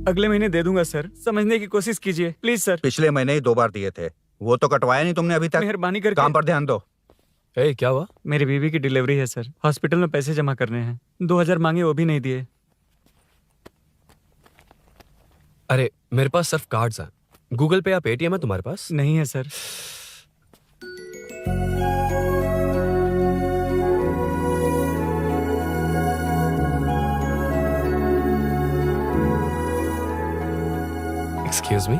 अगले महीने दे दूंगा सर, समझने की कोशिश कीजिए प्लीज सर। पिछले महीने ही 2 बार दिए थे, वो तो कटवाया नहीं तुमने अभी तक। मेहरबानी करके। काम पर ध्यान दो। क्या हुआ? मेरी बीवी की डिलीवरी है सर, हॉस्पिटल में पैसे जमा करने हैं। 2000 मांगे, वो भी नहीं दिए। अरे मेरे पास सिर्फ कार्ड्स हैं। गूगल पे या पेटीएम है तुम्हारे पास? नहीं है सर। एक्सक्यूज मी,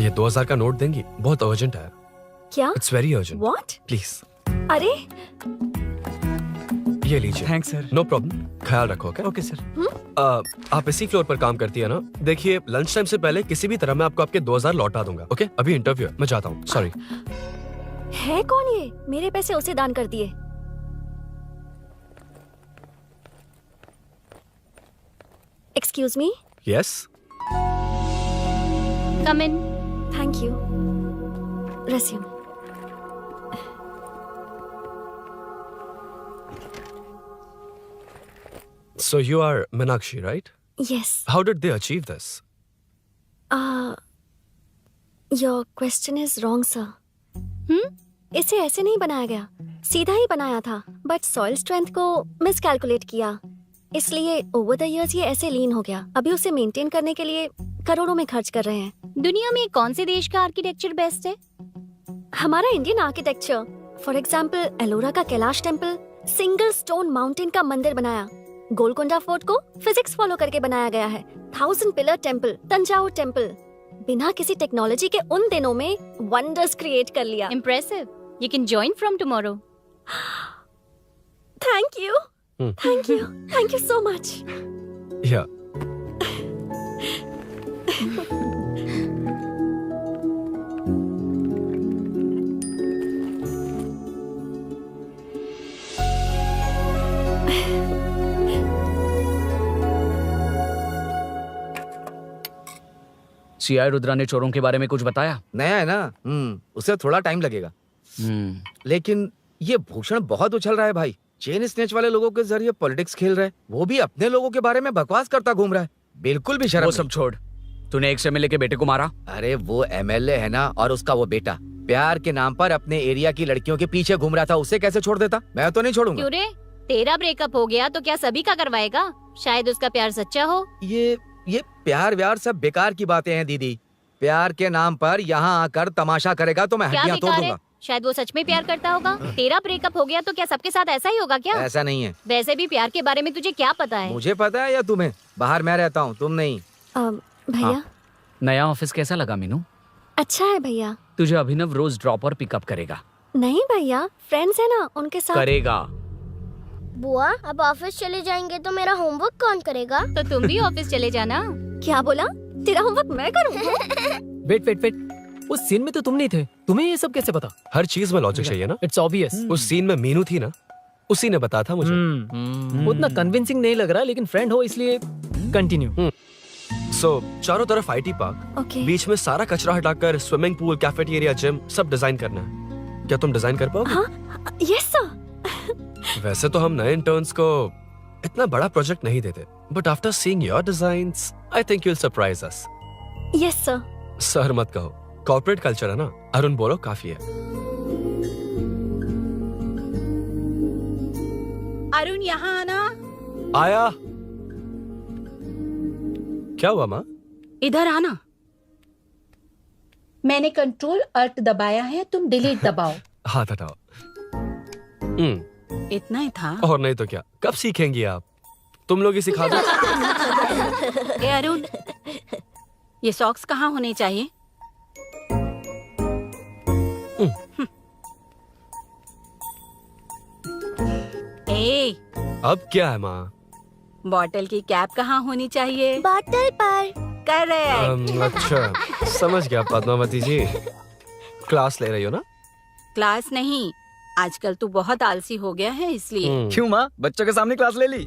ये 2000 का नोट देंगी? बहुत अर्जेंट है। क्या? It's very urgent. What? Please अरे ये लीजिए। Thanks sir. नो प्रॉब्लम, ख्याल रखो। Okay sir. आप इसी फ्लोर पर काम करती है ना? देखिए लंच टाइम से पहले किसी भी तरह मैं आपको आपके 2000 लौटा दूंगा। ओके अभी इंटरव्यू है, मैं जाता हूँ। सॉरी। है कौन ये? मेरे पैसे उसे दान कर दिए। Excuse me. Yes. Come in. Thank you. Resume. So you are Meenakshi, right? Yes. How did they achieve this? Your question is wrong, sir. इसे ऐसे नहीं बनाया गया, सीधा ही बनाया था, बट सॉइल स्ट्रेंथ को मिसकैलकुलेट किया, इसलिए ओवर द इयर्स ये ऐसे लीन हो गया। अभी उसे मेंटेन करने के लिए करोड़ों में खर्च कर रहे हैं। दुनिया में कौन से देश का आर्किटेक्चर बेस्ट है? हमारा Indian architecture. For example Ellora का Kailash temple, single stone mountain का मंदिर बनाया। गोलकोंडा फोर्ट को फिजिक्स फॉलो करके बनाया गया है। 1000 पिलर टेम्पल, तंजावुर टेम्पल, बिना किसी टेक्नोलॉजी के उन दिनों में वंडर्स क्रिएट कर लिया। Impressive. You can join from tomorrow. Thank you, thank you, thank you so much. Yeah. CI Rudra ने चोरों के बारे में कुछ बताया? नया है ना, उसे थोड़ा टाइम लगेगा। लेकिन ये भूषण बहुत उछल रहा है भाई। चेन स्नेच वाले लोगों के जरिए पॉलिटिक्स खेल रहा है, वो भी अपने लोगों के बारे में बकवास करता घूम रहा है। बिल्कुल भी शर्म वो सब छोड़, तूने एक एमएलए के बेटे को मारा। अरे वो एमएलए है ना, और उसका वो बेटा प्यार के नाम पर अपने एरिया की लड़कियों के पीछे घूम रहा था, उसे कैसे छोड़ देता? मैं तो नहीं छोड़ूंगा। क्यों रे? तेरा ब्रेकअप हो गया तो क्या सभी का करवाएगा? शायद उसका प्यार सच्चा हो। ये प्यार व्यार सब बेकार की बातें हैं दीदी। प्यार के नाम पर यहाँ आकर तमाशा करेगा तो मैं क्या हड्डियां तोड़ बेकार है? दूंगा। शायद वो सच में प्यार करता होगा। तेरा ब्रेकअप हो गया तो क्या सबके साथ ऐसा ही होगा क्या? ऐसा नहीं है। वैसे भी प्यार के बारे में तुझे क्या पता है? मुझे पता है या तुम्हें? बाहर मैं रहता हूँ, तुम नहीं। भैया नया ऑफिस कैसा लगा मीनू? अच्छा है भैया। तुझे अभिनव रोज ड्रॉप और पिकअप करेगा। नहीं भैया, फ्रेंड्स है ना, उनके साथ करेगा। बुआ अब ऑफिस चले जाएंगे तो मेरा होमवर्क कौन करेगा? तो तुम भी ऑफिस चले जाना। क्या बोला? तेरा होमवर्क मैं करूँ? वेट, उस सीन में तो तुम नहीं थे, तुम्हें ये सब कैसे पता? हर चीज में लॉजिक चाहिए ना। It's obvious. उस सीन में मीनू थी ना, उसी ने बताया था मुझे। उतना कन्विंसिंग नहीं लग रहा, लेकिन फ्रेंड हो इसलिए कंटिन्यू। सो चारों तरफ आईटी पार्क, ओके। बीच में सारा कचरा हटाकर स्विमिंग पूल, कैफेटेरिया, जिम सब डिजाइन करना है। क्या तुम डिजाइन कर पाओगे? हाँ, यस सर। वैसे तो हम नए इंटर्न्स को इतना बड़ा प्रोजेक्ट नहीं देते, but after seeing your designs I think you will surprise us. Yes sir. Sir मत कहो, कॉर्पोरेट कल्चर है ना। अरुण बोलो काफी है। अरुण यहाँ आना। आया। क्या हुआ माँ? इधर आना। मैंने कंट्रोल अल्ट दबाया है, तुम डिलीट दबाओ। हाथ हटाओ। इतना ही था। और नहीं तो क्या, कब सीखेंगी आप? तुम लोग ही सिखा दो। ए अरुण, ये सॉक्स कहाँ होने चाहिए? ए, अब क्या है माँ? बॉटल की कैप कहाँ होनी चाहिए? बॉटल पर। करेक्ट। अच्छा समझ गया पद्मावती जी। क्लास ले रही हो ना? क्लास नहीं, आजकल तू बहुत आलसी हो गया है इसलिए। क्यों माँ, बच्चों के सामने क्लास ले ली?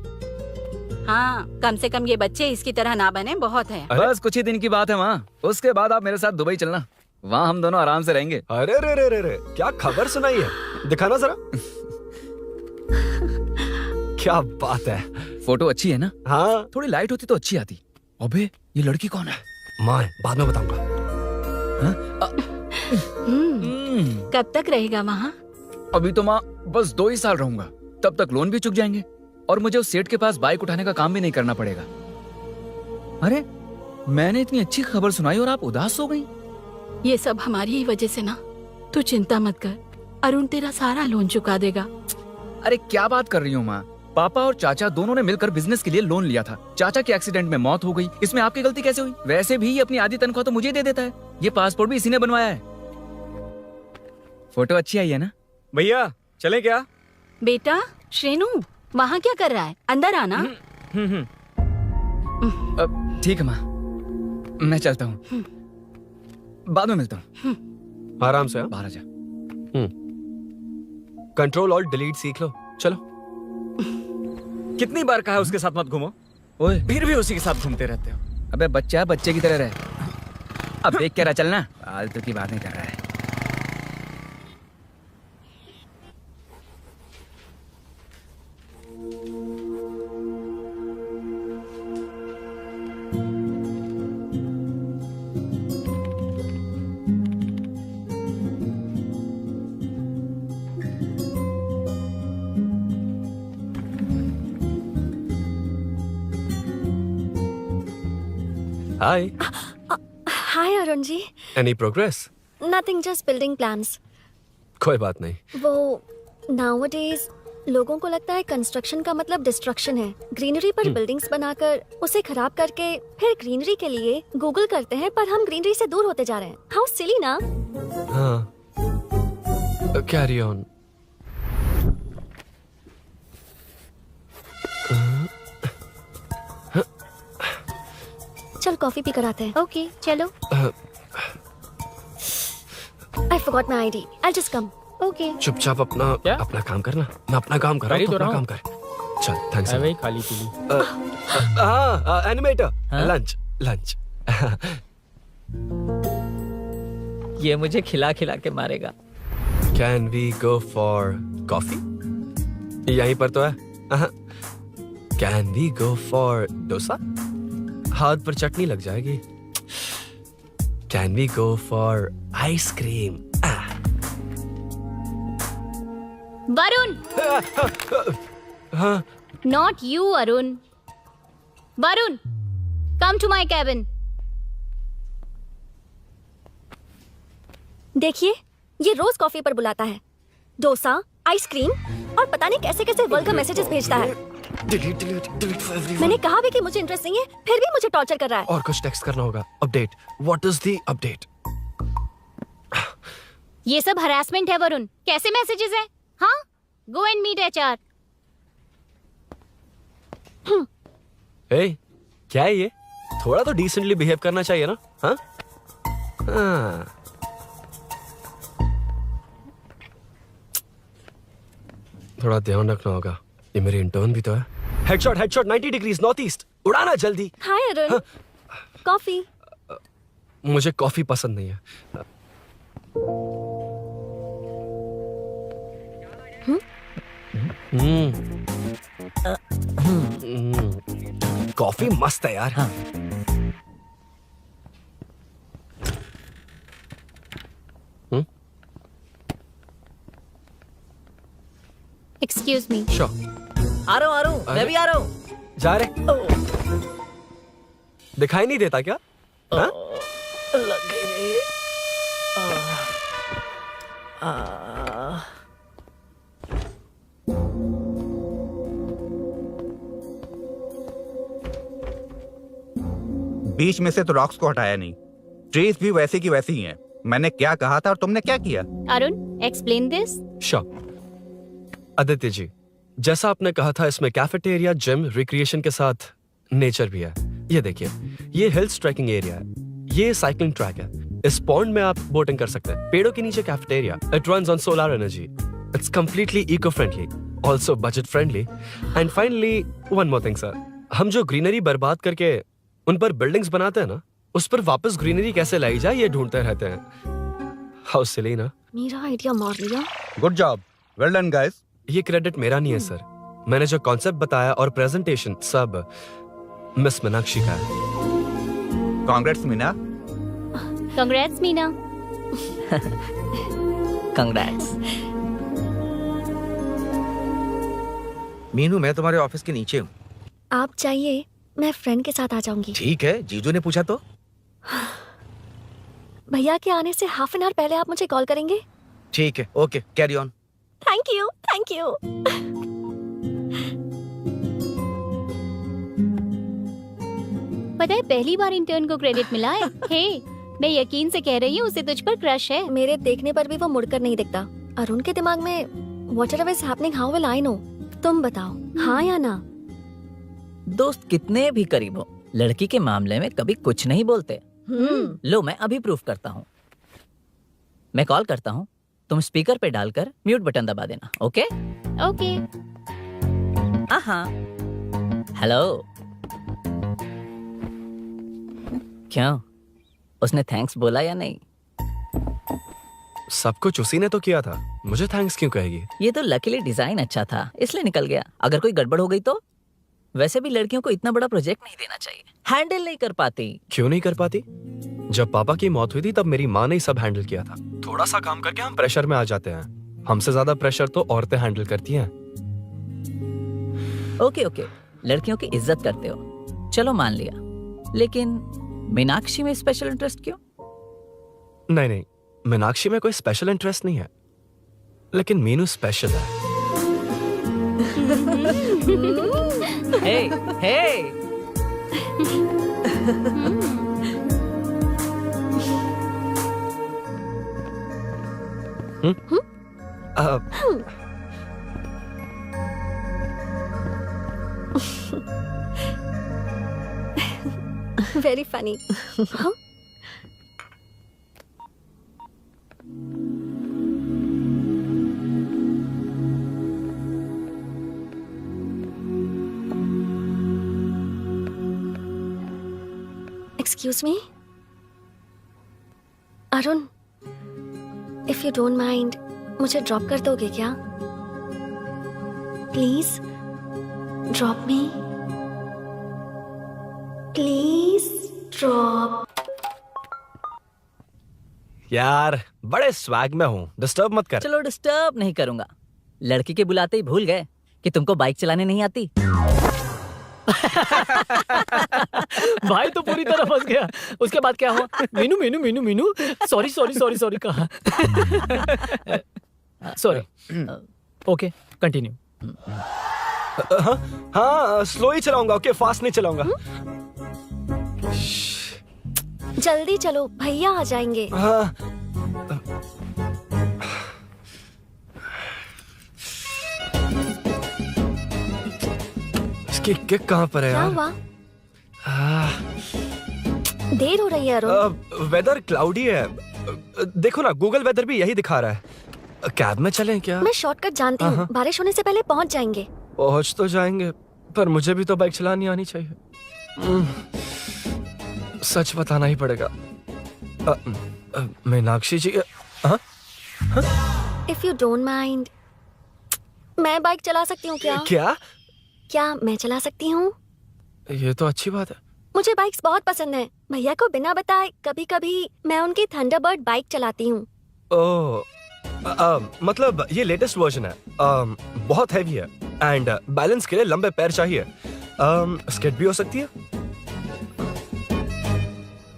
हाँ, कम से कम ये बच्चे इसकी तरह ना बने, बहुत है। बस कुछ ही दिन की बात है माँ, उसके बाद आप मेरे साथ दुबई चलना, वहाँ हम दोनों आराम से रहेंगे। अरे रे रे रे रे, क्या खबर सुनाई है, दिखाना जरा। क्या बात है। फोटो अच्छी है ना? हाँ थोड़ी लाइट होती तो अच्छी आती। अबे ये लड़की कौन है? माँ है, बाद में बताऊंगा। कब तक रहेगा वहाँ? अभी तो माँ बस 2 ही साल रहूंगा, तब तक लोन भी चुक जाएंगे और मुझे उस सेठ के पास बाइक उठाने का काम भी नहीं करना पड़ेगा। अरे मैंने इतनी अच्छी खबर सुनाई और आप उदास हो गई। ये सब हमारी ही वजह से ना। तू चिंता मत कर, अरुण तेरा सारा लोन चुका देगा। अरे क्या बात कर रही हो माँ? पापा और चाचा दोनों ने मिलकर बिजनेस के लिए लोन लिया था। चाचा के एक्सीडेंट में मौत हो गई, इसमें आपकी गलती कैसे हुई? वैसे भी ये अपनी आधी तनख्वाह तो मुझे दे देता है। ये पासपोर्ट भी इसी ने बनवाया है। फोटो अच्छी आई है ना? भैया चले क्या? बेटा श्रेनु, वहाँ क्या कर रहा है? अंदर आना। ठीक है माँ, मैं चलता हूँ, बाद में मिलता हूँ। आराम से। बाहर आ जा। कंट्रोल और डिलीट सीख लो। चलो। कितनी बार कहा है उसके साथ मत घूमो, ओए फिर भी उसी के साथ घूमते रहते हो। अबे बच्चा बच्चे की तरह रहे। अब देख क्या रहा, चलना। फालतू की बातें कर रहा है। Hi. Hi Arun ji. Any progress? Nothing, just building plans. कोई बात नहीं। वो नाउअडेज लोगों को लगता है कंस्ट्रक्शन का मतलब डिस्ट्रक्शन है। ग्रीनरी पर बिल्डिंग्स बनाकर उसे खराब करके फिर ग्रीनरी के लिए गूगल करते हैं, पर हम ग्रीनरी से दूर होते जा रहे हैं। हाउ सिली ना? हाँ, कैरी ऑन। चल कॉफी पी कर आते हैं। ओके चलो। I forgot my ID, I just come. Okay चुपचाप अपना काम करना। मैं अपना काम कर रहा हूँ, कर ही तो अपना रहा काम कर। चल, थैंक्स। भाई खाली पीली। हाँ, एनिमेटर। हाँ? लंच। ये मुझे खिला खिला के मारेगा। Can we go for coffee? यहीं पर तो है। Can we go for dosa? हाथ पर चटनी लग जाएगी। Can we go for ice cream? Varun, हाँ। Not you Arun. Varun, come to my cabin. देखिए, ये रोज कॉफी पर बुलाता है, डोसा, आइसक्रीम और पता नहीं कैसे कैसे वल्गर मैसेजेस भेजता है। Delete for everyone. मैंने कहा भी कि मुझे इंटरेस्ट नहीं है, फिर भी मुझे टॉर्चर कर रहा है। और कुछ टेक्स्ट करना होगा। Update. What is the update? ये सब हरासमेंट है वरुण। कैसे मैसेजेस हैं? हाँ, गो एंड मीट HR। ए, क्या है ये? थोड़ा तो डिसेंटली बिहेव करना चाहिए ना? हाँ? हाँ। थोड़ा ध्यान रखना होगा। ये मेरी इंटर्न भी तो है। Headshot 90 degrees north east. उड़ाना जल्दी। हाय अरुण, कॉफी। मुझे कॉफी पसंद नहीं है। कॉफी मस्त है यार। हाँ। Excuse me. श्योर। आ रहा हूँ, मैं भी आ रहा हूँ। जा रहे? दिखाई नहीं देता क्या? हाँ? लग गई। बीच में से तो रॉक्स को हटाया नहीं, ट्रीज भी वैसी की वैसी ही हैं। मैंने क्या कहा था और तुमने क्या किया? Arun, explain this. Sure. Aditya ji, जैसा आपने कहा था, इसमें कैफेटेरिया, जिम, रिक्रिएशन के साथ नेचर भी है। ये देखिए, ये हिल्स ट्रैकिंग एरिया है, ये साइकिलिंग ट्रैक है, इस पॉन्ड में आप बोटिंग कर सकते हैं, पेड़ों के नीचे cafeteria, it runs on solar energy, it's completely eco friendly, also budget friendly, and finally one more thing sir, हम जो ग्रीनरी बर्बाद करके उन पर बिल्डिंग्स बनाते हैं ना, उस पर वापस ग्रीनरी कैसे लाई जाए ये ढूंढते रहते हैं। हाउ सिली ना? मेरा आइडिया मार लिया। Good job, well done guys. ये क्रेडिट मेरा नहीं है सर, मैंने जो कॉन्सेप्ट बताया और प्रेजेंटेशन सब मिस मीनाक्षी का है। Congrats Meena. Congrats Meena. Congrats. Meenu, मैं तुम्हारे ऑफिस के नीचे हूँ। आप चाहिए मैं फ्रेंड के साथ आ जाऊंगी। ठीक है, जीजू ने पूछा तो। भैया के आने से हाफ एन आवर पहले आप मुझे कॉल करेंगे? ठीक है, okay, carry on. Thank you, thank you. पता है पहली बार इंटर्न को क्रेडिट मिला है। हे, मैं यकीन से कह रही हूँ उसे तुझ पर क्रश है। मेरे देखने पर भी वो मुड़कर नहीं दिखता। अरुण के दिमाग में whatever is happening, how will I know? तुम बताओ, हाँ या ना? दोस्त कितने भी करीब हो, लड़की के मामले में कभी कुछ नहीं बोलते। लो, मैं अभी प्रूफ करता हूँ। मैं कॉल करता हूँ, तुम स्पीकर पे डालकर म्यूट बटन दबा देना। ओके? ओके। हाँ। हेलो। क्यों, उसने थैंक्स बोला या नहीं? सब कुछ उसी ने तो किया था, मुझे थैंक्स क्यों कहेगी? ये तो लकीली डिजाइन अच्छा था इसलिए निकल गया। अगर कोई गड़बड़ हो गई तो? वैसे भी लड़कियों को इतना बड़ा प्रोजेक्ट नहीं देना चाहिए, हैंडल नहीं कर पाती। क्यों नहीं कर पाती? जब पापा की मौत हुई थी तब मेरी माँ ने ही सब हैंडल किया था। थोड़ा सा काम करके हम प्रेशर में आ जाते हैं। हमसे ज्यादा प्रेशर तो औरतें हैंडल करती हैं। ओके, लड़कियों की इज्जत करते हो, चलो मान लिया। लेकिन मीनाक्षी में स्पेशल इंटरेस्ट क्यों? नहीं, मीनाक्षी में कोई स्पेशल इंटरेस्ट नहीं है, लेकिन मीनू स्पेशल है। हे। Very funny. Huh? Excuse me? Arun, if you don't mind, मुझे ड्रॉप कर दोगे क्या? Please, drop me. Please drop. यार, बड़े स्वैग में हूँ, डिस्टर्ब मत कर। चलो, डिस्टर्ब नहीं करूंगा। लड़की के बुलाते ही भूल गए कि तुमको बाइक चलाने नहीं आती। भाई तो पूरी तरह फंस गया। उसके बाद क्या हुआ? मीनू सॉरी कहा। सॉरी। Okay, continue. हाँ, स्लो ही चलाऊंगा। ओके, फास्ट नहीं चलाऊंगा। जल्दी चलो, भैया आ जाएंगे। हाँ। इसकी किक कहाँ पर है क्या यार? हुआ? देर हो रही है अरुण। वेदर क्लाउडी है। देखो ना, गूगल वेदर भी यही दिखा रहा है। कैब में चलें क्या? मैं शॉर्टकट जानती हूँ, बारिश होने से पहले पहुँच जाएंगे। पहुंच तो जाएंगे, पर मुझे भी तो बाइक चलानी आनी चाहिए। सच बताना ही पड़ेगा। मीनाक्षी जी। If you don't mind, मैं बाइक चला सकती हूँ क्या? क्या मैं चला सकती हूँ? ये तो अच्छी बात है। मुझे बाइक्स बहुत पसंद है। भैया को बिना बताए कभी कभी मैं उनकी थंडरबर्ड बाइक चलाती हूँ। ओह, मतलब ये लेटेस्ट वर्जन है। बहुत हैवी है एंड बैलेंस के लिए लंबे पैर चाहिए। स्केट भी हो सकती है।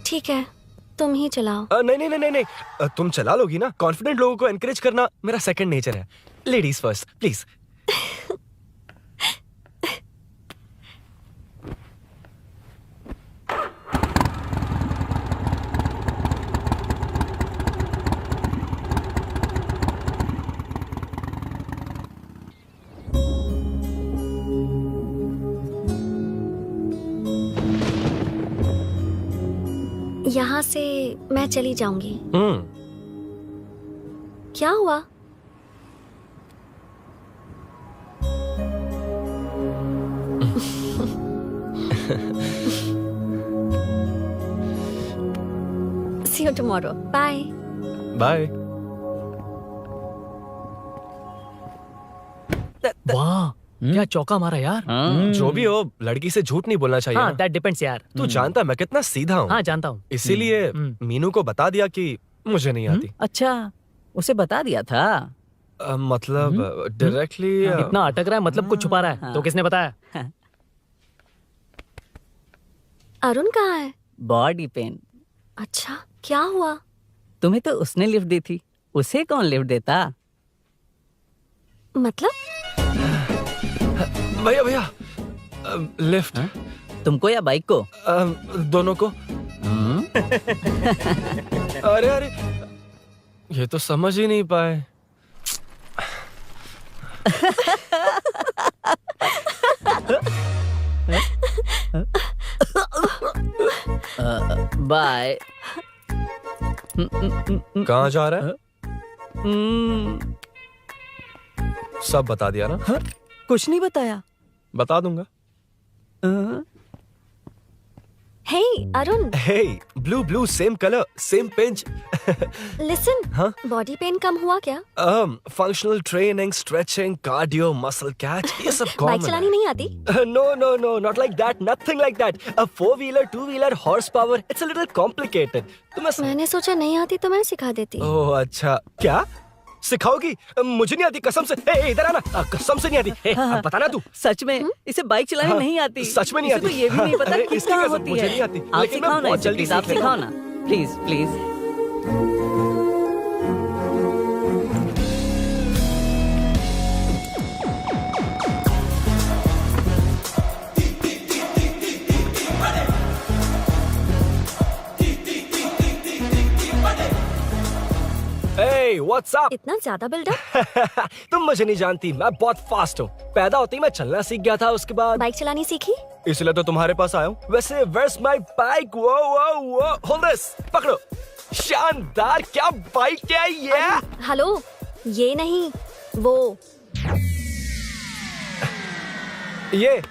ठीक है, तुम ही चलाओ। नहीं, तुम चला लोगी ना। कॉन्फिडेंट लोगों को एनकरेज करना मेरा सेकंड नेचर है। Ladies first, please. यहाँ से मैं चली जाऊंगी। क्या हुआ? See you tomorrow. Bye. Bye. वाह, क्या चौका मारा यार। जो भी हो, लड़की से झूठ नहीं बोलना चाहिए हाँ ना। दैट डिपेंड्स यार। तू जानता है मैं कितना सीधा हूँ। हाँ जानता हूँ। इसीलिए मीनू को बता दिया कि मुझे नहीं आती। अच्छा, उसे बता दिया था। मतलब डायरेक्टली इतना अटक रहा है, मतलब कुछ छुपा रहा है। तो किसने बताया? अरुण कहाँ है? Body pain. अच्छा, क्या हुआ? तुम्हें तो उसने लिफ्ट दी थी, उसे कौन लिफ्ट देता? मतलब? भैया भैया लिफ्ट। तुमको या बाइक को? दोनों को। अरे अरे, ये तो समझ ही नहीं पाए। बाय। कहाँ जा रहा है? सब बता दिया ना? कुछ नहीं बताया। बता दूंगा। Hey Arun, Hey, blue, same color, same pinch. Listen. हाँ? बॉडी पेन कम हुआ क्या? Functional training, stretching, cardio, muscle catch, ये सब बाइक common चलानी है। नहीं आती? No, not like that, nothing like that. A 4-wheeler, 2-wheeler, horsepower, it's a little complicated. तुम्हें मैंने सोचा नहीं आती तो मैं सिखा देती। ओह अच्छा, क्या सिखाओगी? मुझे नहीं आती कसम से। ए, इधर आना, कसम से नहीं आती। ए, अब बताना तू। सच में इसे बाइक चलानी हाँ, नहीं आती। सच में नहीं इसे आती। तो ये भी नहीं पता अरे, कि इसकी कहाँ कसम, होती मुझे है। नहीं आती, आप लेकिन मैं सिखाओ ना बहुत इसे, जल्दी प्लीज आप सीख लेता सिखाओ ना, please please. Hey, what's up? इतना ज्यादा बिल्डअप? तुम मुझे नहीं जानती, मैं बहुत फास्ट हूँ। पैदा होते ही मैं चलना सीख गया था, उसके बाद बाइक चलानी सीखी? इसलिए तो तुम्हारे पास आया हूँ। वैसे where's my bike? वो hold this, पकड़ो। शानदार, क्या बाइक है ये? हेलो, ये नहीं, वो। ये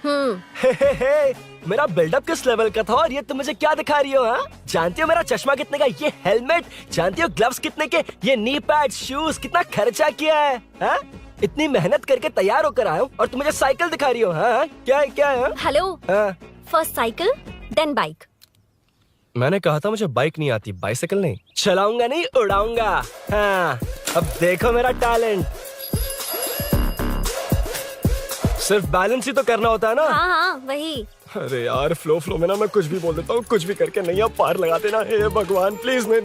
हे, मेरा बिल्डअप किस लेवल का था और ये तुम मुझे क्या दिखा रही हो? हाँ, जानती हो मेरा चश्मा कितने का, ये हेलमेट, जानती हो ग्लव्स कितने के, ये नी पैड, शूज, कितना खर्चा किया है? हाँ? इतनी मेहनत करके तैयार होकर आया हूँ और तुम मुझे साइकिल दिखा रही हो? हाँ? क्या है? हाँ? Hello, first cycle then bike. मैंने कहा था मुझे बाइक नहीं आती, बाइसाइकिल नहीं। चलाऊंगा नहीं, उड़ाऊंगा। हाँ, अब देखो मेरा टैलेंट। सिर्फ बैलेंस ही तो करना होता है ना? हाँ वही। अरे यार, फ्लो में ना मैं कुछ भी बोल देता हूँ, कुछ भी करके नहीं आप पार लगा देना। हे भगवान प्लीज, नहीं,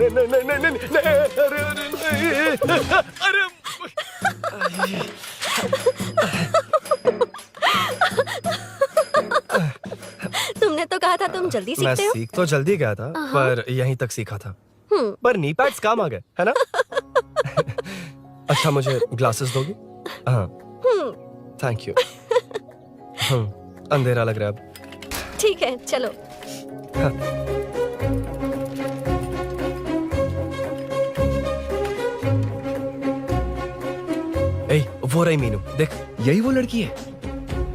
अरे तुमने तो कहा था तुम जल्दी मैं सीखते हो। सीख तो जल्दी गया था, पर यहीं तक सीखा था। पर नी पैड्स काम आ गए, है ना? अच्छा, मुझे ग्लासेस दोगी? हाँ, थैंक यू। अंधेरा लग रहा है अब। ठीक है, चलो। ए, वो रही मीनू, देख। यही वो लड़की है?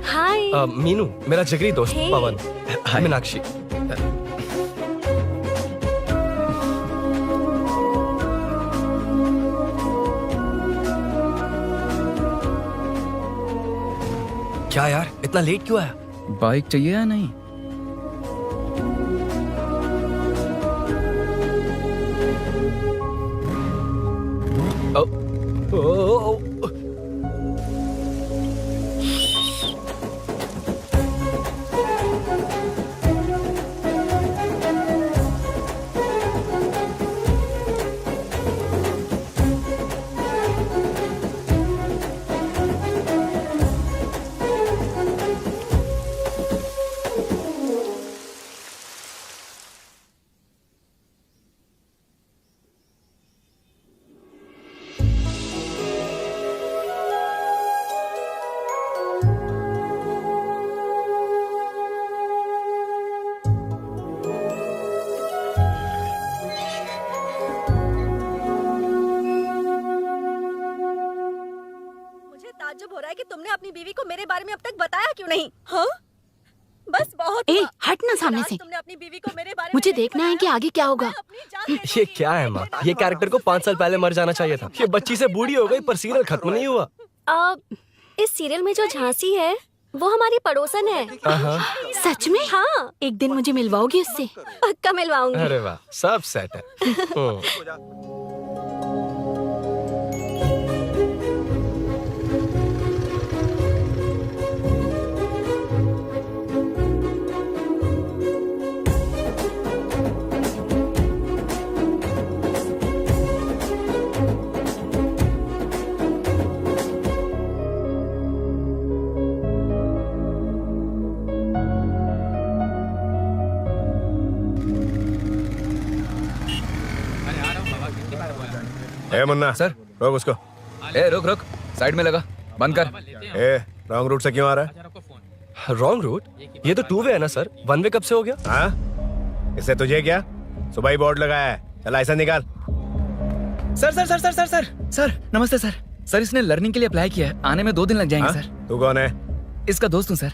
हाय। मीनू, मेरा जिगरी दोस्त Hey. पवन। मीनाक्षी। क्या यार, इतना लेट क्यों आया? बाइक चाहिए या नहीं? ओ, मुझे ताज्जुब हो रहा है कि तुमने अपनी बीवी को मेरे बारे में अब तक बताया क्यों नहीं? हाँ? बस बहुत ए, हुआ। हट ना सामने आज से। तुमने अपनी बीवी को मेरे बारे में मुझे नहीं देखना है कि बताया। आगे क्या होगा। मैं अपनी जान दे ये दूंगी। क्या है माँ? ये कैरेक्टर को 5 साल पहले मर जाना चाहिए था। ये बच्ची से बूढ़ी हो गई पर सीरियल खत्म नहीं हुआ। इस सीरियल में जो झांसी है वो हमारी पड़ोसन है। सच में? हाँ, एक दिन मुझे मिलवाओगी उससे? पक्का मिलवाऊंगी। अरे वाह, सब सेट है। ए मुन्ना सर। रोक उसको। ए रुक रुक, साइड में लगा, बंद कर। ए रॉन्ग रूट से क्यों आ रहा है? Wrong route? ये तो 2 वे है ना सर, 1 वे कब से हो गया? हाँ, इससे तुझे क्या? सुबह ही बोर्ड लगाया है, चल लाइसेंस निकाल। Sir sir sir sir sir sir sir नमस्ते सर। सर इसने लर्निंग के लिए अप्लाई किया है, आने में 2 दिन लग जाएंगे। हाँ? सर तू कौन है? इसका दोस्त हूँ सर।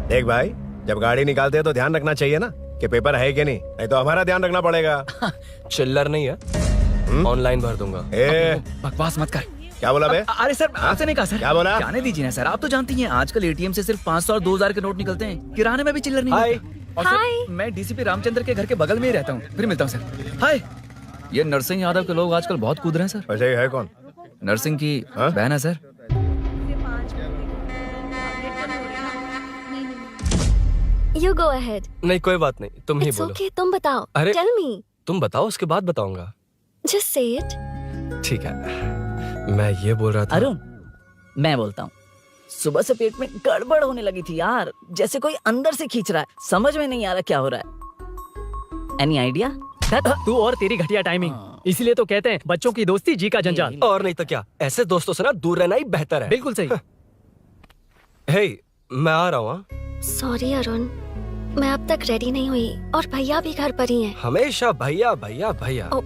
देख भाई, जब गाड़ी निकालते हैं तो ध्यान रखना चाहिए ना कि पेपर है कि नहीं तो हमारा ध्यान रखना पड़ेगा। चिल्लर नहीं है, ऑनलाइन भर दूंगा। ए बकवास मत कर। क्या बोला बे? अरे सर आपसे नहीं कहा सर। क्या बोला? जाने दीजिए ना सर, आप तो जानती हैं आजकल एटीएम से सिर्फ 500 और 2000 के नोट निकलते हैं, किराने में भी चिल्लर नहीं हाय। मिलता। और सर, मैं डीसीपी रामचंद्र के घर के बगल में ही रहता हूँ, फिर मिलता हूँ सर। हाय, ये नरसिंह यादव के लोग आजकल बहुत कूद रहे हैं सर। अच्छा ये है कौन? नरसिंह की बहन है सर। You go ahead. नहीं कोई बात नहीं, तुम ही It's बोलो। okay, तुम बताओ। अरे- Tell me. तुम बताओ, उसके बाद बताऊंगा। Just say it. ठीक है, मैं ये बोल रहा था। अरुण, मैं बोलता हूँ, सुबह से पेट में गड़बड़ होने लगी थी यार, जैसे कोई अंदर से खींच रहा है, समझ में नहीं आ रहा क्या हो रहा है। Any idea? तू और तेरी घटिया टाइमिंग, इसलिए तो कहते हैं बच्चों की दोस्ती जी का जंजाल। और नहीं तो क्या, ऐसे दोस्तों से ना दूर रहना ही बेहतर है। बिल्कुल सही। हे, मैं आ रहा हूँ। Sorry अरुण, मैं अब तक रेडी नहीं हुई और भैया भी घर पर ही हैं। हमेशा भैया भैया भैया। ओ,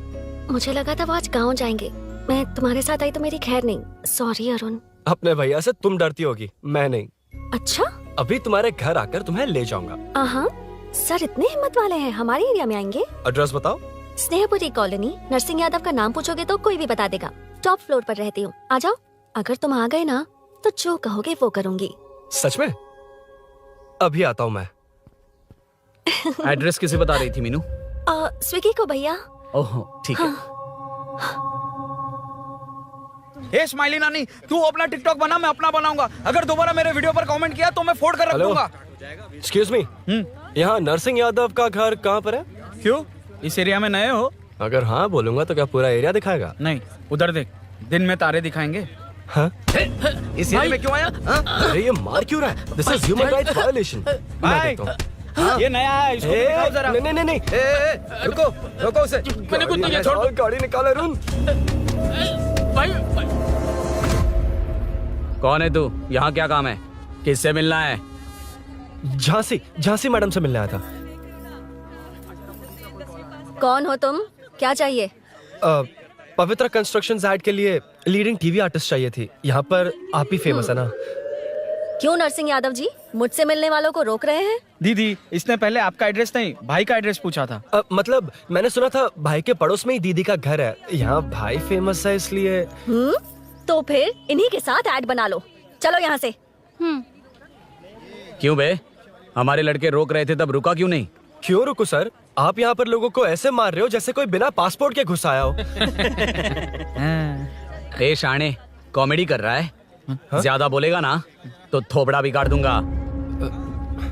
मुझे लगा था वो आज गाँव जाएंगे, मैं तुम्हारे साथ आई तो मेरी खैर नहीं। सॉरी अरुण। अपने भैया से तुम डरती होगी, मैं नहीं। अच्छा? अभी तुम्हारे घर आकर तुम्हें ले जाऊंगा। हाँ, सर इतने हिम्मत वाले हैं, हमारे एरिया में आएंगे। एड्रेस बताओ। स्नेहपुरी कॉलोनी, नरसिंह यादव का नाम पूछोगे तो कोई भी बता देगा। टॉप फ्लोर पर रहती हूँ, आ जाओ। अगर तुम आ गए ना तो जो कहोगे वो करूँगी। सच में? अभी आता हूँ मैं। एड्रेस किसे बता रही थी मीनू? स्विगी को भैया। ओहो ठीक है। हे स्माइली नानी, तू अपना टिकटॉक बना, मैं अपना बनाऊंगा। अगर दोबारा मेरे वीडियो पर कमेंट किया तो मैं फोड़ कर रख हेलो? दूंगा। एक्सक्यूज मी, यहाँ नरसिंह यादव का घर कहाँ पर है? क्यों, इस एरिया में नए हो? अगर हाँ बोलूंगा तो क्या पूरा एरिया दिखाएगा? नहीं, उधर देख, दिन में तारे दिखाएंगे। हाँ? इस एरिया में क्यों आया? अरे ये मार क्यों रहा है? This is human rights violation. मैं देखता हूँ। ये नया है, इसको भी दिखाओ जरा। नहीं नहीं नहीं, रुको रुको उसे। मैंने कुछ नहीं किया, छोड़। गाड़ी निकाल अरुण। कौन है तू? यहाँ क्या काम है? किससे मिलना है? झांसी मैडम से मिलने आया था। कौन हो तुम, क्या चाहिए? पवित्र कंस्ट्रक्शंस ऐड के लिए लीडिंग टीवी आर्टिस्ट चाहिए थी। यहाँ पर आप ही फेमस है ना? क्यों नरसिंह यादव जी मुझसे मिलने वालों को रोक रहे हैं? दीदी, इसने पहले आपका एड्रेस नहीं, भाई का एड्रेस पूछा था। मतलब मैंने सुना था भाई के पड़ोस में ही दीदी का घर है। यहाँ भाई फेमस है इसलिए। तो फिर इन्हीं के साथ ऐड बना लो, चलो यहाँ से। क्यों बे? हमारे लड़के रोक रहे थे तब रुका क्यों नहीं? क्यों रुको सर? आप यहाँ पर लोगों को ऐसे मार रहे हो जैसे कोई बिना पासपोर्ट के घुस आया हो। ए शाणे, कॉमेडी कर रहा है? ज्यादा बोलेगा ना तो थोबड़ा बिगाड़ दूंगा।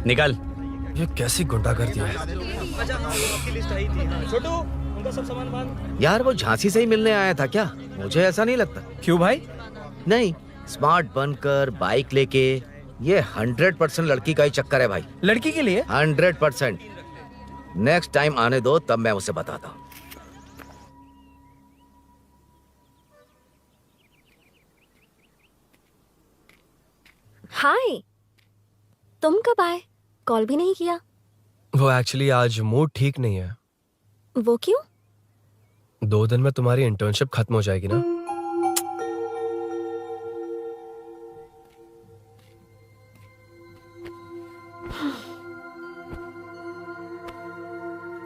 निकल। ये कैसी गुंडागर्दी है? छोटू, उनका सब सामान बांध। यार वो झांसी से ही मिलने आया था क्या? मुझे ऐसा नहीं लगता। क्यों भाई? नहीं, स्मार्ट बनकर बाइक लेके, ये 100% लड़की का ही चक्कर है भाई। लड़की के लिए? 100%। नेक्स्ट टाइम आने दो, तब मैं उसे बताता हूँ। हाय, तुम कब आए? कॉल भी नहीं किया। वो एक्चुअली आज मूड ठीक नहीं है। वो क्यों? 2 दिन में तुम्हारी इंटर्नशिप खत्म हो जाएगी ना।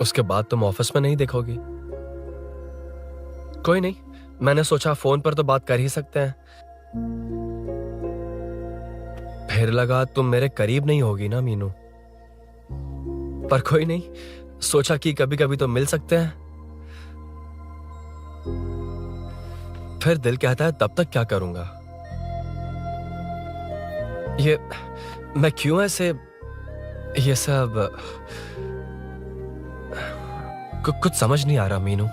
उसके बाद तुम ऑफिस में नहीं देखोगी। कोई नहीं, मैंने सोचा फोन पर तो बात कर ही सकते हैं। फिर लगा तुम मेरे करीब नहीं होगी ना मीनू, पर कोई नहीं, सोचा कि कभी कभी तो मिल सकते हैं। फिर दिल कहता है तब तक क्या करूंगा। ये मैं क्यों ऐसे ये सब कुछ समझ नहीं आ रहा मीनू।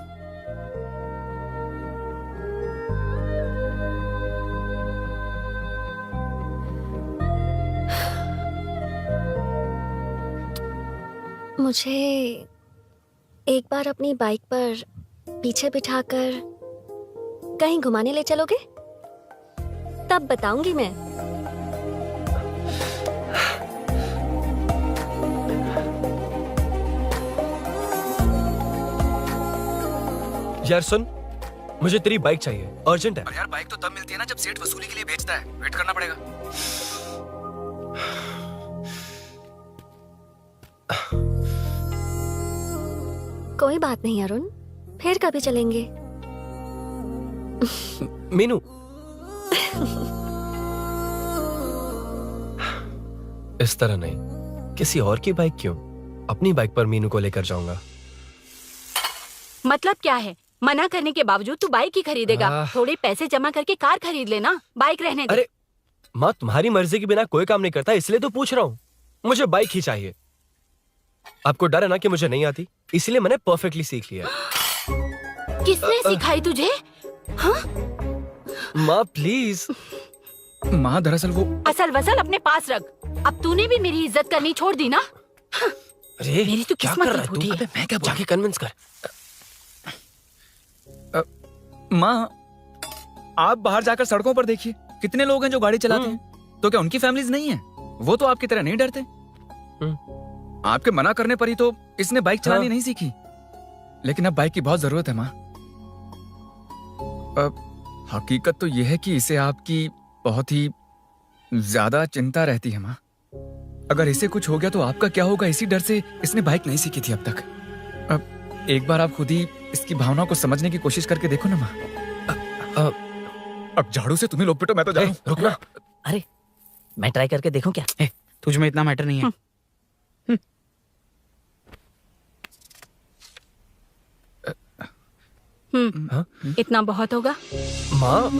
मुझे एक बार अपनी बाइक पर पीछे बिठाकर कहीं घुमाने ले चलोगे? तब बताऊंगी मैं। यार सुन, मुझे तेरी बाइक चाहिए, अर्जेंट है। और यार बाइक तो तब मिलती है ना जब सेठ वसूली के लिए बेचता है, वेट करना पड़ेगा। कोई बात नहीं अरुण, फिर कभी चलेंगे। मीनू इस तरह नहीं, किसी और की बाइक क्यों, अपनी बाइक पर मीनू को लेकर जाऊंगा। मतलब क्या है? मना करने के बावजूद तू बाइक ही खरीदेगा? थोड़े पैसे जमा करके कार खरीद लेना, बाइक रहने दे। अरे माँ, तुम्हारी मर्जी के बिना कोई काम नहीं करता, इसलिए तो पूछ रहा हूँ। मुझे बाइक ही चाहिए। आपको डर है ना कि मुझे नहीं आती, इसलिए मैंने परफेक्टली सीख लिया। किसने सिखाई तुझे? हाँ? माँ प्लीज। माँ दरअसल वो असल वसल अपने पास रख। अब तूने भी मेरी इज्जत करनी छोड़ दी ना। अरे मेरी तो क्या किस्मत कर ही रहा है फूटी तू? है। मैं क्या जाके कन्विंस कर। माँ, आप बाहर जाकर सड़कों पर देखिए, कितने लोग हैं जो गाड़ी चलाते हैं। तो क्या उनकी फैमिलीज नहीं है? वो तो आपकी तरह नहीं डरते। आपके मना करने पर ही तो इसने बाइक चलानी नहीं सीखी। लेकिन अब बाइक की बहुत जरूरत है माँ। हकीकत तो यह है कि इसे आपकी बहुत ही ज्यादा चिंता रहती है माँ। अगर इसे कुछ हो गया तो आपका क्या होगा, इसी डर से इसने बाइक नहीं सीखी थी अब तक। अब एक बार आप खुद ही इसकी भावना को समझने की कोशिश करके देखो ना माँ। अब झाड़ू से तुम्हें लोग पिटो, मैं तो जा रहा हूं। रुकना। अरे मैं ट्राई करके देखूं क्या? तुझ में इतना मैटर नहीं है। इतना बहुत होगा। माँ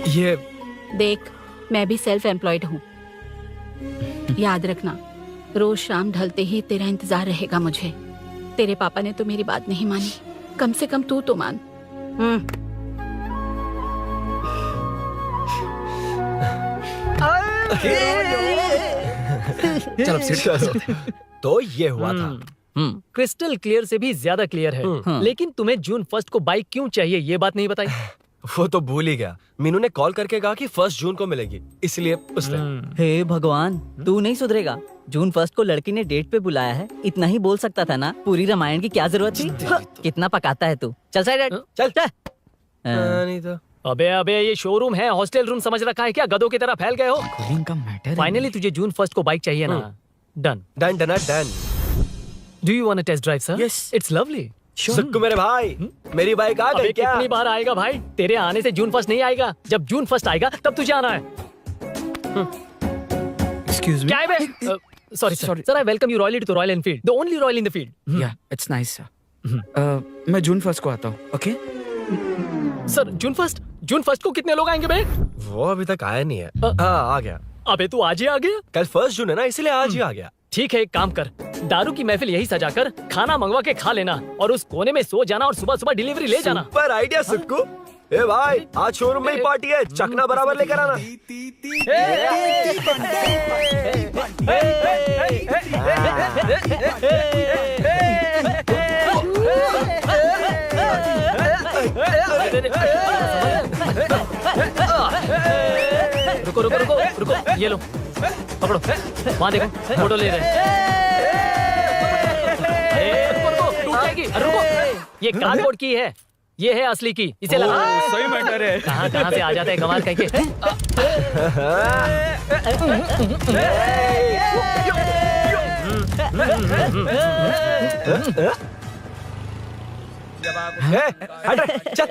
ये देख, मैं भी सेल्फ एम्प्लॉयड हूँ। याद रखना, रोज शाम ढलते ही तेरा इंतजार रहेगा मुझे। तेरे पापा ने तो मेरी बात नहीं मानी, कम से कम तू तो मान। चलो सिट। तो ये हुआ था। क्रिस्टल क्लियर से भी ज्यादा क्लियर है। लेकिन तुम्हें जून 1 को बाइक क्यों चाहिए, ये बात नहीं बताई। वो तो भूल ही गया। मीनू ने कॉल करके कहा कि 1 जून को मिलेगी, इसलिए उसने। हे भगवान, तू नहीं सुधरेगा। जून 1 को लड़की ने डेट पे बुलाया है, इतना ही बोल सकता था ना। पूरी रामायण की क्या जरूरत थी? कितना पकाता है तू। चल साइड चल। नहीं तो अबे ये शोरूम है, हॉस्टल रूम समझ रखा है क्या? गधों की तरह फैल गए हो। का मैटर फाइनली तुझे जून 1 को बाइक चाहिए ना? Done done done done. Do you want a test drive sir? Yes. It's lovely. Sukku मेरे भाई, मेरी बाइक आ गई क्या? कितनी बार आएगा भाई? तेरे आने से जून 1 नहीं आएगा। जब जून 1 आएगा तब तुझे आना है। Excuse me. क्या है बे? Sorry sir, I welcome you royally to royal Enfield, the only royal in the field. Yeah it's nice sir. मैं जून 1 को आता हूँ। ओके सर जून 1 को कितने लोग आएंगे बे? वो अभी तक आया नहीं है। हाँ आ गया। अबे तू आज ही आ गया? कल 1 जून है ना, इसलिए आज ही आ गया। ठीक है, एक काम कर, दारू की महफिल यही सजाकर खाना मंगवा के खा लेना और उस कोने में सो जाना और सुबह सुबह डिलीवरी ले जाना। पर आइडिया सुक्कू। ए भाई, आज शोरूम में ही पार्टी है, चखना बराबर लेकर आना। रुको रुको रुको रुको, ये लो पकड़ो, वहाँ देखो फोटो ले रहे हैं। रुको रुको, टूट जाएगी। रुको, ये कार्डबोर्ड की है, ये है असली की, इसे लगा। सही मैटर है। कहाँ से आ जाता है कमाल कह के। हट रे, चल।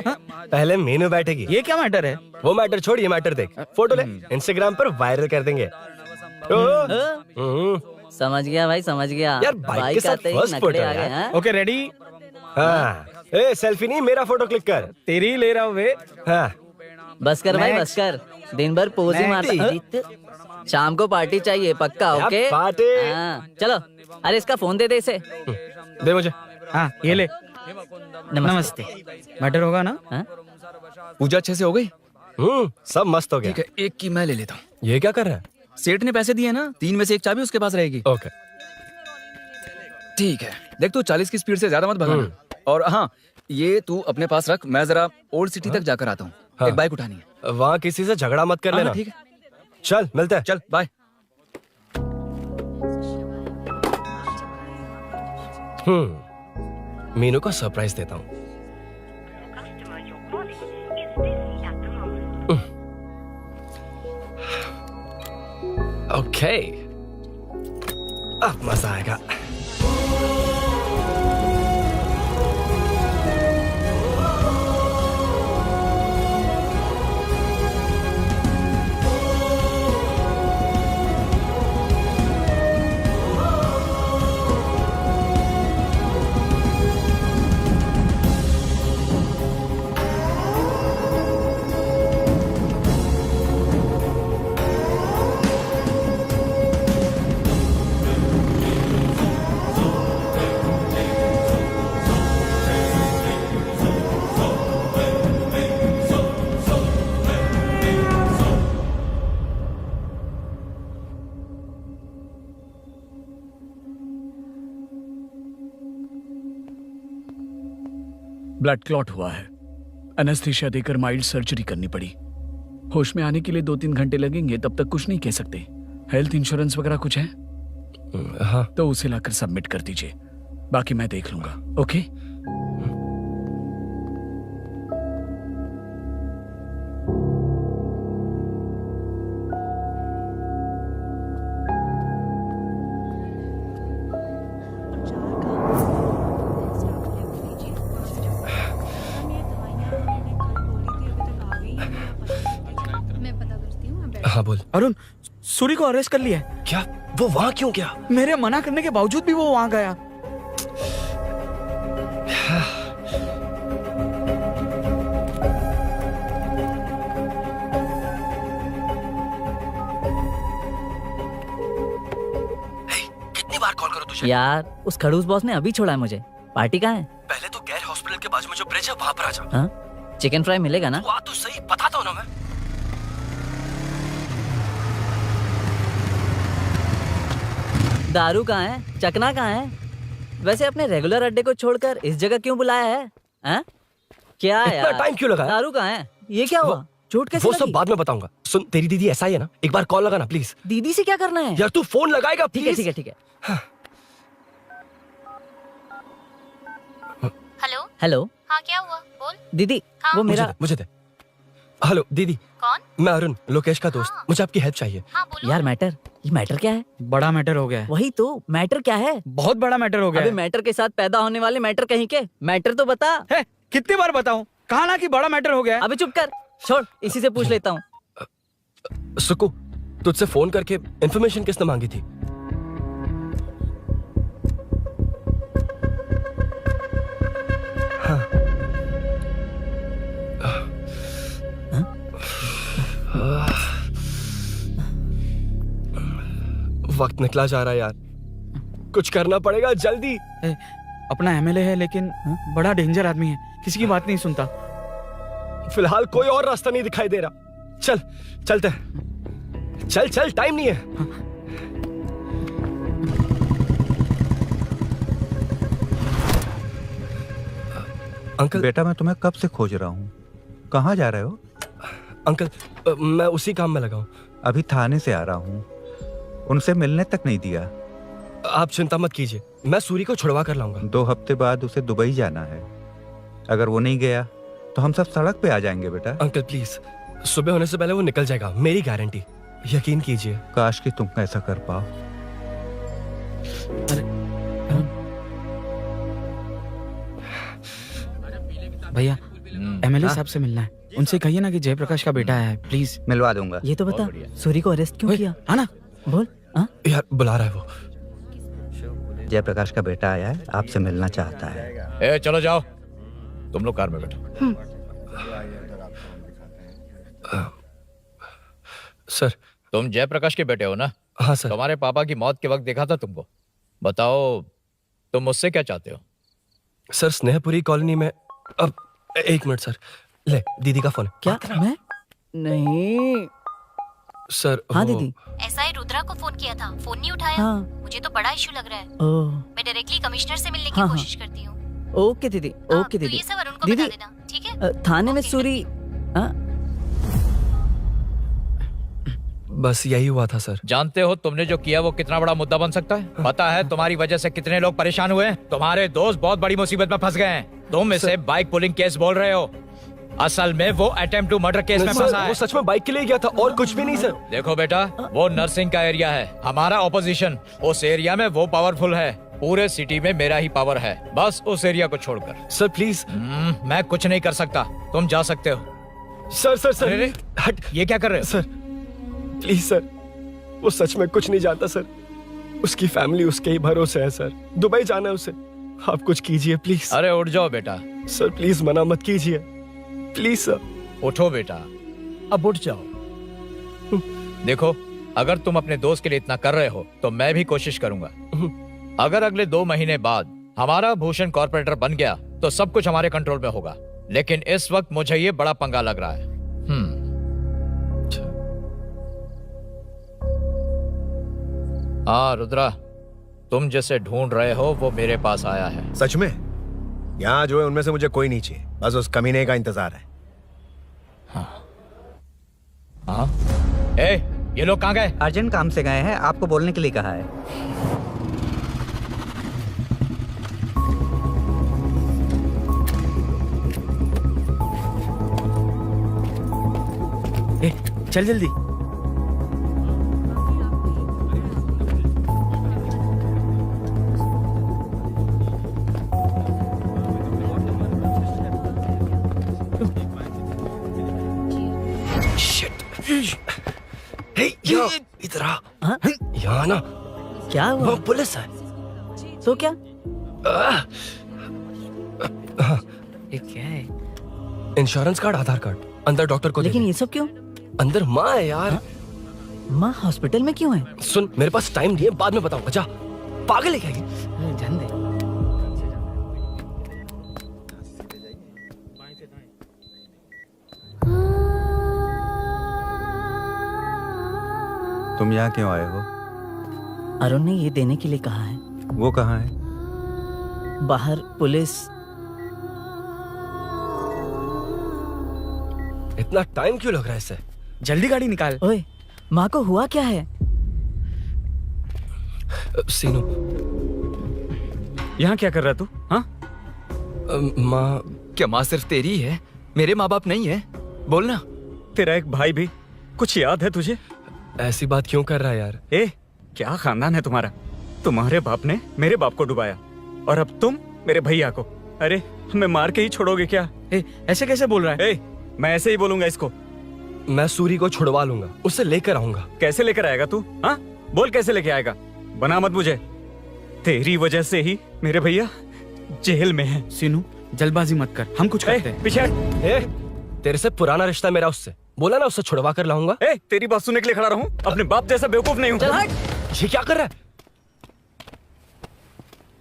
पहले मीनू बैठेगी। ये क्या मैटर है? वो मैटर छोड़, ये मैटर देख। फोटो ले, इंस्टाग्राम पर वायरल कर देंगे। समझ गया भाई, समझ गया। यार बाइक के साथ आते ही फर्स्ट नखरे फोटो आ गए, यार। हाँ? Okay ready? हाँ। ए सेल्फी नहीं, मेरा फोटो क्लिक कर। तेरी ही ले रहा हूँ वे। हाँ। बस कर भाई, Next. बस कर। दिन भर पोज ही मारता। शाम को पार्टी चाहिए पक्का, क्या ओके? पार्टी? हाँ, चलो। अरे इसका फोन दे दे इसे। दे मुझे। हाँ ये ले। नमस्ते। मैटर होगा ना? हाँ? पूजा अच्छे से हो गई? सब मस्त हो गया। ठीक है, एक की मैं ले लेता हूँ। ये क्या कर रहा है? सेठ ने पैसे दिए ना, 3 में से 1 चाबी उसके पास रहेगी। ओके। ठीक है, देख तू 40 की स्पीड से ज्यादा मत भगाना। और हाँ, ये तू अपने पास रख, मैं जरा ओल्ड सिटी तक जाकर आता हूँ। हाँ। एक बाइक उठानी है। वहाँ किसी से झगड़ा मत कर हाँ, लेना। ठीक है, चल मिलते हैं। चल बाय। मीनू को सरप्राइज देता हूँ। ओके, अब मजा आएगा। ब्लड क्लॉट हुआ है। एनेस्थीसिया देकर माइल्ड सर्जरी करनी पड़ी। होश में आने के लिए 2-3 घंटे लगेंगे, तब तक कुछ नहीं कह सकते। हेल्थ इंश्योरेंस वगैरह कुछ है? हाँ। तो उसे लाकर सबमिट कर दीजिए, बाकी मैं देख लूंगा। ओके? हाँ बोल। अरुण, सूरी को अरेस्ट कर लिया है। क्या? वो वहाँ क्यों गया? मेरे मना करने के बावजूद भी वो वहाँ गया। कितनी बार कॉल करो तुझे? यार उस खड़ूस बॉस ने अभी छोड़ा है मुझे। पार्टी कहाँ है? पहले तो गैर हॉस्पिटल के बाजू में जो ब्रिज है वहाँ पर आ जा। हाँ? चिकन फ्राई मिलेगा ना? तू आ तो सही, बताता हूँ ना मैं। दारू कहाँ है? चकना कहाँ है? वैसे अपने रेगुलर अड्डे को छोड़कर इस जगह क्यों बुलाया है? हाँ? क्या इतना यार? टाइम क्यों लगा? दारू कहाँ है? ये क्या हुआ? चोट कैसे वो लगी? सब बाद में बताऊंगा। सुन, तेरी दीदी ऐसा ही है ना, एक बार कॉल लगाना प्लीज। दीदी से क्या करना है? यार तू फोन लगाएगा ठीक है, प्लीज? ठीक है, ठीक है। हेलो? हेलो हाँ क्या हुआ? बोल। दीदी, हाँ? वो मेरा मुझे दे। हेलो दीदी। कौन? मैं अरुण, लोकेश का दोस्त। मुझे आपकी हेल्प चाहिए। हाँ बोलो। यार मैटर, ये मैटर क्या है? बड़ा मैटर हो गया है। वही तो, मैटर क्या है? बहुत बड़ा मैटर हो गया अबे है। मैटर के साथ पैदा होने वाले मैटर कहीं के, मैटर तो बता। है, कितनी बार बताऊं? कहा ना कि बड़ा मैटर हो गया है। अबे चुप कर, छोड़, इसी से पूछ लेता हूँ। सुकू, तुझसे फोन करके इन्फॉर्मेशन किसने मांगी थी? हाँ। वक्त निकला जा रहा है यार, कुछ करना पड़ेगा जल्दी। अपना एमएलए है लेकिन बड़ा डेंजर आदमी है, किसी की बात नहीं सुनता। फिलहाल कोई और रास्ता नहीं दिखाई दे रहा। चल चलते हैं। चल चल, टाइम नहीं है। अंकल। बेटा मैं तुम्हें कब से खोज रहा हूँ, कहाँ जा रहे हो? अंकल, मैं उसी काम में लगा हूँ। अभी थाने से आ रहा हूँ, उनसे मिलने तक नहीं दिया। आप चिंता मत कीजिए, मैं सूरी को छुड़वा कर लाऊंगा। 2 हफ्ते बाद उसे दुबई जाना है। अगर वो नहीं गया तो हम सब सड़क पे आ जाएंगे बेटा। अंकल प्लीज, सुबह होने से पहले वो निकल जाएगा, मेरी गारंटी, यकीन कीजिए। काश कि तुम ऐसा कर पाओ। भैया एमएलए साहब से मिलना है, उनसे कहिए ना कि जयप्रकाश का बेटा है, प्लीज। मिलवा दूंगा। ये तो बता, सूरी को अरेस्ट क्यों किया? हाँ ना, बोल। यार बुला रहा है वो। जयप्रकाश का बेटा आया है, आपसे मिलना चाहता है। ए चलो जाओ, तुम लोग कार में बैठो। सर तुम जयप्रकाश के बेटे हो ना? हाँ सर। तुम्हारे पापा की मौत के वक्त देखा था तुमको। बताओ तुम मुझसे क्या चाहते हो? सर स्नेहपुरी कॉलोनी में। अब एक मिनट सर, ले दीदी का फोन। क्या मैं? नहीं सर। हाँ दीदी। एसआई रुद्रा को फोन किया था, फोन नहीं उठाया। हाँ। मुझे तो बड़ा इशू लग रहा है। ओह। मैं डायरेक्टली कमिश्नर से मिलने की हाँ, कोशिश करती हूँ। ओके दीदी, ओके तो दीदी। ये सब अरुण को दीदी, बता देना, ठीक है? थाने में सूरी। बस यही हुआ था सर। जानते हो तुमने जो किया वो कितना बड़ा मुद्दा बन सकता है? पता है तुम्हारी वजह से कितने लोग परेशान हुए हैं? तुम्हारे दोस्त बहुत बड़ी मुसीबत में फंस गए हैं। तुम इसे बाइक पुलिंग केस बोल रहे हो, असल में वो अटेम्प्ट टू मर्डर केस में फंसा है। वो सच में बाइक के लिए गया था और कुछ भी नहीं सर। देखो बेटा, वो नर्सिंग का एरिया है, हमारा ऑपोजिशन उस एरिया में वो पावरफुल है। पूरे सिटी में मेरा ही पावर है, बस उस एरिया को छोड़कर। Sir please. मैं कुछ नहीं कर सकता, तुम जा सकते हो। सर सर सर अरे, हट। ये क्या कर रहे हो? सर प्लीज सर, वो सच में कुछ नहीं जानता सर। उसकी फैमिली उसके ही भरोसे है सर। दुबई जाना है उसे, आप कुछ कीजिए प्लीज। अरे उठ जाओ बेटा। सर प्लीज मना मत कीजिए, प्लीज सर। उठो बेटा, अब उठ जाओ। देखो, अगर तुम अपने दोस्त के लिए इतना कर रहे हो तो मैं भी कोशिश करूंगा। अगर अगले 2 महीने बाद हमारा भूषण कॉर्पोरेटर बन गया तो सब कुछ हमारे कंट्रोल में होगा, लेकिन इस वक्त मुझे ये बड़ा पंगा लग रहा है। हाँ रुद्रा, तुम जैसे ढूंढ रहे हो वो मेरे पास आया है। सच में? यहाँ जो है उनमें से मुझे कोई नहीं चाहिए, बस उस कमीने का इंतजार है। हाँ? ए, ये लोग कहाँ गए? अर्जेंट काम से गए हैं, आपको बोलने के लिए कहा है। ए, चल जल्दी। इधर आ। यहाँ ना क्या हुआ? वो पुलिस है। तो क्या? ये क्या है? इंश्योरेंस कार्ड, आधार कार्ड, अंदर डॉक्टर को। लेकिन ये सब क्यों? अंदर माँ है यार। माँ हॉस्पिटल में क्यों है? सुन, मेरे पास टाइम नहीं है, बाद में बताऊंगा। जा, पागल है क्या ये? जान दे। तुम यहाँ क्यों आए हो? अरुण ने ये देने के लिए कहा है। वो कहाँ है? बाहर पुलिस। इतना टाइम क्यों लग रहा है इसे? जल्दी गाड़ी निकाल। ओए, माँ को हुआ क्या है? सीनू, यहाँ क्या कर रहा तू? हाँ? माँ। क्या माँ सिर्फ तेरी है? मेरे माँ बाप नहीं है? बोलना। तेरा एक भाई भी, कुछ याद है तुझे? ऐसी बात क्यों कर रहा है यार? ए, क्या खानदान है तुम्हारा? तुम्हारे बाप ने मेरे बाप को डुबाया और अब तुम मेरे भैया को। अरे हमें मार के ही छोड़ोगे क्या? ए, ऐसे कैसे बोल रहा है? ए, मैं ऐसे ही बोलूंगा इसको। मैं सूरी को छुड़वा लूंगा, उसे लेकर आऊंगा। कैसे लेकर आएगा तू? हाँ, बोल कैसे लेके आएगा? बना मत मुझे। तेरी वजह से ही मेरे भैया जेल में है। सीनू, जल्दबाजी मत कर, हम कुछ करते हैं। पीछे। तेरे से पुराना रिश्ता मेरा उससे, बोला ना उससे छुड़वा कर लाऊंगा। ए, तेरी बात सुनने के लिए खड़ा रहूं? अपने बाप जैसा बेवकूफ नहीं हूं। चल हट। ये क्या कर रहा है?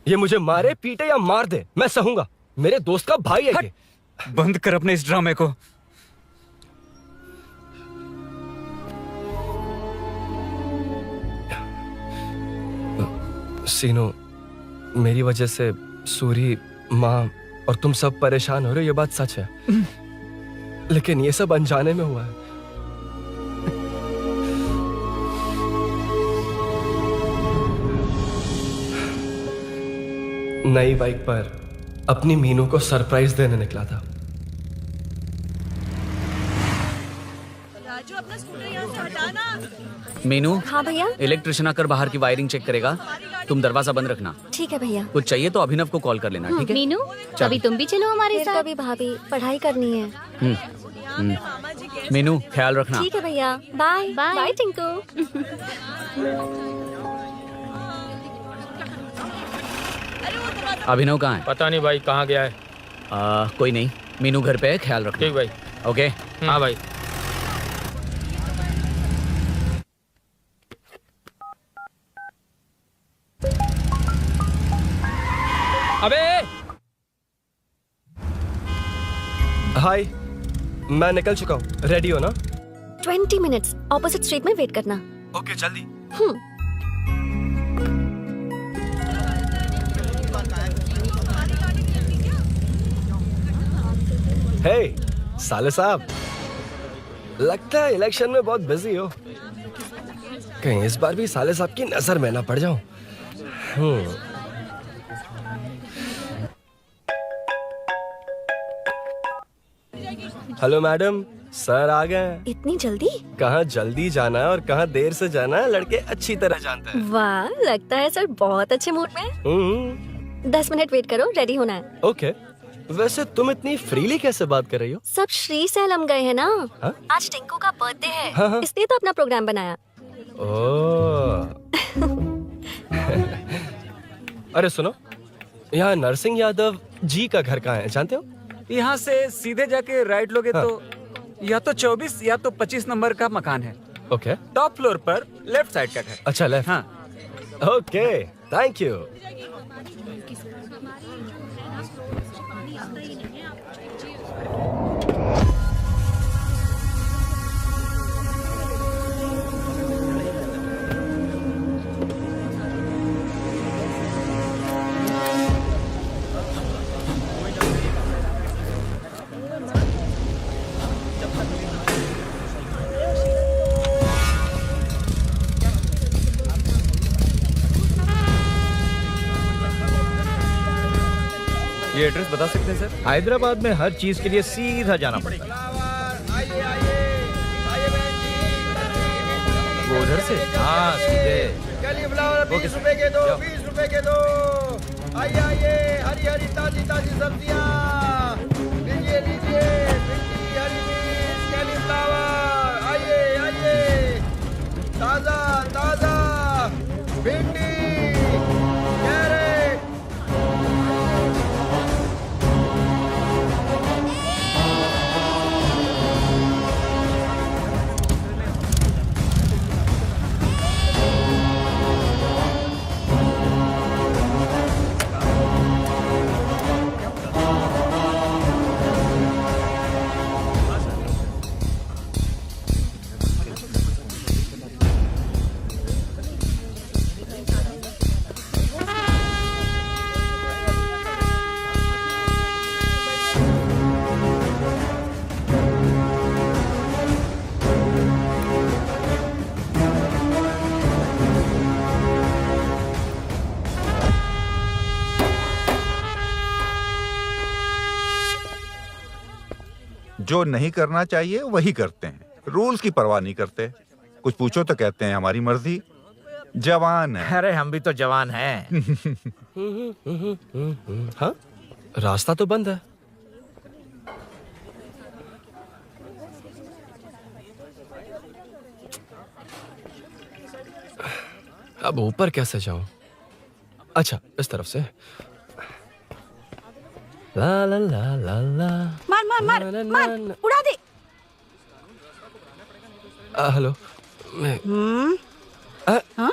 ये मुझे मारे, पीटे या मार दे, मैं सहूंगा। मेरे दोस्त का भाई है ये। बंद कर अपने इस ड्रामे को। सीनो, मेरी वजह से सूरी, माँ और तुम सब परेशान हो रहे हो, ये बात सच है। लेकिन ये सब अनजाने में हुआ है। नई बाइक पर अपनी मीनू को सरप्राइज देने निकला था। राजू, अपना स्कूटर यहाँ स्टार्ट मीनू, हाँ भैया। इलेक्ट्रिशियन आकर बाहर की वायरिंग चेक करेगा, तुम दरवाजा बंद रखना। ठीक है भैया। कुछ चाहिए तो अभिनव को कॉल कर लेना, ठीक है? मीनू, चलो। कभी तुम भी चलो हमारे फिर साथ। कभी भाभी, पढ़ाई करनी है। मीनू, ख्याल रखना। ठीक है भैया, बाय बाय टिंकू। अभिनव कहाँ है? पता नहीं भाई, कहाँ गया है। कोई नहीं, मीनू घर पे है, ख्याल रखना। ठीक भाई। ओके। हाँ भाई। अबे हाय, मैं निकल चुका हूँ, रेडी हो ना? 20 मिनट्स ऑपोजिट स्ट्रीट में वेट करना। ओके, जल्दी। हे साले साहब, लगता है इलेक्शन में बहुत बिजी हो। कहीं इस बार भी साले साहब की नजर में ना पड़ जाऊं। हेलो मैडम, सर आ गए। इतनी जल्दी? कहाँ जल्दी जाना है और कहाँ देर से जाना है, लड़के अच्छी तरह जानते हैं। वाह, लगता है सर बहुत अच्छे मूड में है। 10 मिनट वेट करो, रेडी होना है। ओके। वैसे तुम इतनी फ्रीली कैसे बात कर रही हो? सब श्री सैलम गए हैं ना। हा? आज टिंकू का बर्थडे है, हाँ। इसलिए तो अपना प्रोग्राम बनाया। ओह। अरे सुनो, यहाँ नरसिंह यादव जी का घर कहाँ है, जानते हो? यहाँ से सीधे जाके राइट लोगे तो या तो 24 या तो 25 नंबर का मकान है। ओके। टॉप फ्लोर पर लेफ्ट साइड का घर। अच्छा, लेफ्ट। हाँ। Okay, thank you. ये एड्रेस बता सकते हैं सर? हैदराबाद में हर चीज के लिए सीधा जाना पड़ेगा। वो उधर से? हाँ, सीधे। ₹20 के दो, ₹20 के दो। आइए आइए, हरी हरी ताजी ताजी सब्जियाँ लीजिए लीजिए। भिंडी, हरी मिर्च, कैलीफ्लावर। आइए आइए, ताजा ताजा भिंडी, कैरेट। जो नहीं करना चाहिए वही करते हैं, रूल्स की परवाह नहीं करते। कुछ पूछो तो कहते हैं हमारी मर्जी। जवान है। अरे हम भी तो जवान हैं। हाँ, रास्ता तो बंद है। अब ऊपर कैसे जाऊं? अच्छा, इस तरफ से। ला ला ला ला ला। मार मार मार मार, उड़ा दे। हेलो, मैं हाँ?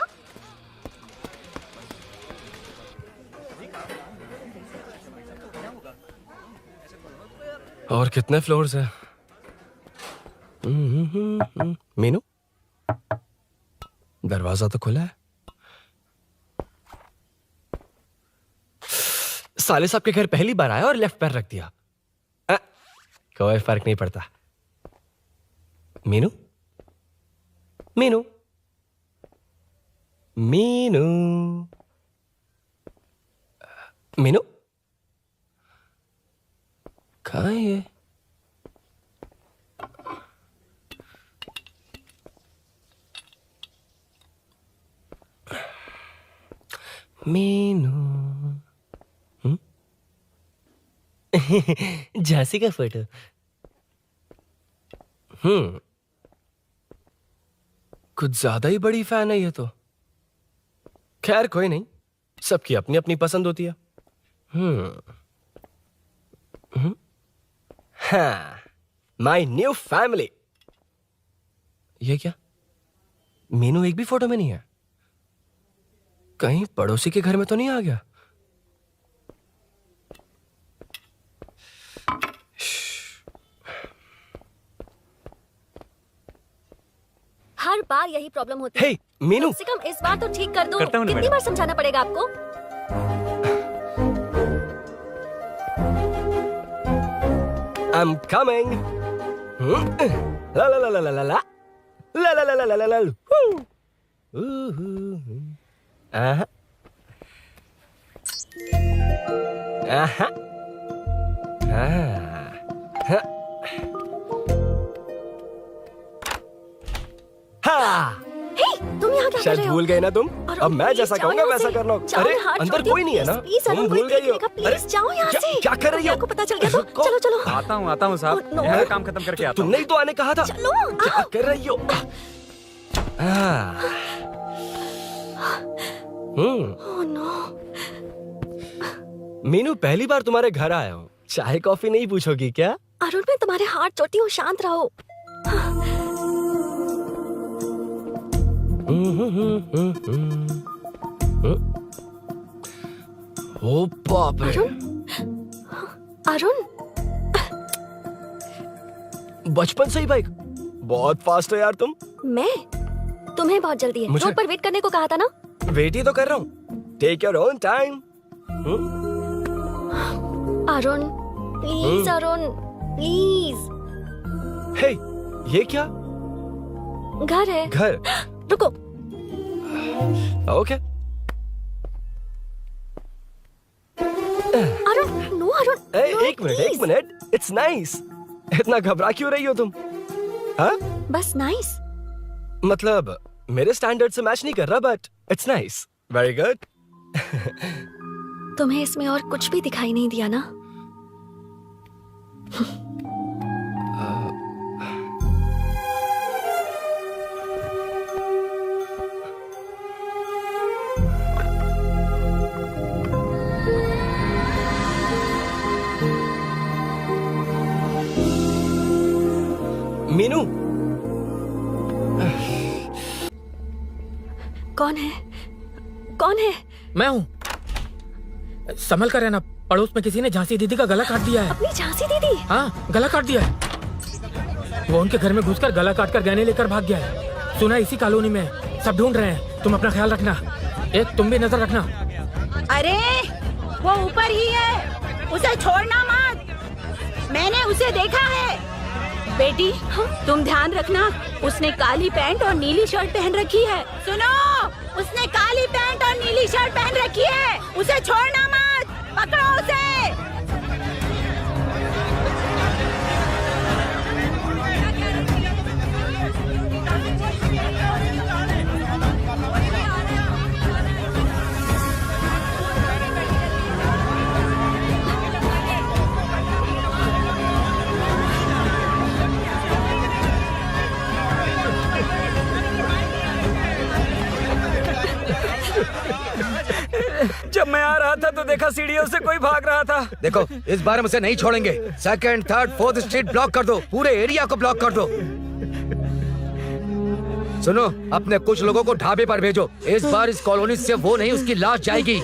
और कितने फ्लोर्स हैं? मीनू, दरवाजा तो खुला है। साले साहब के घर पहली बार आया और लेफ्ट पैर रख दिया। कोई फर्क नहीं पड़ता। मीनू, मीनू, मीनू, मीनू, कहाँ है ये? मीनू झांसी का फोटो। कुछ ज्यादा ही बड़ी फैन है ये तो। खैर कोई नहीं, सबकी अपनी अपनी पसंद होती है। हाँ, माई न्यू फैमिली। ये क्या, मीनू एक भी फोटो में नहीं है? कहीं पड़ोसी के घर में तो नहीं आ गया? हर बार यही प्रॉब्लम होती है। हे, मीनू। कम से कम इस बार तो ठीक कर दो। करता हूँ ना कितनी मैडम। बार समझाना पड़ेगा आपको? I'm coming. La la la la la la la. La la la la la la la. Woo. Aha. Aha. Ha. Ha. हे, तुम यहाँ क्या कर शायद रहे हो? भूल गए ना तुम? अरुण, अब मैं please जैसा जाओ कहूंगा यहाँ वैसा से। करना। जाओ, अरे हाथ अंदर छोड़ कोई नहीं है ना? प्लीज, तुम अरुण, भूल कोई गई देख हो। लेगा, अरे प्लीज जाओ यहाँ से। क्या कर रही हो? आपको पता चल गया तो चलो चलो। आता हूँ साहब। no. मेरा काम खत्म करके आता हूँ। तुमने ही तो आने कहा था। चलो, क्या कर रही हो? Oh no. मीनू, पहली बार तुम्हारे घर आया हूँ। चाय कॉफी नहीं पूछोगी क्या? अरुण, मैं तुम्हारे हाथ जोड़ती हूँ, शांत रहो। ओ बाप रे। अरुण, बचपन से ही बाइक। बहुत फास्ट हो यार तुम। मैं? तुम्हें बहुत जल्दी है। मुझे- रोड पर वेट करने को कहा था ना? वेट ही तो कर रहा हूँ। Take your own time. Arun, please Arun, please. Hey, ये क्या? घर है। घर? रुको। Okay. Arun, no Arun. no, एक मिनट, please. एक मिनट। It's nice. इतना घबरा क्यों रही हो तुम? हाँ? बस नाइस। मतलब मेरे स्टैंडर्ड से मैच नहीं कर रहा, but it's nice. Very good. तुम्हें इसमें और कुछ भी दिखाई नहीं दिया ना? मीनू। कौन है? कौन है? मैं हूँ। संभल कर रहना, पड़ोस में किसी ने झांसी दीदी का गला काट दिया है। अपनी झांसी दीदी? हाँ, गला काट दिया है। वो उनके घर में घुसकर गला काट कर गहने लेकर भाग गया है। सुना इसी कॉलोनी में है। सब ढूंढ रहे हैं। तुम अपना ख्याल रखना। एक तुम भी नजर रखना। अरे वो ऊपर ही है, उसे छोड़ना मत। मैंने उसे देखा है। बेटी, तुम ध्यान रखना, उसने काली पैंट और नीली शर्ट पहन रखी है। सुनो, उसने काली पैंट और नीली शर्ट पहन रखी है। उसे छोड़ना मत, पकड़ो उसे। जब मैं आ रहा था तो देखा सीढ़ियों से कोई भाग रहा था। देखो, इस बार हम उसे नहीं छोड़ेंगे। Second, third, fourth street block कर दो। पूरे एरिया को ब्लॉक कर दो। सुनो, अपने कुछ लोगों को ढाबे पर भेजो। इस बार इस कॉलोनी से वो नहीं, उसकी लाश जाएगी।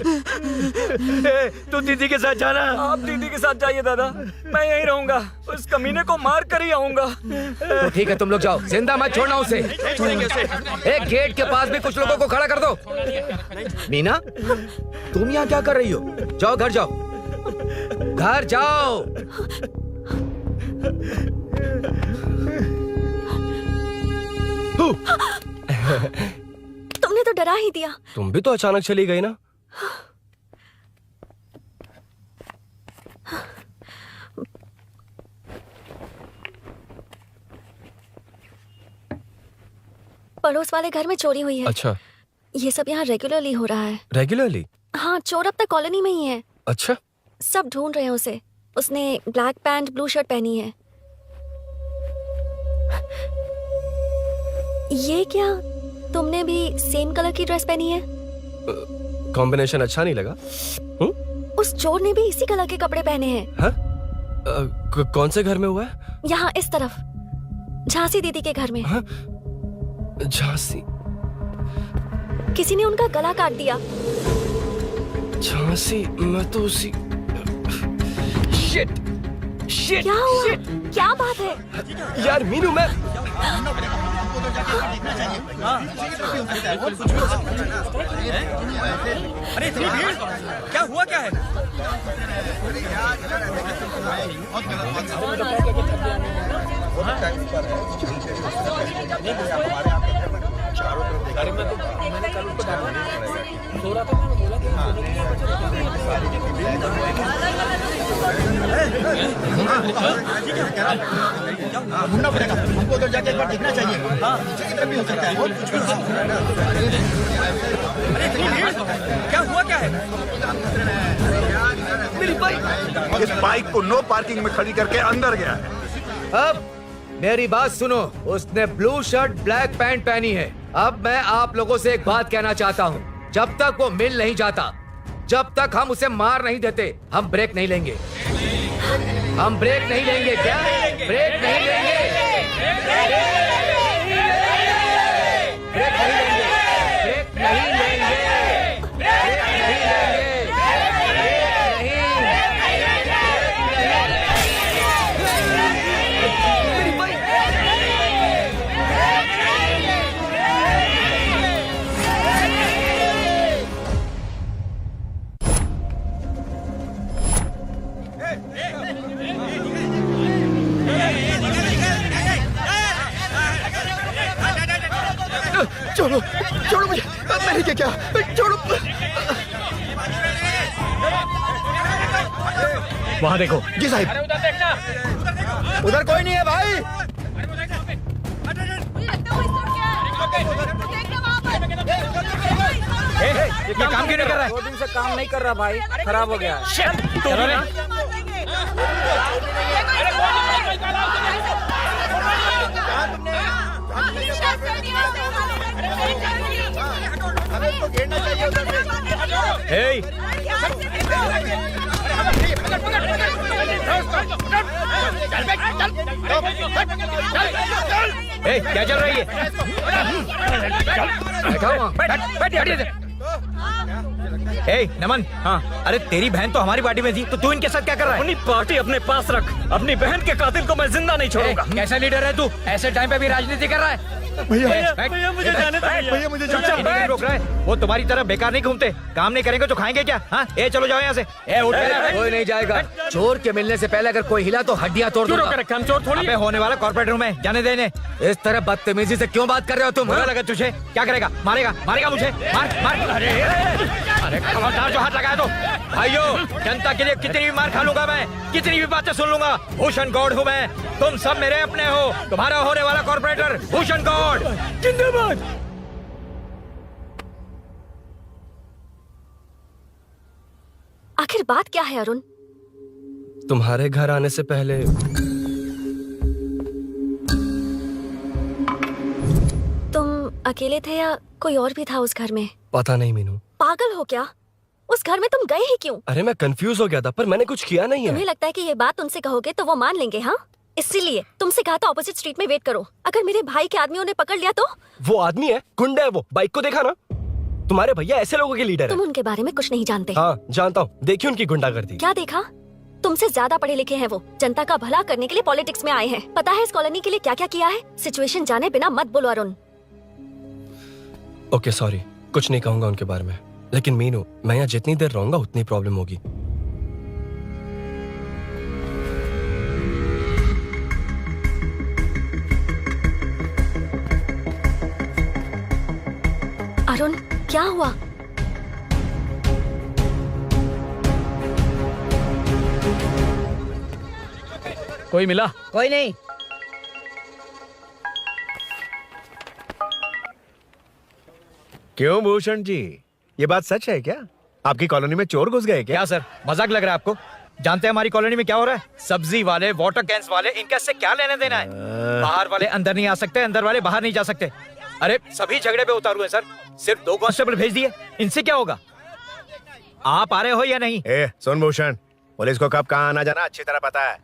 तू दीदी के साथ जाना। आप दीदी के साथ जाइए दादा, मैं यहीं रहूंगा। उस कमीने को मार कर ही आऊंगा। तो ठीक है, तुम लोग जाओ, जिंदा मत छोड़ना उसे। एक गेट के पास भी कुछ लोगों को खड़ा कर दो। मीना, तुम यहाँ क्या कर रही हो? जाओ घर जाओ, घर जाओ। तुमने तो डरा ही दिया। तुम भी तो अचानक चली गई ना। पड़ोस वाले घर में चोरी हुई है। अच्छा। ये सब यहाँ रेगुलरली हो रहा है। रेगुलरली? हाँ, चोर अब तक कॉलोनी में ही है। अच्छा, सब ढूंढ रहे हैं उसे। उसने ब्लैक पैंट ब्लू शर्ट पहनी है। ये क्या, तुमने भी सेम कलर की ड्रेस पहनी है? कॉम्बिनेशन अच्छा नहीं लगा? उस चोर ने भी इसी कलर के कपड़े पहने हैं। हाँ? कौन से घर में हुआ है? यहाँ इस तरफ, झांसी दीदी के घर में। हाँ? झांसी? किसी ने उनका गला काट दिया। झांसी? मैं तो उसी... शिट! शिट! क्या हुआ? शिट! क्या बात है? यार मीनू, मैं... अरे क्या हुआ, क्या है? ढूंढना पड़ेगा हमको, उधर जाके एक बार देखना चाहिए। हाँ, किसी तरफ भी हो सकता है, और कुछ भी हो सकता है। अरे इतनी भीड़, क्या हुआ, क्या है? मेरी बाइक, इस बाइक को नो पार्किंग में खड़ी करके अंदर गया है। अब मेरी बात सुनो, उसने ब्लू शर्ट ब्लैक पैंट पहनी है। अब मैं आप लोगों से एक बात कहना चाहता हूँ, जब तक वो मिल नहीं जाता, जब तक हम उसे मार नहीं देते, हम ब्रेक नहीं लेंगे। हम ब्रेक नहीं लेंगे। क्या ब्रेक नहीं लेंगे? ब्रेक नहीं लेंगे। ब्रेक नहीं लेंगे। ब्रेक नहीं लेंगे। ब्रेक छोड़ो, छोड़ो मुझे, मैंने क्या किया? छोड़ो। वहाँ देखो। जी साहब। उधर कोई नहीं है भाई। ये काम क्यों नहीं कर रहा है? 2 दिन से काम नहीं कर रहा भाई, खराब हो गया। चलो रे। हमें इसको घेरना चाहिए उधर से। हे, क्या चल रही है? नमन, हाँ, अरे तेरी बहन तो हमारी पार्टी में थी, तो तू इनके साथ क्या कर रहा है? अपनी पार्टी अपने पास रख, अपनी बहन के कातिल को मैं जिंदा नहीं छोड़ूंगा। कैसा लीडर है तू? ऐसे टाइम पे भी राजनीति कर रहा है? भैया मुझे जाने दो। भैया मुझे जाने रोक रहा है? वो तुम्हारी तरह बेकार नहीं घूमते, काम नहीं करेंगे तो खाएंगे क्या? हाँ, ए चलो जाओ यहाँ से। कोई नहीं जाएगा। चोर के मिलने से पहले अगर कोई हिला तो हड्डियां तोड़ दूंगा। हम चोर थोड़ी अबे होने वाला कॉर्पोरेट रूम है, जाने देने। इस तरह बदतमीजी से क्यों बात कर रहे हो तुम? बुरा लगा तुझे? क्या करेगा? मारेगा, मारेगा मुझे? मार मार। अरे खबरदार जो हाथ लगाया तो। भाइयों, जनता के लिए कितनी भी मार खा लूंगा मैं, कितनी भी बातें सुन लूंगा। भूषण गौड़ हूँ मैं, तुम सब मेरे अपने हो। तुम्हारा होने वाला कॉर्पोरेटर भूषण गौड़। जिंदाबाद। आखिर बात क्या है अरुण? तुम्हारे घर आने से पहले तुम अकेले थे या कोई और भी था उस घर में? पता नहीं मीनू। पागल हो क्या? उस घर में तुम गए ही क्यों? अरे मैं कंफ्यूज हो गया था, पर मैंने कुछ किया नहीं है। तुम्हें लगता है कि ये बात उनसे कहोगे तो वो मान लेंगे? हाँ, इसीलिए तुमसे कहा था ऑपोजिट स्ट्रीट में वेट करो। अगर मेरे भाई के आदमियों ने पकड़ लिया तो? वो आदमी है, गुंडा है वो। बाइक को देखा ना? तुम्हारे भैया ऐसे लोगों के लीडर तुम है। उनके बारे में कुछ नहीं जानते। हाँ जानता हूँ, देखिए उनकी गुंडागर्दी। क्या देखा? तुमसे ज्यादा पढ़े लिखे हैं वो। जनता का भला करने के लिए पॉलिटिक्स में आए हैं। पता है इस कॉलोनी के लिए क्या क्या किया है? सिचुएशन जाने बिना मत बोलो अरुण। ओके सॉरी, कुछ नहीं कहूंगा उनके बारे में। लेकिन मीनू, मैं यहाँ जितनी देर रहूंगा उतनी प्रॉब्लम होगी। अरुण, क्या हुआ? कोई मिला? कोई नहीं। क्यों भूषण जी, ये बात सच है क्या? आपकी कॉलोनी में चोर घुस गए क्या? क्या सर, मजाक लग रहा है आपको? जानते हैं हमारी कॉलोनी में क्या हो रहा है? सब्जी वाले, वाटर कैंस वाले, इनका से क्या लेने देना है? बाहर वाले अंदर नहीं आ सकते, अंदर वाले बाहर नहीं जा सकते। अरे सभी झगड़े पे उतारू है सर। सिर्फ 2 कांस्टेबल भेज दिए, इनसे क्या होगा? आप आ रहे हो या नहीं? ए सुन भूषण, पुलिस को कब कहाँ आना जाना अच्छी तरह पता है।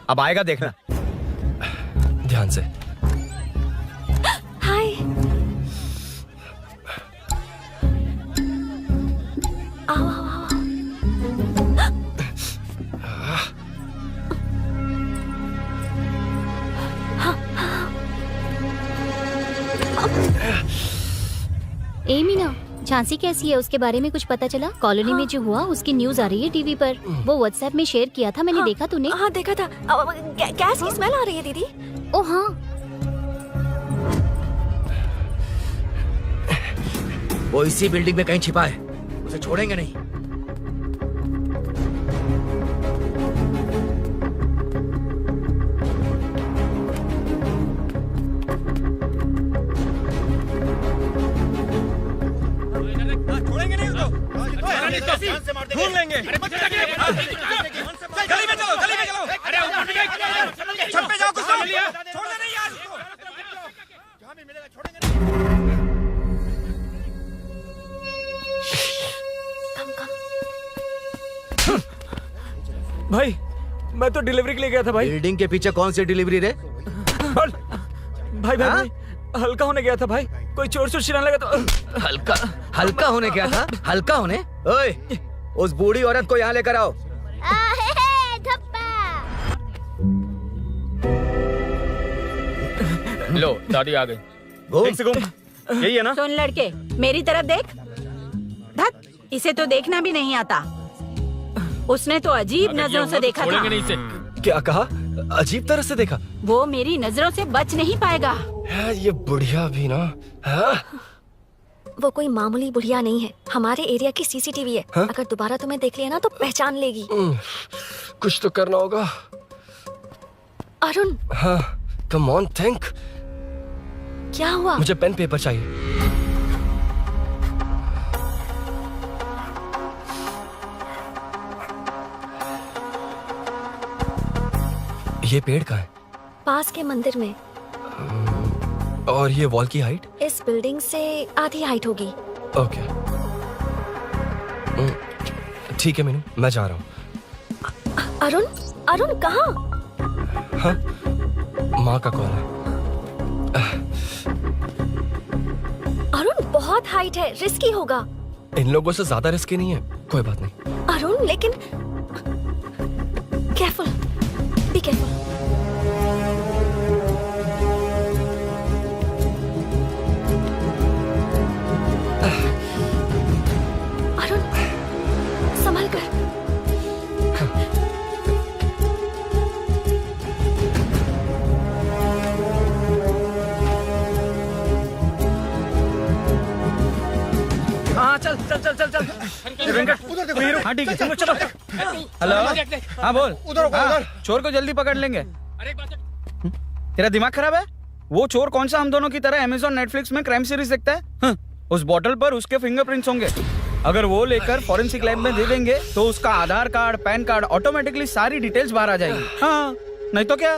अब आएगा देखना। ध्यान से। हाय। आओ आओ आओ। ए मीना, झांसी कैसी है, उसके बारे में कुछ पता चला? कॉलोनी में जो हुआ उसकी न्यूज आ रही है टीवी पर। वो व्हाट्सएप में शेयर किया था मैंने। देखा तूने? हाँ देखा था। गैस की स्मेल आ रही है दीदी। ओ हाँ, वो इसी बिल्डिंग में कहीं छिपा है, उसे छोड़ेंगे नहीं। ढूंढ लेंगे। गली में चलो, गली में चलो। अरे छत पे जाओ, कुछ छोड़ना नहीं यार उसको। जहाँ भी मिलेगा छोड़ेंगे नहीं। भाई मैं तो डिलीवरी के लिए गया था भाई। बिल्डिंग के पीछे कौन सी डिलीवरी रे? भाई भाई हल्का होने गया था भाई, कोई चोर चोर चिल्लाने लगा तो। हल्का होने गया था? हल्का होने? ओए, उस बूढ़ी औरत को यहाँ लेकर आओ। लो दादी आ गई। घूम से घूम। यही है ना? सुन लड़के, मेरी तरफ देख। धत, इसे तो देखना भी नहीं आता। उसने तो अजीब नजरों से देखा था। नहीं से। क्या कहा? अजीब तरह से देखा? वो मेरी नजरों से बच नहीं पाएगा। ये बुढ़िया भी ना। हाँ? वो कोई मामूली बुढ़िया नहीं है, हमारे एरिया की सीसीटीवी है। हाँ? अगर दोबारा तुम्हें देख लिया ना तो पहचान लेगी। कुछ तो करना होगा। अरुण। हाँ, कम ऑन थिंक। क्या हुआ? मुझे पेन पेपर चाहिए। ये पेड़ का है? पास के मंदिर में। और ये वॉल की हाइट? इस बिल्डिंग से आधी हाइट होगी। ओके, ठीक है मीनू, मैं जा रहा हूँ। अरुण, अरुण कहाँ? हाँ, माँ का कॉल है। अरुण बहुत हाइट है, रिस्की होगा। इन लोगों से ज्यादा रिस्की नहीं है, कोई बात नहीं। अरुण लेकिन केयरफुल, बी केयरफुल। अरुण संभल कर। हाँ चल चल चल चल चल। वेंकट हाँ ठीक है, तुम लोग चलो। हेलो हाँ बोल। उधर चोर को जल्दी पकड़ लेंगे। तेरा दिमाग खराब है? वो चोर कौन सा हम दोनों की तरह अमेज़न नेटफ्लिक्स में क्राइम सीरीज देखता है? उस बॉटल पर उसके फिंगरप्रिंट्स होंगे। अगर वो लेकर फॉरेंसिक लैब में दे देंगे तो उसका आधार कार्ड, पैन कार्ड, ऑटोमेटिकली सारी डिटेल्स बाहर आ जाएगी। हाँ नहीं तो क्या,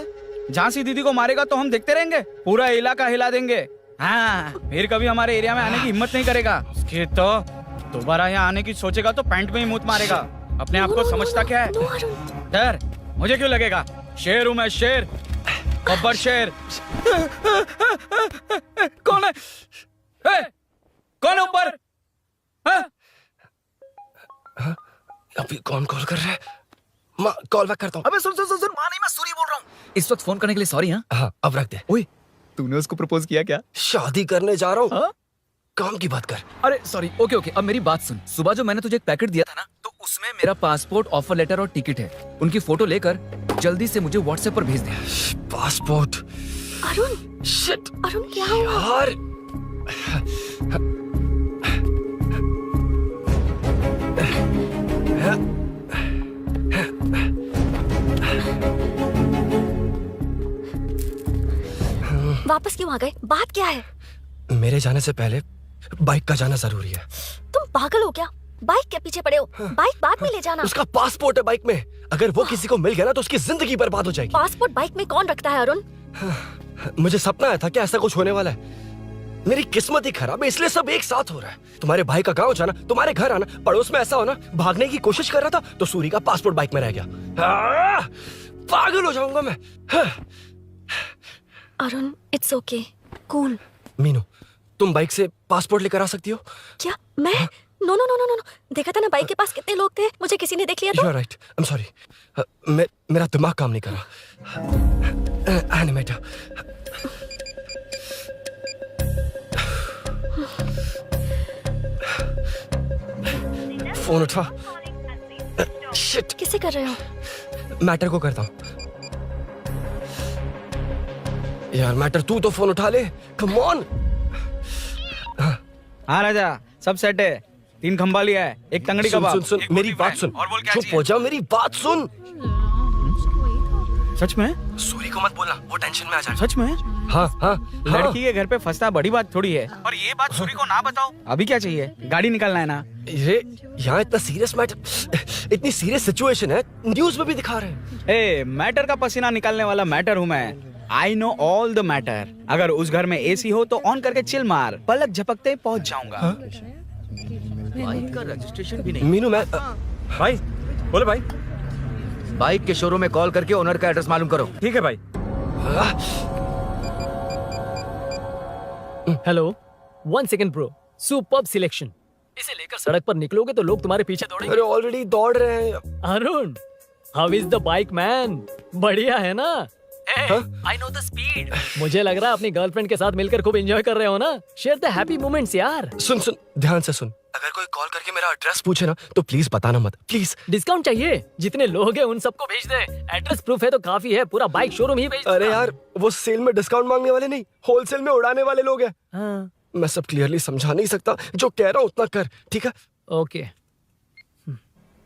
झांसी दीदी को मारेगा तो हम देखते रहेंगे, पूरा इलाका हिला देंगे। हाँ फिर कभी हमारे एरिया में आने की हिम्मत नहीं करेगा। उसके तो दोबारा यहाँ आने की सोचेगा तो पैंट में ही मूत मारेगा। अपने आप को समझता क्या है? डर मुझे क्यों लगेगा? शेर हूँ मैं, शेर, गब्बर शेर। कौन है? कौन है ऊपर? अभी कौन कॉल कर रहा है? माँ कॉल बैक करता हूँ। अबे सुन सुन सुन सुन, माँ नहीं, मैं सूरी बोल रहा हूँ। इस वक्त फोन करने के लिए सॉरी। हाँ अब रख दे। ओए तूने उसको प्रपोज किया क्या? शादी करने जा रहा हूँ। काम की बात कर। अरे सॉरी, ओके ओके, अब मेरी बात सुन। सुबह जो मैंने तुझे एक पैकेट दिया था ना, तो उसमें मेरा पासपोर्ट, ऑफर लेटर और टिकट है। उनकी फोटो लेकर जल्दी से मुझे व्हाट्सएप पर भेज दे। पासपोर्ट? अरुण शिट, अरुण क्या हुआ? यार वापस क्यों आ गए? बात क्या है? मेरे जाने से पहले बाइक का जाना जरूरी है। तुम पागल हो क्या? बाइक के पीछे पड़े हो? बाइक बाद में ले जाना। उसका पासपोर्ट है बाइक में, अगर वो किसी को मिल गया ना तो उसकी जिंदगी बर्बाद हो जाएगी। पासपोर्ट बाइक में कौन रखता है अरुण? मुझे सपना आया था कि ऐसा कुछ होने वाला है। मेरी किस्मत ही खराब है, इसलिए सब एक साथ हो रहा है। तुम्हारे भाई का गांव जाना, तुम्हारे घर आना, पड़ोस में ऐसा होना। भागने की कोशिश कर रहा था तो सूरी का पासपोर्ट बाइक में रह गया। पागल हो जाऊंगा मैं। Arun, it's okay, cool. Meenu, तुम बाइक से पासपोर्ट लेकर आ सकती हो? क्या मैं? No no no no no, देखा था ना बाइक के पास कितने लोग थे, मुझे किसी ने देख लिया तो। You're right. I'm sorry. मेरा दिमाग काम नहीं कर रहा। एनिमेटर। फोन उठा। शिट। किसे कर रहे हो? मैटर को करता हूँ। यार मैटर, तू तो फोन उठा ले। Come on. हाँ राजा, सब सेट है। 3 खंबा लिया है, एक तंगड़ी सुन, कबाब। सुन, सुन, मेरी बात सुन। चुप हो जा, मेरी बात सुन। सच में? सूरी को मत बोलना, वो टेंशन में आ जाएगा। सच में? हाँ हाँ। लड़की के घर पे फंसना बड़ी बात थोड़ी है। और ये बात सूरी को ना बताओ। अभी क्या चाहिए? गाड़ी निकलना है ना? ये यहाँ इतना सीरियस मैटर, इतनी सीरियस सिचुएशन है, न्यूज में भी दिखा रहे हैं। ए, मैटर का पसीना निकालने वाला मैटर हूँ मैं। I know all the matter. अगर उस घर में एसी हो तो ऑन करके चिल मार, पलक झपकते पहुंच जाऊंगा। बाइक का रजिस्ट्रेशन भी नहीं। मीनू, मैं भाई बोलो भाई। बाइक के शोरूम में कॉल करके ओनर का एड्रेस मालूम करो। ठीक है भाई। Hello, 1 second bro, superb selection. इसे लेकर सड़क पर निकलोगे तो लोग तुम्हारे पीछे दौड़ेंगे। अरे ऑलरेडी दौड़ रहे हैं। Arun, how is the bike man? बढ़िया है ना? I know the speed. मुझे लग रहा है अपनी गर्लफ्रेंड के साथ मिलकर खूब एंजॉय कर रहे हो ना? शेयर द हैप्पी मोमेंट्स यार। सुन सुन, ध्यान से सुन। अगर कोई कॉल करके मेरा एड्रेस पूछे ना तो प्लीज बताना मत, प्लीज। डिस्काउंट चाहिए? जितने लोग हैं उन सबको भेज दे। एड्रेस प्रूफ है तो काफी है, पूरा बाइक शोरूम ही भेज। अरे यार, वो सेल में डिस्काउंट मांगने वाले नहीं, होलसेल में उड़ाने वाले लोग हैं। हाँ। मैं सब क्लियरली समझा नहीं सकता, जो कह रहा हूँ उतना कर, ठीक है? ओके।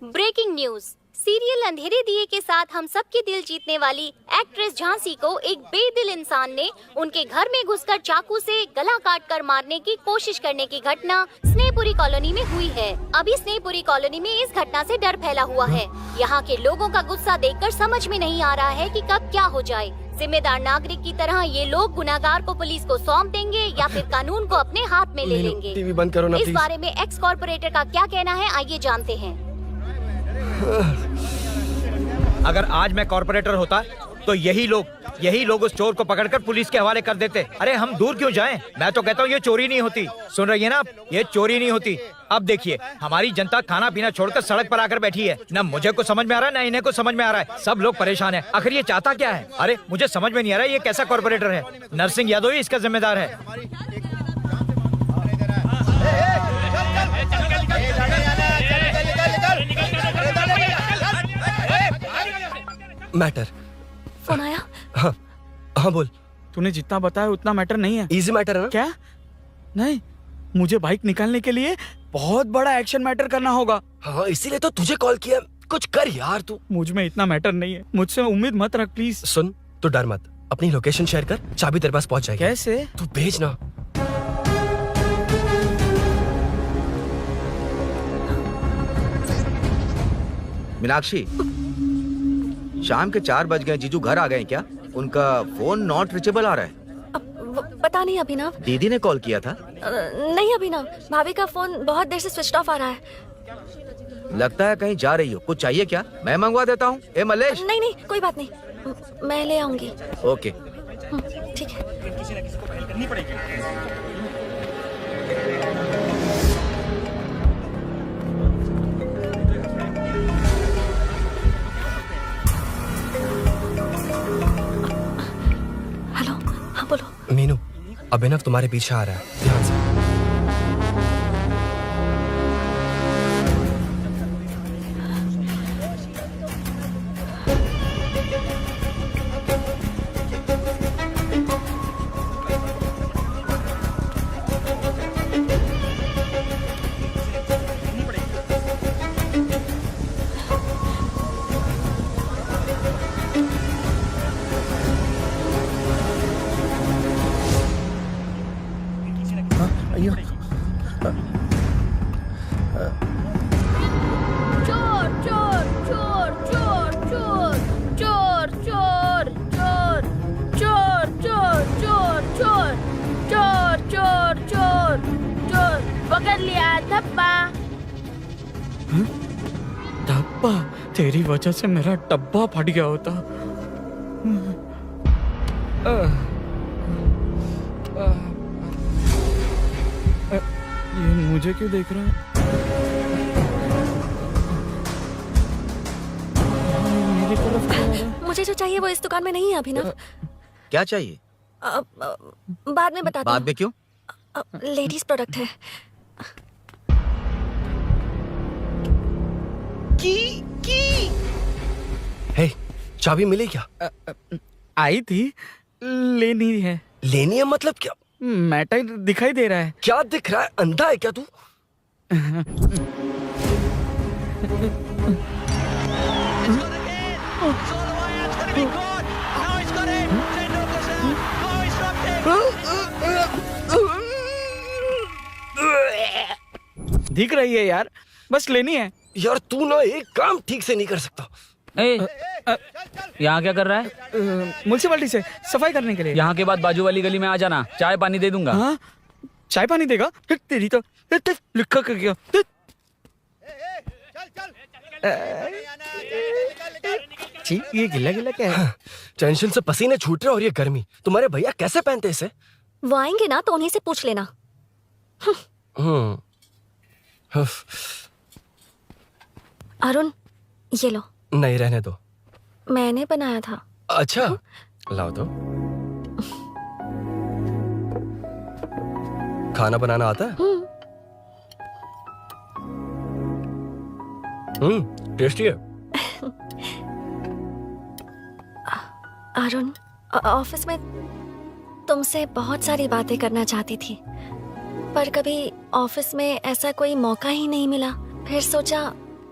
Breaking news. सीरियल अंधेरे दिए के साथ हम सबके दिल जीतने वाली एक्ट्रेस झांसी को एक बेदिल इंसान ने उनके घर में घुसकर चाकू से गला काट कर मारने की कोशिश करने की घटना स्नेहपुरी कॉलोनी में हुई है। अभी स्नेहपुरी कॉलोनी में इस घटना से डर फैला हुआ है। यहाँ के लोगों का गुस्सा देखकर समझ में नहीं आ रहा है कि कब क्या हो जाए। जिम्मेदार नागरिक की तरह ये लोग गुनाहगार को पुलिस को सौंप देंगे या फिर कानून को अपने हाथ में ले लेंगे। टीवी बंद करो ना इस प्लीज। बारे में एक्स कॉर्पोरेटर का क्या कहना है, आइए जानते हैं। अगर आज मैं कॉर्पोरेटर होता तो यही लोग उस चोर को पकड़कर पुलिस के हवाले कर देते। अरे हम दूर क्यों जाएं? मैं तो कहता हूँ ये चोरी नहीं होती। सुन रही है ना आप? ये चोरी नहीं होती। अब देखिए, हमारी जनता खाना पीना छोड़कर सड़क पर आकर बैठी है। ना मुझे कुछ समझ में आ रहा है, ना इन्हें कुछ समझ में आ रहा है। सब लोग परेशान है। आखिर ये चाहता क्या है? अरे मुझे समझ में नहीं आ रहा है, ये कैसा कॉर्पोरेटर है? नरसिंह यादव ही इसका जिम्मेदार है। मैटर। फोन आया? हाँ हाँ बोल। तूने जितना बताया उतना मैटर नहीं है। इजी मैटर है ना? क्या? नहीं, मुझे बाइक निकालने के लिए बहुत बड़ा एक्शन मैटर करना होगा। हाँ, इसीलिए तो तुझे कॉल किया। कुछ कर यार तू। मुझ में इतना मैटर नहीं है, मुझसे उम्मीद मत रख प्लीज। सुन, तू डर मत, अपनी लोकेशन शेयर कर, चाबी तेरे पास पहुंच जाएगी। कैसे? तू भेज ना। मीनाक्षी, शाम के 4 बज गए, जीजू घर आ गए क्या? उनका फोन नॉट रीचेबल आ रहा है। पता नहीं अभिनव। दीदी ने कॉल किया था? नहीं अभिनव, भाभी का फोन बहुत देर से स्विच ऑफ आ रहा है। लगता है कहीं जा रही हो। कुछ चाहिए क्या? मैं मंगवा देता हूँ। ए मलेश। नहीं नहीं, कोई बात नहीं, मैं ले आऊंगी। ओके ठीक है। किसी न किसी को पहल करनी पड़ेगी। हेलो, हाँ बोलो। मीनू, अभिनव तुम्हारे पीछे आ रहा है, ध्यान से। कर लिया धब्बा। डब्बा, तेरी वजह से मेरा डब्बा फट गया होता। ये मुझे क्यों देख रहा है? मेरी तरफ क्यों आ रहा है? मुझे जो चाहिए वो इस दुकान में नहीं है अभिनव। क्या चाहिए? बाद में बताती बाद में क्यों? लेडीज प्रोडक्ट है। हे, चाबी मिली क्या? आई थी, लेनी है। लेनी है मतलब क्या? मैटर दिखाई दे रहा है। क्या दिख रहा है? अंधा है क्या तू? दिख रही है यार, बस लेनी है। यार तू ना एक काम ठीक से नहीं कर सकता। यहाँ क्या कर रहा है? म्युनिसिपैलिटी से सफाई करने के लिए। यहाँ के बाद बाजू वाली गली में आ जाना, चाय पानी दे दूंगा। हाँ? चाय पानी देगा? तेरी तो लिखा कर गया। ये गिला गिला क्या है? टेंशन से पसीने छूट रहे और ये गर्मी, तुम्हारे भैया कैसे पहनते इसे? वो आएंगे ना तो उन्हीं से पूछ लेना। अरुण, ये लो। नहीं, रहने दो। मैंने बनाया था। अच्छा, लाओ तो। खाना बनाना आता है? टेस्टी है। अरुण, ऑफिस में तुमसे बहुत सारी बातें करना चाहती थी, पर कभी ऑफिस में ऐसा कोई मौका ही नहीं मिला। फिर सोचा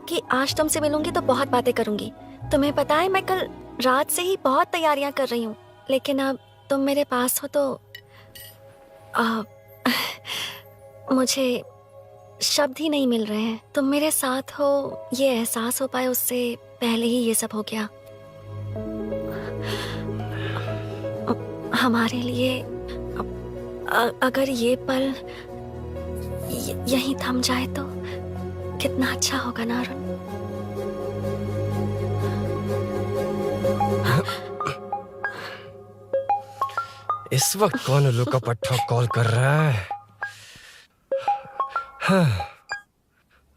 कि आज तुमसे मिलूंगी तो बहुत बातें करूंगी। तुम्हें पता है मैं कल रात से ही बहुत तैयारियां कर रही हूँ, लेकिन अब तुम मेरे पास हो तो मुझे शब्द ही नहीं मिल रहे हैं। तुम मेरे साथ हो ये एहसास हो पाए उससे पहले ही ये सब हो गया। हमारे लिए अगर ये पल यहीं थम जाए तो कितना अच्छा होगा ना अरुण। इस वक्त कौन उल्लू का पट्टा कॉल कर रहा है?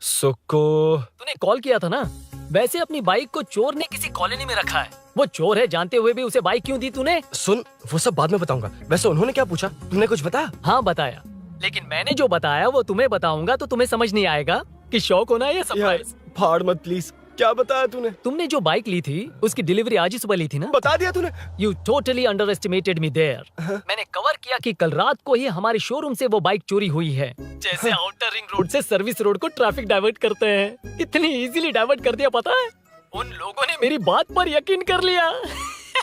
सुक्को, तूने कॉल किया था ना? वैसे अपनी बाइक को चोर ने किसी कॉलोनी में रखा है। वो चोर है जानते हुए भी उसे बाइक क्यों दी तूने? सुन, वो सब बाद में बताऊंगा। वैसे उन्होंने क्या पूछा? तुमने कुछ बताया? हाँ बताया, लेकिन मैंने जो बताया वो तुम्हें बताऊंगा तो तुम्हें समझ नहीं आएगा कि शौक होना है या सरप्राइज। फाड़ मत प्लीज। क्या बताया तूने? तुमने जो बाइक ली थी उसकी डिलीवरी आज ही सुबह ली थी ना? बता दिया तूने? You totally underestimated me there. मैंने कवर किया कि कल रात को ही हमारे शोरूम से वो बाइक चोरी हुई है। जैसे आउटर रिंग रोड से सर्विस रोड को ट्रैफिक डाइवर्ट करते हैं, इतनी इजीली डाइवर्ट कर दिया। पता है, उन लोगों ने मेरी बात पर यकीन कर लिया।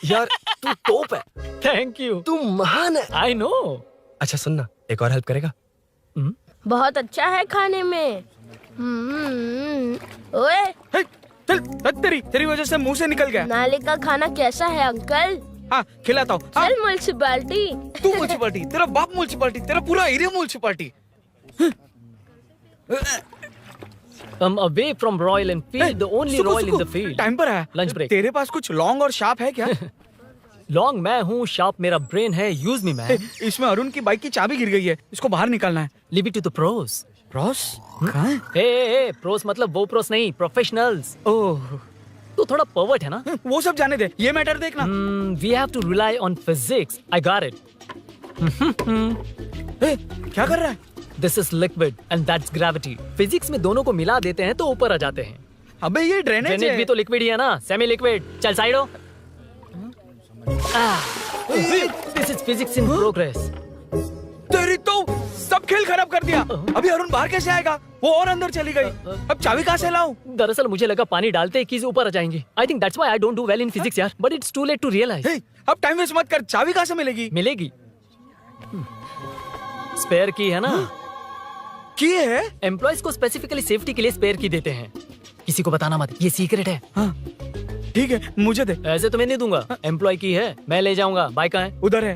यार तू टॉप है। थैंक यू, तू महान है। I know. अच्छा सुनना, एक और हेल्प करेगा? बहुत अच्छा है खाने में। ओए, तेरी वजह से मुंह से निकल गया। नाले का खाना कैसा है अंकल? हाँ, खिलाता हूँ। चल म्युनिसिपैलिटी। तू म्युनिसिपैलिटी, तेरा बाप म्युनिसिपैलिटी, तेरा पूरा area municipality. Come away from Royal Enfield, the only Royal in the field. Time पर है। Lunch break. तेरे पास कुछ लॉन्ग और शार्प है क्या? लॉन्ग मैं हूँ, शार्प मेरा ब्रेन है। Use me man. इसमें अरुण की बाइक की चाबी गिर गई है, इसको बाहर निकालना है। Leave it to the pros. Pros? कहाँ है? ए, प्रोस मतलब वो प्रोस नहीं, प्रोफेशनल्स। ओह, तू थोड़ा पर्वर्ट है ना? वो सब जाने दे, ये मैटर देखना। We have to rely on physics. I got it. क्या कर रहा है? This is liquid and that's gravity. Physics में दोनों को मिला देते हैं तो ऊपर आ जाते हैं। अबे ये ड्रेनेज है। भी तो लिक्विड ही है ना, सेमी लिक्विड। चल साइड हो। This is physics in progress. तेरी तो सब खेल खराब कर दिया। अभी अरुण बाहर कैसे आएगा? वो और अंदर चली गई। अब चाबी कहाँ से लाऊं? दरअसल मुझे लगा पानी डालते ही कीज ऊपर आ जाएंगी। I think that's why I don't do well in physics यार। But it's too late to realize. अब टाइम वेस्ट मत कर, चाबी कहाँ से मिलेगी? मिलेगी। स्पेयर की है ना? की है? एम्प्लॉयज को स्पेसिफिकली सेफ्टी के लिए स्पेयर की देते हैं। किसी को बताना मत, ये सीक्रेट है। हाँ, ठीक है, मुझे दे। ऐसे तुम्हें नहीं दूंगा। एम्प्लॉय की है, मैं ले जाऊंगा। बाइक कहाँ है? उधर है।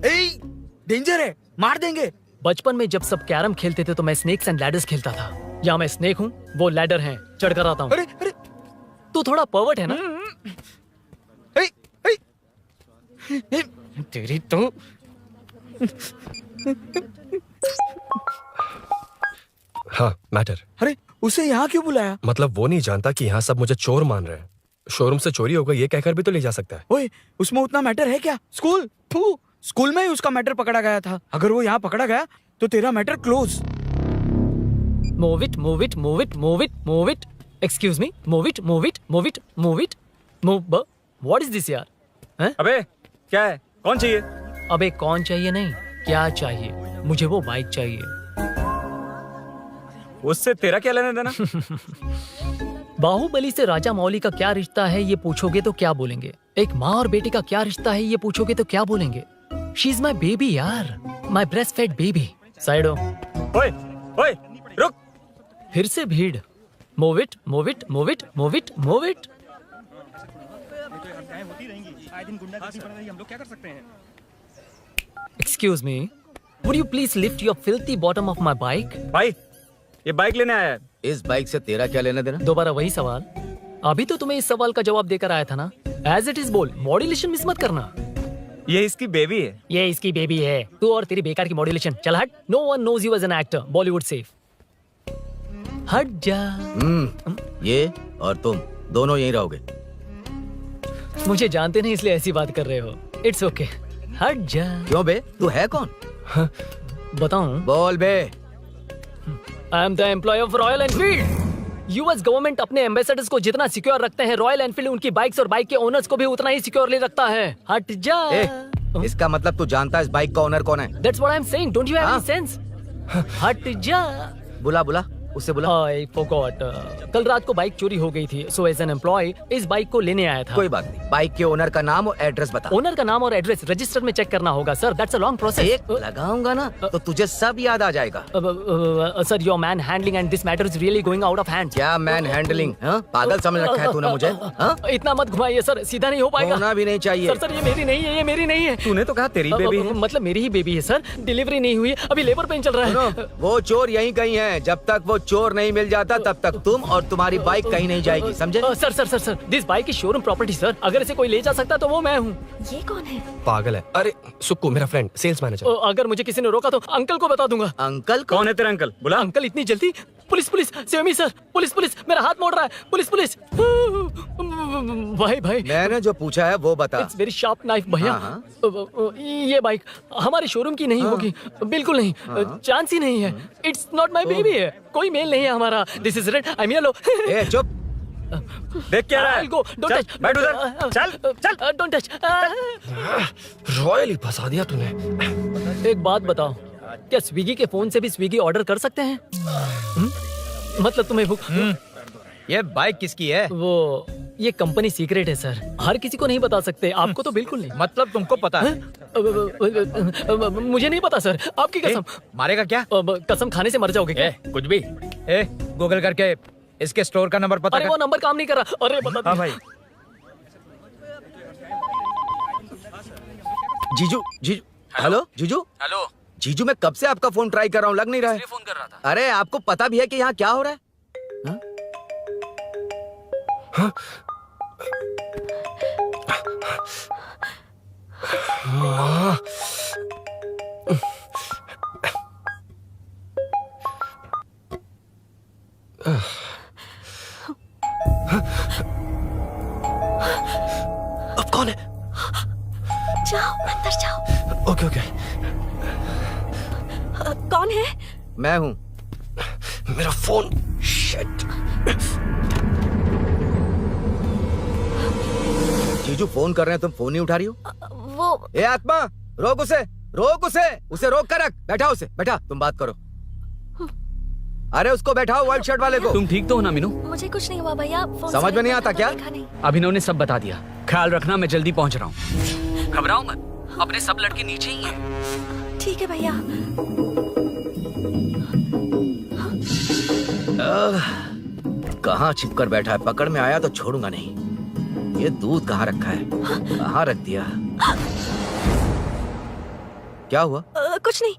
ए, डेंजर है, मार देंगे। बचपन में जब सब कैरम खेलते थे तो मैं स्नेक्स एंड लैडर्स खेलता था। या मैं स्नेक हूँ, वो लैडर है, चढ़ कर आता हूँ। अरे तू थोड़ा पर्वर्ट है ना? तेरी तो हाँ, मैटर। अरे उसे यहाँ क्यों बुलाया? मतलब वो नहीं जानता कि यहाँ सब मुझे चोर मान रहे हैं। शोरूम से चोरी होगा ये कहकर भी तो ले जा सकता है। ओए, उसमें उतना मैटर है क्या? स्कूल में ही उसका मैटर पकड़ा गया था। अगर वो यहाँ पकड़ा गया तो तेरा matter close. Move it, move it, move it, move it, move it. Excuse me, move it, move it, move it, move it, move. What is this यार? अबे क्या है? कौन चाहिए? अबे कौन चाहिए नहीं, क्या चाहिए? मुझे वो बाइक चाहिए। उससे तेरा क्या लेना देना? बाहुबली से राजा मौली का क्या रिश्ता है ये पूछोगे तो क्या बोलेंगे? एक माँ और बेटे का क्या रिश्ता है ये पूछोगे तो क्या बोलेंगे? शी इज माई बेबी यार, my breast fed baby. Side हो। ओए, ओए, रुक। फिर से भीड़। Move it, move it, move it, move it, move it. Excuse me, would you please lift your filthy bottom of my bike? भाई, ये बाइक लेने आया है। इस बाइक से तेरा क्या लेना देना? दोबारा वही सवाल। अभी तो तुम्हें इस सवाल का जवाब देकर आया था ना। एज इट इज बोल, मॉड्यूलेशन मिस मत करना। ये इसकी बेबी है। ये इसकी बेबी है। तू और तेरी बेकार की मॉड्यूलेशन। चल हट। No one knows you as an actor. Bollywood safe. हट जा। ये और तुम दोनों यहीं रहोगे। मुझे जानते नहीं इसलिए ऐसी बात कर रहे हो। It's okay. हट जा। क्यों बे? तू है कौन? बताऊं? बोल बे। I am the employ of royal Enfield. US government अपने एम्बेसडर्स को जितना सिक्योर रखते हैं, रॉयल एनफील्ड उनकी बाइक्स और बाइक के ओनर्स को भी उतना ही सिक्योरली रखता है। हट जा। इसका मतलब तू जानता है इस बाइक का ओनर कौन है? That's what I'm saying. Don't you have any sense? हट जा। बुला बुला, उससे बुला। I forgot. कल रात को बाइक चोरी हो गई थी, so as an employee इस बाइक को लेने आया था। कोई बात नहीं, बाइक के ओनर का नाम और एड्रेस बता। ओनर का नाम और एड्रेस रजिस्टर में चेक करना होगा sir. That's a long process. एक लगाऊंगा ना तो तुझे सब याद आ जाएगा। Sir, your man handling and this matter is really going out of hand. क्या मैन हैंडलिंग? पागल समझ रखा है तूने मुझे? इतना मत घुमाइए सर, सीधा नहीं हो पाएगा। होना भी नहीं चाहिए। सर, ये मेरी नहीं है, ये मेरी नहीं है। तूने तो कहा तेरी बेबी है। मतलब मेरी ही बेबी है सर। डिलीवरी नहीं हुई, अभी लेबर पेन चल रहा है। वो चोर यहीं कहीं है। जब तक वो चोर नहीं मिल जाता तब तक तुम और तुम्हारी बाइक कहीं नहीं जाएगी, समझे? Sir sir sir sir, this bike is showroom property sir. अगर इसे कोई ले जा सकता तो वो मैं हूँ। ये कौन है? पागल है। अरे सुक्कू, मेरा फ्रेंड, सेल्स मैनेजर। अगर मुझे किसी ने रोका तो अंकल को बता दूंगा। अंकल? कौन है तेरा अंकल? बुला। अंकल इतनी जल्दी? Police police, save me sir. Police police, मेरा हाथ मोड़ रहा है। Police police. भाई भाई, मैंने जो पूछा है वो बता। इट्स वेरी शार्प नाइफ भैया। ये बाइक हमारे शोरूम की नहीं होगी, बिल्कुल नहीं। चांस ही नहीं है। इट्स नॉट माय बेबी है, कोई मेल नहीं है हमारा। This is red, I am yellow. ए चुप। देख क्या रहा है? Go, don't touch. बैठ उधर। चल चल, डोंट टच। रॉयली फंसा दिया तूने। एक बात बताओ, क्या स्विगी के फोन से भी स्विगी ऑर्डर कर सकते हैं? मतलब तुम्हें भूख? ये बाइक किसकी है? वो ये कंपनी सीक्रेट है सर, हर किसी को नहीं बता सकते। आपको तो बिल्कुल नहीं। मतलब तुमको पता है? मुझे नहीं पता सर, आपकी कसम। मारेगा क्या? कसम खाने से मर जाओगे क्या? कुछ भी। गूगल करके इसके स्टोर का नंबर पता अरे कर। वो नंबर काम नहीं कर रहा। अरे बता। हाँ भाई। जीजू, जीजू, हेलो जीजू। हेलो जीजू, मैं कब से आपका फोन ट्राई कर रहा हूँ, लग नहीं रहा है। फोन कर रहा था। अरे आपको पता भी है कि यहाँ क्या हो रहा है? अब कौन है? जाओ अंदर जाओ। Okay okay. कौन है? मैं हूँ। मेरा फोन। शिट। जीजू फोन कर रहे हैं, तुम फोन नहीं उठा रही हो? वो ए आत्मा, रोक उसे, रोक उसे, उसे रोक कर रख। बैठा उसे, बैठा, तुम बात करो। अरे उसको बैठाओ, व्हाइट शर्ट वाले को। तुम ठीक तो हो ना मीनू? मुझे कुछ नहीं हुआ भैया। फोन समझ में नहीं आता क्या? अभिनव ने सब बता दिया। ख्याल रखना, मैं जल्दी पहुंच रहा हूँ। घबराओ मत, अपने सब लड़के नीचे ही हैं। ठीक है भैया। कहाँ छिपकर बैठा है? पकड़ में आया तो छोड़ूंगा नहीं। ये दूध कहाँ रखा है? कहाँ रख दिया? क्या हुआ? कुछ नहीं।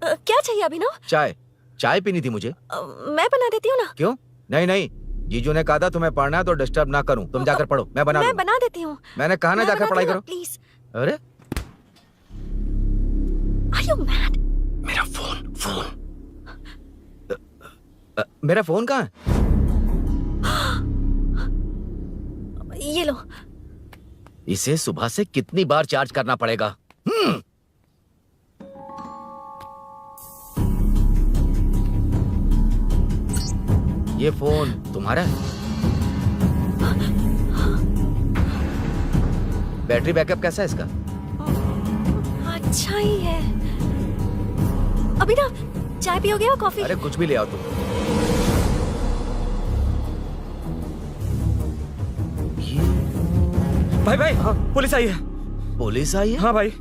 क्या चाहिए अभिनव? चाय चाय पीनी थी मुझे। मैं बना देती हूँ ना। क्यों? नहीं नहीं, जीजू ने कहा था तुम्हें पढ़ना है तो डिस्टर्ब ना करूं, तुम जाकर पढ़ो, मैं बना लूंगा। बना देती हूँ। मैंने कहा ना जाकर पढ़ाई करो प्लीज। अरे Are you mad? मेरा फोन मेरा फोन कहाँ है? ये लो। इसे सुबह से कितनी बार चार्ज करना पड़ेगा? ये फोन तुम्हारा है? बैटरी बैकअप कैसा है इसका? अच्छा ही है। अभिनव, चाय पियोगे या कॉफी? अरे कुछ भी ले आओ तुम। भाई भाई, पुलिस आई है। पुलिस आई है? हाँ भाई।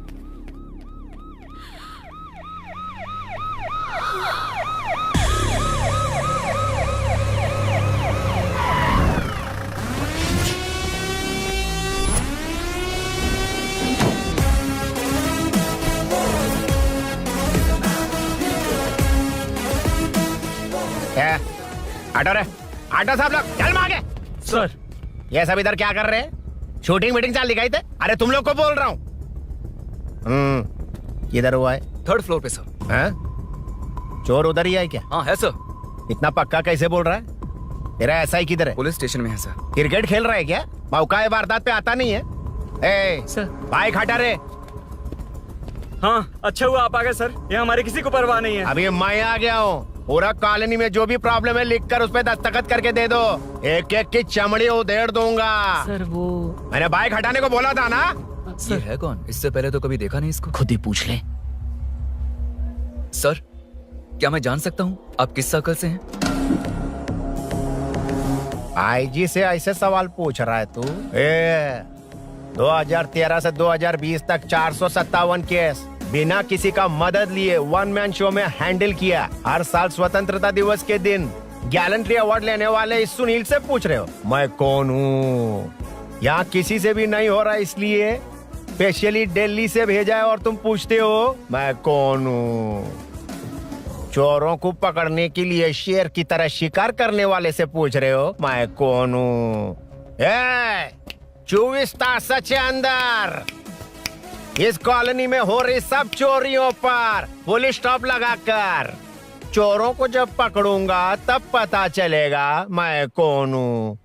ऑटो रे, ऑटो साहब लोग चल मांगे। सर, ये सब इधर क्या कर रहे हैं? शूटिंग मीटिंग चाल दिखाई थे? अरे तुम लोग को बोल रहा हूँ। किधर हुआ है? 3rd फ्लोर पे सर। हैं? चोर उधर ही है क्या? हाँ है सर। इतना पक्का कैसे बोल रहा है? तेरा एसआई किधर है? पुलिस स्टेशन में है सर। क्रिकेट खेल रहा है क्या? मौका वारदात पे आता नहीं है? ए सर, बाइक हटा रे। हाँ अच्छा हुआ आप आ गए सर, ये हमारे किसी को परवाह नहीं है। अभी मैं आ गया हूँ। पूरा कॉलोनी में जो भी प्रॉब्लम है लिख कर उस पे दस्तखत करके दे दो। एक एक की चमड़ी उधेड़ दूंगा। सर वो मैंने बाइक हटाने को बोला था ना? ये है कौन? इससे पहले तो कभी देखा नहीं इसको। खुद ही पूछ ले। सर, क्या मैं जान सकता हूँ आप किस सर्कल से हैं? आईजी से ऐसे सवाल पूछ रहा है तू? 2013 से 2020 तक 457 केस बिना किसी का मदद लिए 1 मैन शो में हैंडल किया। हर साल स्वतंत्रता दिवस के दिन गैलेंट्री अवार्ड लेने वाले इस सुनील से पूछ रहे हो मैं कौन हूँ? यहाँ किसी से भी नहीं हो रहा, इसलिए स्पेशली दिल्ली से भेजा है और तुम पूछते हो मैं कौन हूँ? चोरों को पकड़ने के लिए शेर की तरह शिकार करने वाले से पूछ रहे हो मैं कौन हूँ? 24 तास के अंदर इस कॉलोनी में हो रही सब चोरियों पर पुलिस स्टॉप लगाकर चोरों को जब पकड़ूंगा तब पता चलेगा मैं कौन हूँ।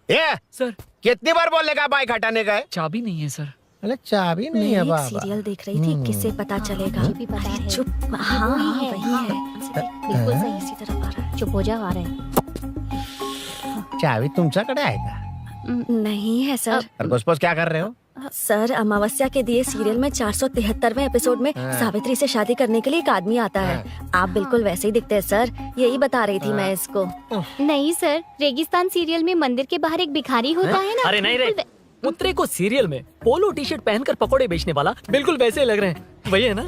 ये सर, कितनी बार बोलेगा बाइक हटाने का? चाबी नहीं है सर। अरे चाबी नहीं है बाबा। सीरियल देख रही थी, किसे पता चलेगा? भी पता है। चुप। हाँ वही है। बिल्कुल सही। इसी तरफ आ रहा है। चुप हो जाओ, आ रहे हैं। चाबी तुमच्याकडे आहे का? नहीं है सर। खरगोश क्या कर रहे हो? सर, अमावस्या के दिए सीरियल में 473वें एपिसोड में सावित्री से शादी करने के लिए एक आदमी आता है। आप बिल्कुल वैसे ही दिखते हैं सर, यही बता रही थी मैं इसको। नहीं सर, रेगिस्तान सीरियल में मंदिर के बाहर एक भिखारी होता है ना। अरे नहीं रे, पुत्रे को सीरियल में पोलो टी शर्ट पहनकर पकोड़े बेचने वाला बिल्कुल वैसे ही लग रहे हैं। वही है ना?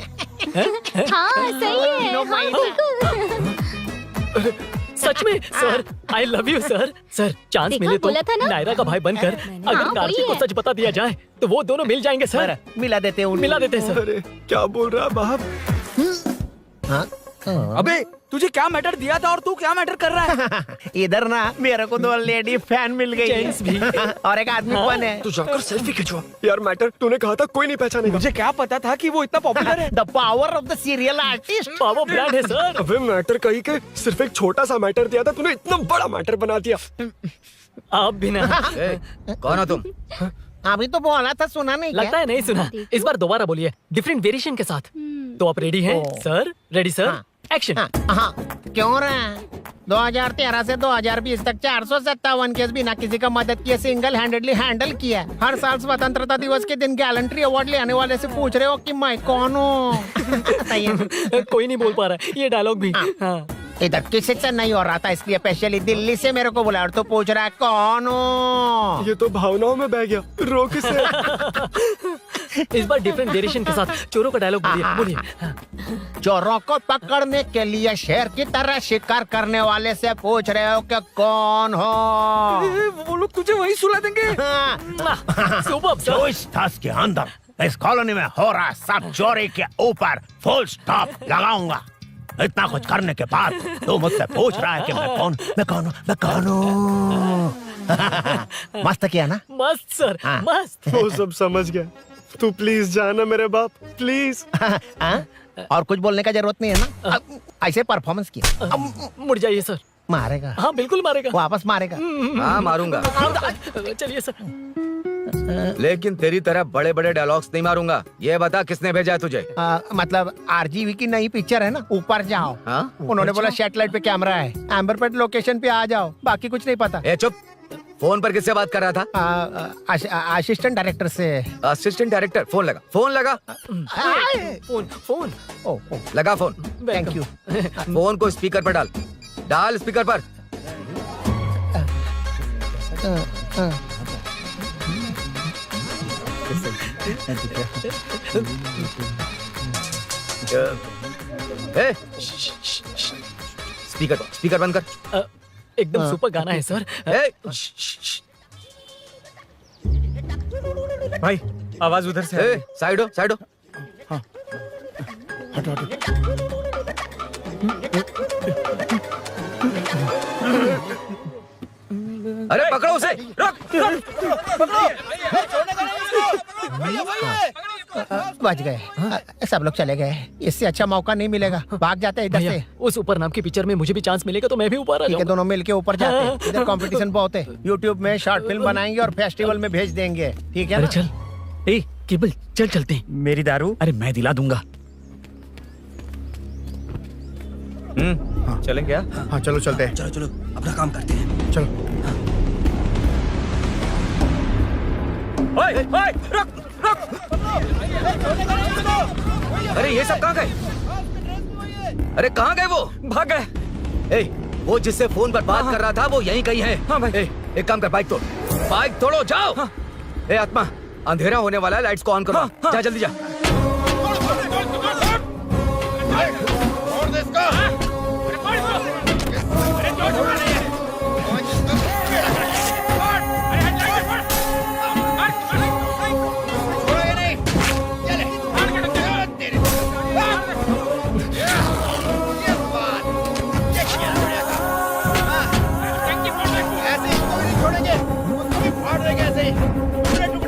हाँ सही है। हाँ, बिल्कुल। सच में sir, I love you sir. Sir, chance देखा, मिले तो बोला था ना? नायरा का भाई बनकर अगर हाँ, कार्तिक वही को है। सच बता दिया जाए तो वो दोनों मिल जाएंगे सर। मिला देते हैं मिला देते हैं सर। अरे क्या बोल रहा बाप? अबे तुझे क्या मैटर दिया था और तू क्या मैटर कर रहा है? इधर ना मेरे को 2 लेडी फैन मिल गई जेंट्स भी। और एक आदमी कौन है? तू जाकर सेल्फी खिंचवा। यार मैटर तूने कहा था कोई नहीं पहचानेगा। मुझे क्या पता था कि वो इतना पॉपुलर है। The power of the serial artist. Power brand है सर। अबे मैटर कहीं के सिर्फ एक छोटा सा मैटर दिया था, तूने इतना बड़ा मैटर बना दिया। आप भी ना। कौन हो तुम? अभी तो बोला था, सुना नहीं लगता है नहीं सुना। इस बार दोबारा बोलिए, डिफरेंट वेरिएशन के साथ। तो आप रेडी हैं सर? Ready sir? एक्शन। हाँ, क्यों रहा? 2013 से 2020 तक 457 केस बिना किसी का मदद किए सिंगल हैंडेडली हैंडल किया। हर साल स्वतंत्रता दिवस के दिन गैलेंट्री अवार्ड लेने वाले से पूछ रहे हो कि मैं कौन हूँ? कोई नहीं बोल पा रहा है ये डायलॉग भी। हाँ। इधर किसी से नहीं हो रहा था, इसलिए स्पेशली दिल्ली से मेरे को बुलाया और तो पूछ रहा है कौन हूँ? ये तो भावनाओं में बह गया। रो किसे? इस बार डिफरेंट वेरिएशन के साथ चोरों का डायलॉग बोलिए। चोरों को पकड़ने के लिए शेर की तरह शिकार करने वाले से पूछ रहे हो कि कौन हो? वो लोग तुझे वही सुला देंगे। Super sir. 24 तास के अंदर इस कॉलोनी में हो रहा सब चोरी के ऊपर फुल स्टॉप लगाऊंगा। इतना कुछ करने के बाद तू मुझसे पूछ रहा है कि मैं कौन हूँ? मस्त किया ना? मस्त सर, मस्त। वो सब समझ गया। तू प्लीज जाना मेरे बाप, प्लीज। और कुछ बोलने का जरूरत नहीं है ना? ऐसे परफॉर्मेंस किया। मुड़ जाइए सर। मारेगा? हाँ बिल्कुल मारेगा। वापस मारेगा? हाँ मारूंगा। चलिए सर। लेकिन तेरी तरह बड़े बड़े डायलॉग्स नहीं मारूंगा। ये बता किसने भेजा है तुझे? मतलब आरजीवी की नई पिक्चर है ना, ऊपर जाओ। उन्होंने बोला सैटेलाइट पे कैमरा है, एम्बरपेट लोकेशन पे आ जाओ, बाकी कुछ नहीं पता। ए चुप। फोन पर किससे बात कर रहा था? असिस्टेंट डायरेक्टर से। Assistant director? फोन लगा, फोन लगा। फोन लगा फोन। Thank you. फोन को स्पीकर पर डाल, डाल स्पीकर पर। स्पीकर बंद कर। एकदम सुपर गाना है सर। भाई आवाज उधर से। साइड हो, साइड हो। हटो हटो। अरे पकड़ो उसे, रुक। बच गए। सब लोग चले गए। इससे अच्छा मौका नहीं मिलेगा। भाग जाते हैं इधर से। उस ऊपर नाम की पिक्चर में मुझे भी चांस मिलेगा तो मैं भी ऊपर आ ठीक है, जाऊंगा। दोनों मिलके ऊपर जाते हैं। इधर कंपटीशन बहुत है। यूट्यूब में शॉर्ट फिल्म बनाएंगे और फेस्टिवल में भेज देंगे। ठीक है अरे ना? चल, ए केबल चल चलते हैं। मेरी दारू? अरे मैं दिला दूंगा। चलें क्या? हाँ चलो चलते हैं। चलो चलो अपना काम करते हैं। चलो। ओए, ओए, रुक, रुक। अरे ये सब कहाँ गए? अरे कहाँ गए वो? भाग गए। वो जिससे फोन पर बात कर रहा था वो यहीं कहीं है। हाँ भाई। एक काम कर, बाइक तोड़, बाइक तोड़ो, जाओ। आत्मा, अंधेरा होने वाला है, लाइट्स को ऑन करो। जा जल्दी जा।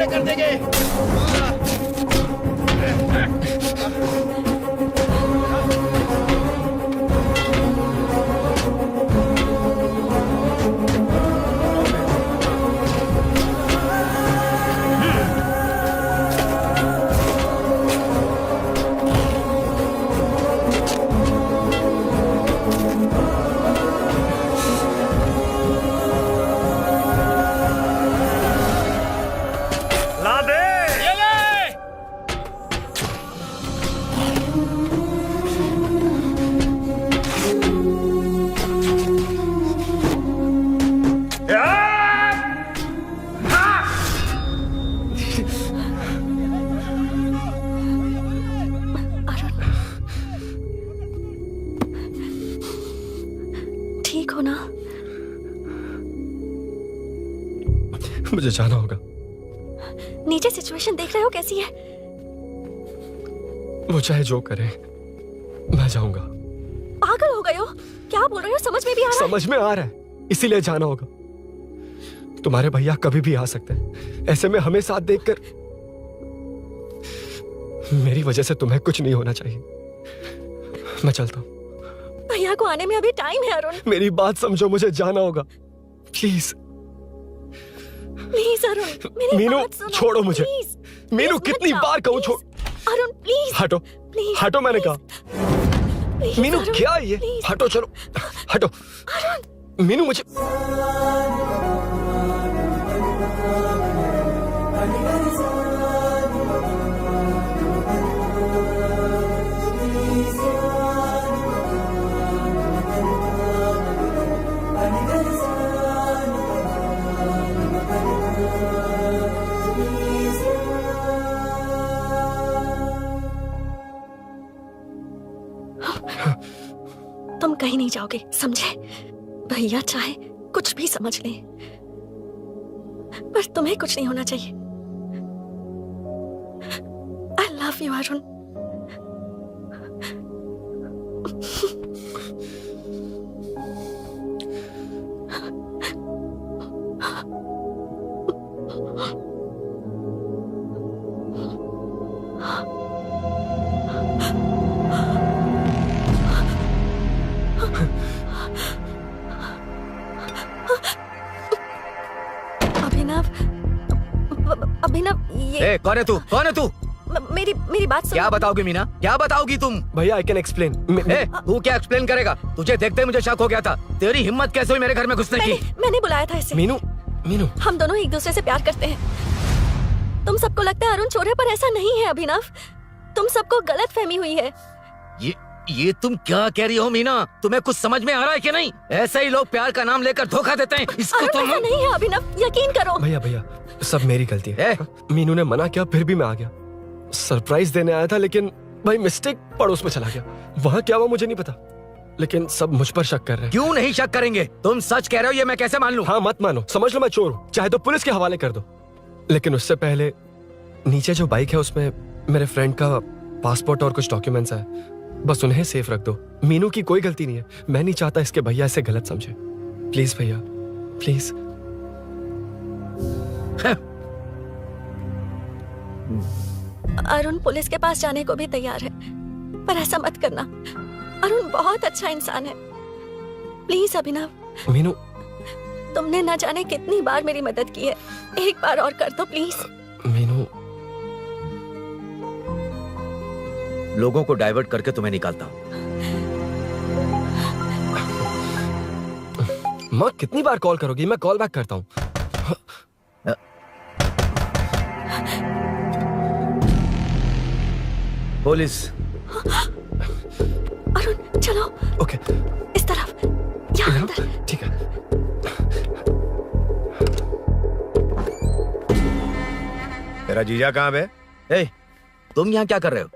कर देंगे। ठीक हो ना? मुझे जाना होगा। नीचे सिचुएशन देख रहे हो कैसी है? वो चाहे जो करे, मैं जाऊंगा। पागल हो गए हो? क्या बोल रहे हो? समझ में भी आ रहा है? समझ में आ रहा है, इसीलिए जाना होगा। तुम्हारे भैया कभी भी आ सकते हैं। ऐसे में हमें साथ देखकर मेरी वजह से तुम्हें कुछ नहीं होना चाहिए। मैं चलता हूँ। भैया को आने में अभी टाइम है अरुण। मेरी बात समझो, मुझे जाना होगा। प्लीज प्लीज अरुण, मेरी मीनू, बात सुनो। छोड़ो मुझे। प्लीज, मीनू, प्लीज कितनी मत बार जाओ, कहूँ छोड़। अरुण प्लीज। हटो, प्लीज, हटो, मैंने कहा। प्लीज, मीनू अरुण, क्या ये? प्लीज। हटो, चलो हटो। मीनू मुझे तुम कहीं नहीं जाओगे, समझे? भैया चाहे कुछ भी समझ ले, पर तुम्हें कुछ नहीं होना चाहिए। Love you Arun. अभिनव ये कौन है तू? कौन है तू? मेरी बात सुनो। क्या बताओगी मीना? क्या बताओगी तुम? भैया आई कैन एक्सप्लेन। तू क्या एक्सप्लेन करेगा? तुझे देखते ही मुझे शक हो गया था। तेरी हिम्मत कैसे हुई मेरे घर में घुसने की? मैंने बुलाया था इसे। मीनू हम दोनों एक दूसरे से प्यार करते हैं। तुम सबको लगता है अरुण चोर है, पर ऐसा नहीं है अभिनव। तुम सबको गलत फहमी हुई है। ये तुम क्या कह रही हो मीना? तुम्हें कुछ समझ में आ रहा है कि नहीं? ऐसे ही लोग प्यार का नाम लेकर धोखा देते हैं। इसको तुम ऐसा नहीं है अभिनव, यकीन करो। भैया सब मेरी गलती है। मीनू ने मना किया फिर भी मैं आ गया। सरप्राइज देने आया था लेकिन भाई मिस्टेक पड़ोस में चला गया। वहाँ क्या हुआ मुझे नहीं पता, लेकिन सब मुझ पर शक कर रहे हैं। क्यों नहीं शक करेंगे? तुम सच कह रहे हो, ये मैं कैसे मान लूं? हाँ मत मानो, समझ लो मैं चोर हूँ, चाहे तो पुलिस के हवाले कर दो। लेकिन उससे पहले नीचे जो बाइक है उसमें मेरे फ्रेंड का पासपोर्ट और कुछ डॉक्यूमेंट्स है, बस उन्हें सेफ रख दो। मीनू की कोई गलती नहीं है। मैं नहीं चाहता इसके भैया इसे गलत समझे। प्लीज भैया प्लीज। अरुण पुलिस के पास जाने को भी तैयार है, पर ऐसा मत करना। अरुण बहुत अच्छा इंसान है। प्लीज अभिनव। मीनू तुमने न जाने कितनी बार मेरी मदद की है, एक बार और कर दो प्लीज। मीनू लोगों को डाइवर्ट करके तुम्हें निकालता हूँ। माँ कितनी बार कॉल करोगी? मैं कॉल बैक करता हूँ। पुलिस। अरुण चलो। ओके इस तरफ, यहाँ अंदर। ठीक है। तेरा जीजा कहाँ है? तुम यहाँ क्या कर रहे हो?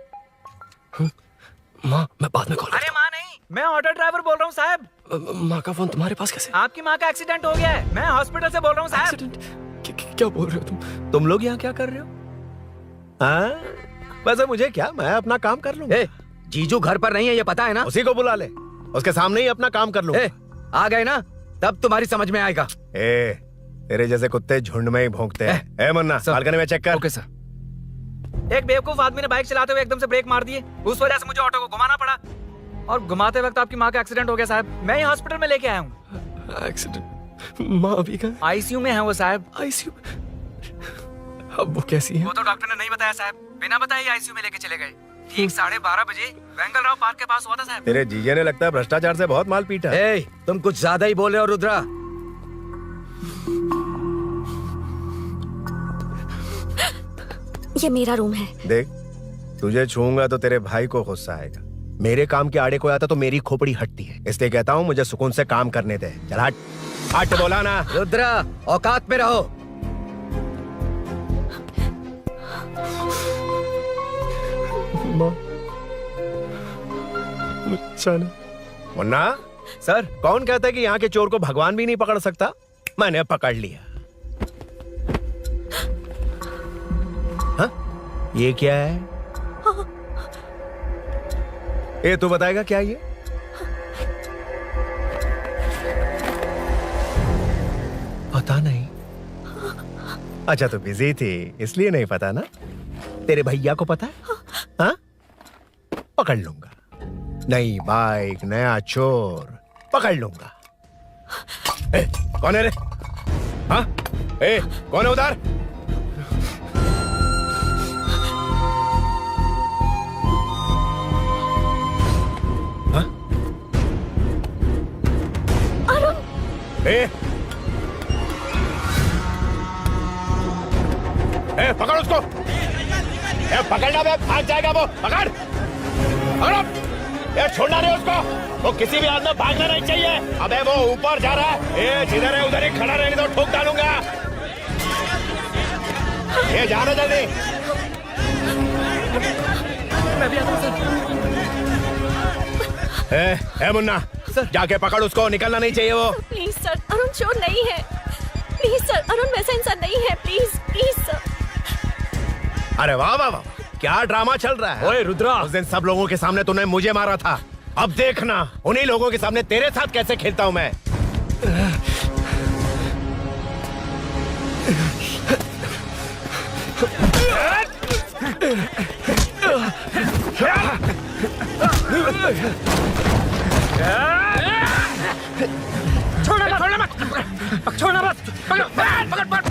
माँ मैं बाद में कॉल। अरे माँ नहीं, मैं ऑटो ड्राइवर बोल रहा हूँ साहब। माँ का फोन तुम्हारे पास कैसे? आपकी माँ का एक्सीडेंट हो गया है, मैं हॉस्पिटल से बोल रहा हूँ साहब। क्या बोल रहे हो तुम लोग यहाँ क्या कर रहे हो? हाँ वैसे मुझे क्या, मैं अपना काम कर लूँ। जीजू घर पर नहीं है ये पता है ना? उसी को बुला ले, उसके सामने ही अपना काम कर लूँ। आ गए ना, तब तुम्हारी समझ में आएगा। तेरे जैसे कुत्ते झुंड में ही भौंकते हैं। मुन्ना बालकनी में चेक कर। Okay sir. एक बेवकूफ आदमी ने बाइक चलाते हुए एकदम से ब्रेक मार दिए, उस वजह से मुझे ऑटो को घुमाना पड़ा और घुमाते वक्त आपकी माँ का एक्सीडेंट हो गया साहब। मैं ही हॉस्पिटल में लेके आया हूँ। एक्सीडेंट? माँ अभी कहाँ? आईसीयू में है वो साहब। आईसीयू? अब वो कैसी है? वो तो डॉक्टर ने नहीं बताया साहब, बिना बताए आईसीयू में लेके चले गए। ठीक 12:30 बजे वेंगल राव पार्क के पास हुआ था साहब। तेरे जीजे ने लगता है भ्रष्टाचार से बहुत माल पीटा। तुम कुछ ज्यादा ही बोल रहे हो रुद्रा। ये मेरा रूम है। देख तुझे छूंगा तो तेरे भाई को गुस्सा आएगा। मेरे काम के आड़े कोई आता तो मेरी खोपड़ी हटती है, इसलिए कहता हूँ मुझे सुकून से काम करने दे। चल हट हट, बोला ना। रुद्रा औकात में रहो। मुन्ना सर, कौन कहता है कि यहाँ के चोर को भगवान भी नहीं पकड़ सकता? मैंने पकड़ लिया। हाँ? ये क्या है? ये तू बताएगा क्या ये? पता नहीं। अच्छा तो बिजी थी इसलिए नहीं पता ना? तेरे भैया को पता है? हाँ? पकड़ लूंगा। नई बाइक, नया चोर, पकड़ लूंगा। कौन है रे? हाँ? कौन है उधर? हाँ? पकड़ उसको। पकड़ना बे, भाग जाएगा वो। पकड़ पकड़ो। छोड़ना नहीं उसको, वो किसी भी हालत में भागना नहीं चाहिए। अबे वो ऊपर जा रहा है, जिधर है उधर ही खड़ा रहने दो, ठोक डालूंगा। ये जाना जल्दी। मैं भी आता हूं सर। मुन्ना सर, जाके पकड़ उसको, निकलना नहीं चाहिए वो। प्लीज सर, अरुण चोर नहीं है। प्लीज सर, अरुण वैसा इंसान नहीं है। Please please sir. अरे वाह वाह वाह, क्या ड्रामा चल रहा है? ओए रुद्रा, उस दिन सब लोगों के सामने तूने मुझे मारा था, अब देखना उन्हीं लोगों के सामने तेरे साथ कैसे खेलता हूं मैं। छोड़ना मत, छोड़ना मत, पकड़, पकड़, पकड़,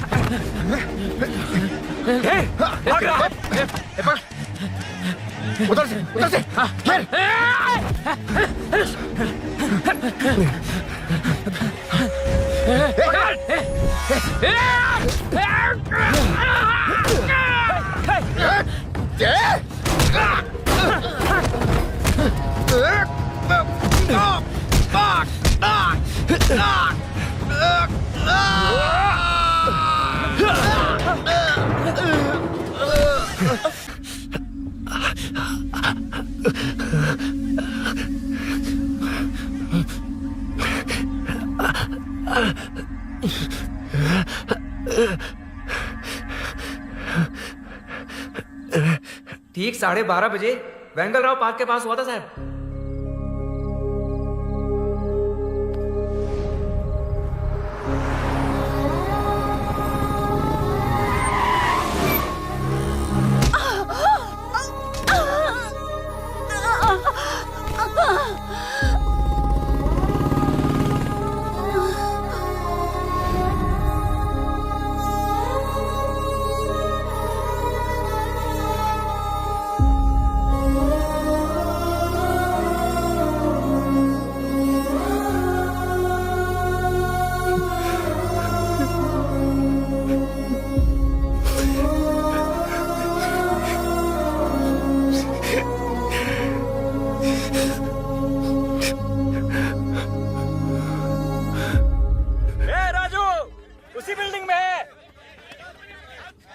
उधर से घेर। ठीक 12:30 बजे वेंगल राव पार्क के पास हुआ था साहब।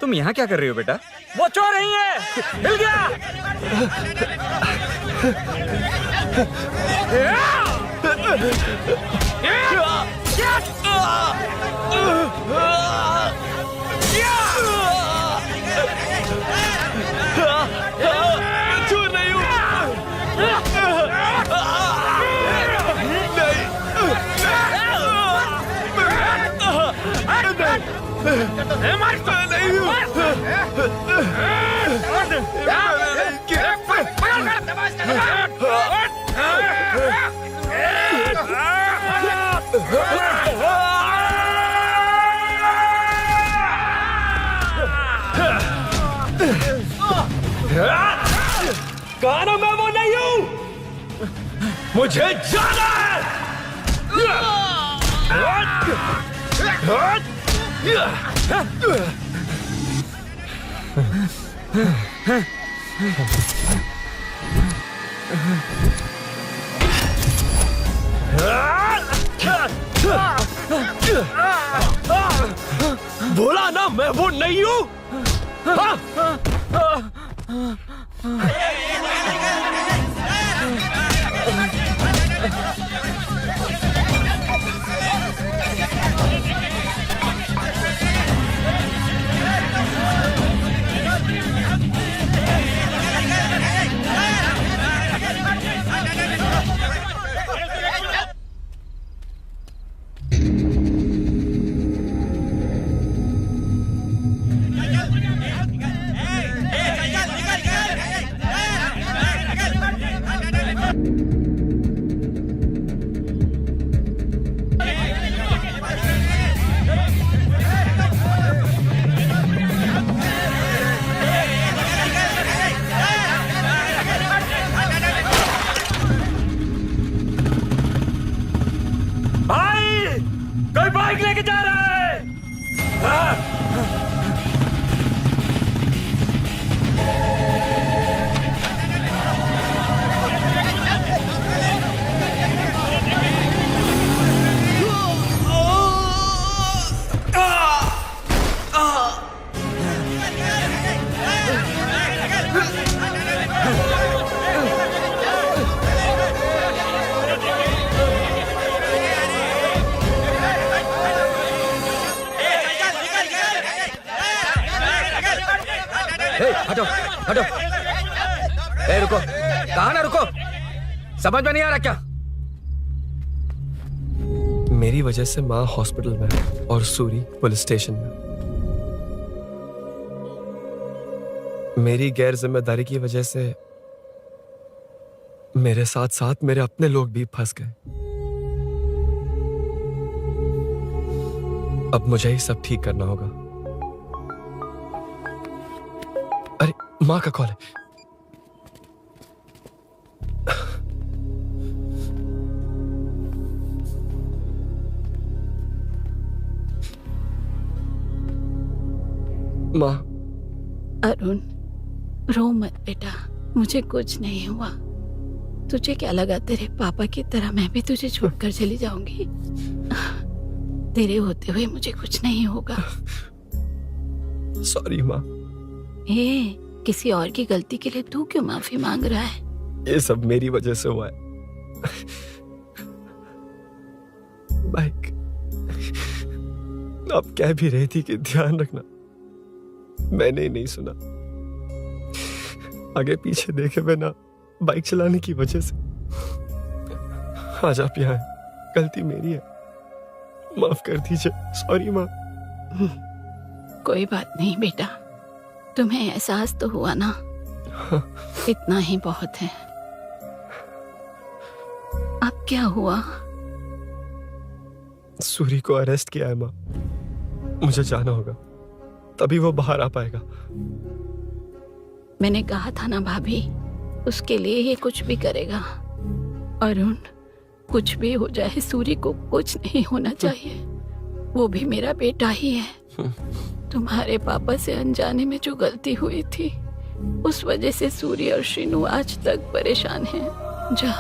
तुम यहाँ क्या कर रही हो बेटा? वो चोर नहीं है, मिल गया। चोर नहीं हूँ। कहा ना मैं वो नहीं हूँ, मुझे जाना है। बोला ना मैं वो नहीं हूँ। कोई बाइक लेके जा रहा है। हटो हटो। ए रुको, कहाँ ना रुको, समझ में नहीं आ रहा क्या? मेरी वजह से माँ हॉस्पिटल में है और सूरी पुलिस स्टेशन में। मेरी गैर जिम्मेदारी की वजह से मेरे साथ साथ मेरे अपने लोग भी फंस गए। अब मुझे ही सब ठीक करना होगा। अरे माँ का कॉल है। माँ। अरुण, रो मत बेटा, मुझे कुछ नहीं हुआ। तुझे क्या लगा तेरे पापा की तरह मैं भी तुझे छोड़कर चली जाऊंगी? तेरे होते हुए मुझे कुछ नहीं होगा। सॉरी माँ। किसी और की गलती के लिए तू क्यों माफी मांग रहा है? ये सब मेरी वजह से हुआ है। बाइक आप कह भी रही थी कि ध्यान रखना, मैंने ही नहीं सुना। आगे पीछे देखे बिना बाइक चलाने की वजह से आज आप यहाँ हैं। गलती मेरी है, माफ कर दीजिए। सॉरी माँ। कोई बात नहीं बेटा, तुम्हें एहसास तो हुआ ना? हाँ। इतना ही बहुत है। अब क्या हुआ? सूरी को अरेस्ट किया है माँ। मुझे जाना होगा, तभी वो बाहर आ पाएगा। मैंने कहा था ना भाभी, उसके लिए ये कुछ भी करेगा। अरुण, कुछ भी हो जाए सूरी को कुछ नहीं होना चाहिए। वो भी मेरा बेटा ही है। तुम्हारे पापा से अनजाने में जो गलती हुई थी, उस वजह से सूरी और श्रीनू आज तक परेशान हैं। जा।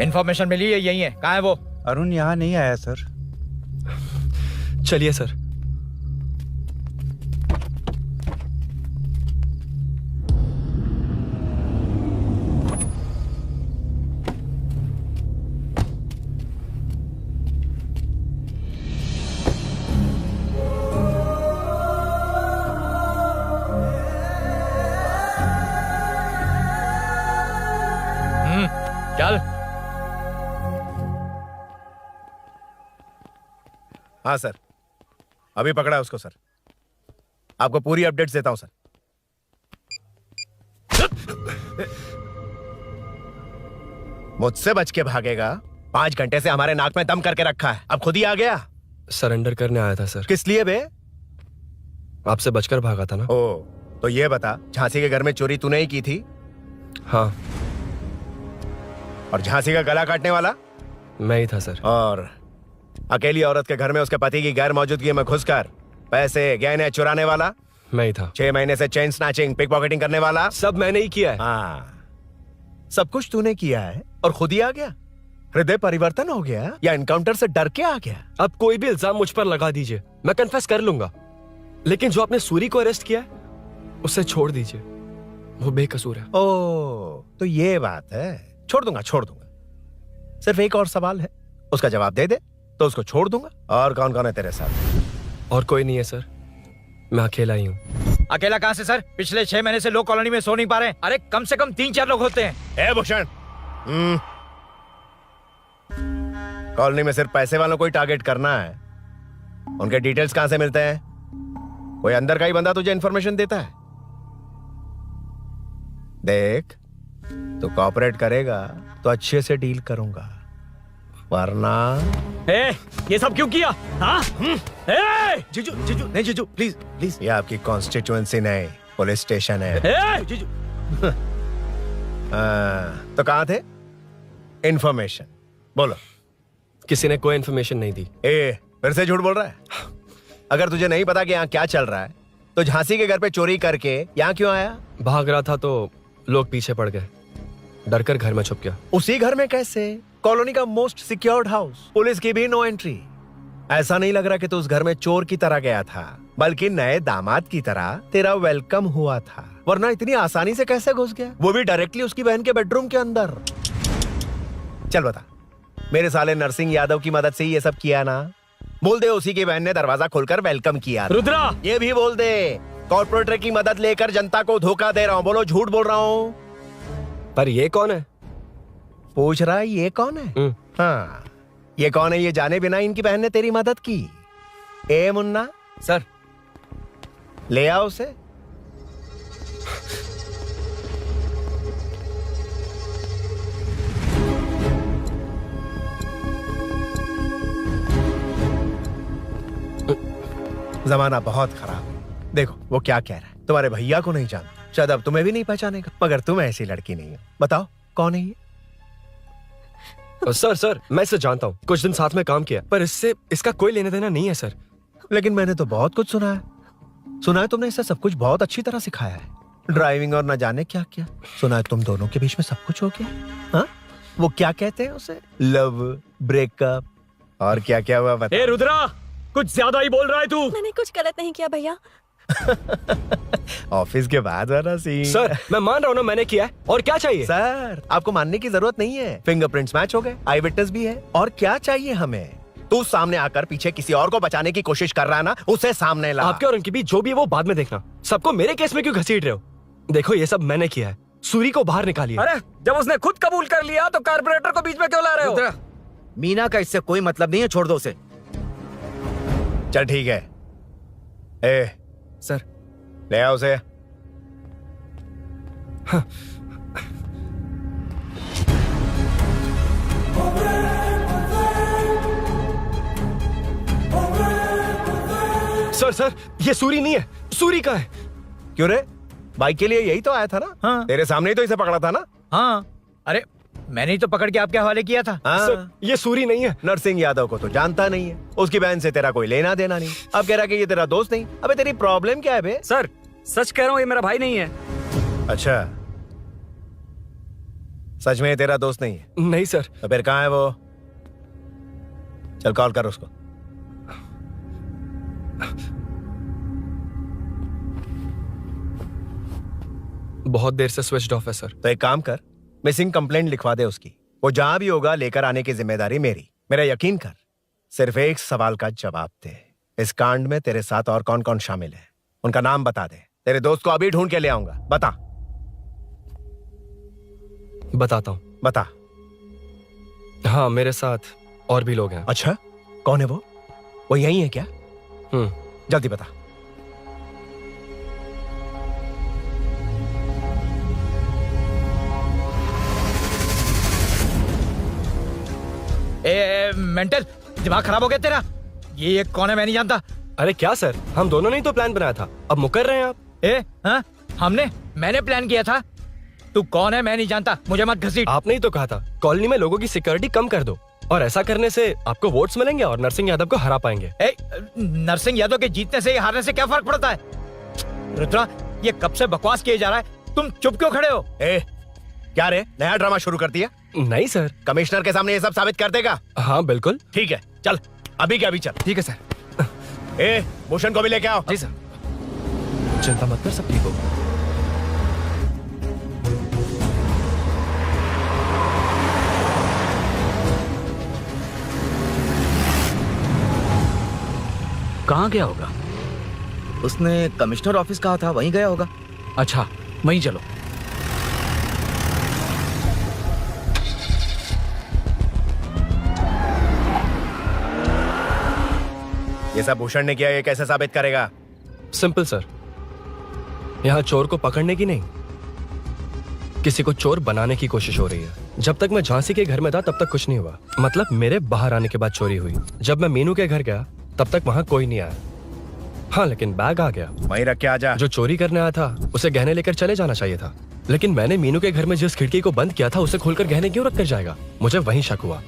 इन्फॉर्मेशन मिली है, यही है। कहाँ है वो? अरुण यहाँ नहीं आया सर। चलिए सर। चल। हाँ सर, अभी पकड़ा है उसको सर। आपको पूरी अपडेट्स देता हूं सर। मुझसे बच के भागेगा? 5 घंटे से हमारे नाक में दम करके रखा है, अब खुद ही आ गया। सरेंडर करने आया था सर। किस लिए बे? आपसे बचकर भागा था ना। ओ, तो ये बता, झांसी के घर में चोरी तूने ही की थी? हाँ। और झांसी का गला काटने वाला? मैं ही था सर। और अकेली औरत के घर में उसके पति की गैर मौजूदगी में घुसकर पैसे गहने चुराने वाला? मैं ही था। 6 महीने से चेन स्नैचिंग, पिक पॉकेटिंग करने वाला? सब मैंने ही किया है। हाँ, सब कुछ तूने किया है और खुद ही आ गया? हृदय परिवर्तन हो गया या एनकाउंटर से डर के आ गया? अब कोई भी इल्जाम मुझ पर लगा दीजिए, मैं कन्फेस कर लूंगा। लेकिन जो आपने सूरी को अरेस्ट किया है, उसे छोड़ दीजिए, वो बेकसूर है। ओ, तो ये बात है। छोड़ दूंगा, छोड़ दूंगा। सिर्फ एक और सवाल है, उसका जवाब दे दे तो उसको छोड़ दूंगा। और कौन कौन है तेरे साथ? और कोई नहीं है सर, मैं अकेला ही हूँ। अकेला कहाँ से सर? पिछले 6 महीने से लोग कॉलोनी में सो नहीं पा रहे। अरे कम से कम 3-4 लोग होते हैं। ए भूषण, कॉलोनी में सिर्फ पैसे वालों को ही टारगेट करना है। उनके डिटेल्स कहां से मिलते हैं? कोई अंदर का ही बंदा तुझे इंफॉर्मेशन देता है? देख, तू कोऑपरेट करेगा तो अच्छे से डील करूंगा, वरना ये सब क्यों किया? हाँ? जीजू, जीजू, नहीं जीजू, प्लीज प्लीज। ये आपकी कॉन्स्टिट्यूएंसी नहीं, पुलिस स्टेशन है। जीजू। तो कहाँ थे? इंफॉर्मेशन बोलो। किसी ने कोई इंफॉर्मेशन नहीं दी। फिर से झूठ बोल रहा है? अगर तुझे नहीं पता कि यहाँ क्या चल रहा है, तो झांसी के घर पे चोरी करके यहाँ क्यों आया? भाग रहा था तो लोग पीछे पड़ गए, डर कर घर में छुप गया। उसी घर में कैसे? कॉलोनी का मोस्ट सिक्योर्ड हाउस, पुलिस की भी नो एंट्री। ऐसा नहीं लग रहा कि तू उस घर में चोर की तरह गया था, बल्कि नए दामाद की तरह तेरा वेलकम हुआ था। वरना इतनी आसानी से कैसे घुस गया, वो भी डायरेक्टली उसकी बहन के बेडरूम के अंदर? चल बता, मेरे साले नरसिंह यादव की मदद से ही ये सब किया ना? बोल दे उसी की बहन ने दरवाजा खोलकर वेलकम किया था। रुद्रा! ये भी बोल दे कॉर्पोरेटर की मदद लेकर जनता को धोखा दे रहा हूँ। बोलो झूठ बोल रहा हूँ। पर ये कौन है? पूछ रहा है ये कौन है? हाँ, ये कौन है ये जाने बिना इनकी बहन ने तेरी मदद की। ए मुन्ना सर, ले आओ उसे। जमाना बहुत खराब है। देखो वो क्या कह रहा है। तुम्हारे भैया को नहीं जानता, शायद अब तुम्हें भी नहीं पहचानेगा, मगर तुम ऐसी लड़की नहीं हो। बताओ कौन है ये? सर मैं इसे जानता हूँ, कुछ दिन साथ में काम किया, पर इससे इसका कोई लेना देना नहीं है सर। लेकिन मैंने तो बहुत कुछ सुना है। सुना है तुमने इसे सब कुछ बहुत अच्छी तरह सिखाया है, ड्राइविंग और न जाने क्या क्या। सुना है तुम दोनों के बीच में सब कुछ हो गया। हाँ, वो क्या कहते हैं उसे, लव, ब्रेकअप और क्या क्या हुआ बता। ए रुद्रा, कुछ ज्यादा ही बोल रहा है तू। मैंने कुछ गलत नहीं किया भैया। ऑफिस के बाद वाला सीन। सर मैं मान रहा हूँ ना मैंने किया है, और क्या चाहिए? सर आपको मानने की जरूरत नहीं है, फिंगरप्रिंट्स मैच हो गए, आई विटनेस भी है, और क्या चाहिए हमें? तू सामने आकर पीछे किसी और को बचाने की कोशिश कर रहा है ना, उसे सामने ला। आपके और उनके बीच जो भी है वो बाद में देखना, सबको मेरे केस में क्यों घसीट रहे हो? देखो ये सब मैंने किया है, सूरी को बाहर निकालिए। अरे जब उसने खुद कबूल कर लिया तो कारपोरेटर को बीच में क्यों ला रहे हो? मीना का इससे कोई मतलब नहीं है, छोड़ दो उसे। चल ठीक है। ए सर, ले आओ उसे। सर ये सूरी नहीं है, सूरी का है। क्यों रे, बाइक के लिए यही तो आया था ना? हाँ। तेरे सामने ही तो इसे पकड़ा था ना? हाँ, अरे मैंने ही तो पकड़ के आपके हवाले किया था। हाँ। सर ये सूरी नहीं है। नरसिंह यादव को तो जानता नहीं है, उसकी बहन से तेरा कोई लेना देना नहीं, अब कह रहा कि ये तेरा दोस्त नहीं। अबे तेरी प्रॉब्लम क्या है बे? सर सच कह रहा हूँ, ये मेरा भाई नहीं है। अच्छा, सच में ये तेरा दोस्त नहीं है? नहीं सर। तो फिर कहाँ है वो? चल कॉल कर उसको। बहुत देर से स्विच्ड ऑफ है सर। तो एक काम कर, मिसिंग कंप्लेंट लिखवा दे उसकी। वो जहां भी होगा लेकर आने की जिम्मेदारी मेरी। मेरा यकीन कर, सिर्फ एक सवाल का जवाब दे, इस कांड में तेरे साथ और कौन कौन शामिल है, उनका नाम बता दे। तेरे दोस्त को अभी ढूंढ के ले आऊंगा। बता। बताता हूँ। बता। हाँ मेरे साथ और भी लोग हैं। अच्छा, कौन है वो यही है क्या? जल्दी बता। ए मेंटल, दिमाग खराब हो गया तेरा? ये कौन है मैं नहीं जानता। अरे क्या सर, हम दोनों ने ही तो प्लान बनाया था, अब मुकर रहे हैं आप? हाँ मैंने प्लान किया था। तू कौन है मैं नहीं जानता, मुझे मत घसीट। आपने ही तो कहा था कॉलोनी में लोगों की सिक्योरिटी कम कर दो, और ऐसा करने से आपको वोट्स मिलेंगे और नरसिंह यादव को हरा पाएंगे। नरसिंह यादव के जीतने से हारने से क्या फर्क पड़ता है? रुद्रा, ये कब से बकवास किए जा रहा है, तुम चुप क्यों खड़े हो? क्या रे, नया ड्रामा शुरू कर दिया? नहीं सर। कमिश्नर के सामने ये सब साबित कर देगा? हाँ बिल्कुल। ठीक है, चल अभी क्या अभी चल। ठीक है सर। भूषण को भी लेके आओ। जी सर। चिंता मत कर, सब ठीक होगा। कहाँ गया होगा? उसने कमिश्नर ऑफिस कहा था, वहीं गया होगा। अच्छा वहीं चलो। ये सब भूषण ने किया, ये कैसे साबित करेगा? सिंपल सर, यहाँ चोर को पकड़ने की नहीं, किसी को चोर बनाने की कोशिश हो रही है। जब तक मैं झांसी के घर में था तब तक कुछ नहीं हुआ, मतलब मेरे बाहर आने के बाद चोरी हुई। जब मैं मीनू के घर गया तब तक वहां कोई नहीं आया। हाँ लेकिन बैग आ गया। वहीं रख के आ जा। जो चोरी करने आया था उसे गहने लेकर चले जाना चाहिए था, लेकिन मैंने मीनू के घर में जिस खिड़की को बंद किया था उसे खोलकर गहने क्यों रख कर जाएगा? मुझे वहीं शक हुआ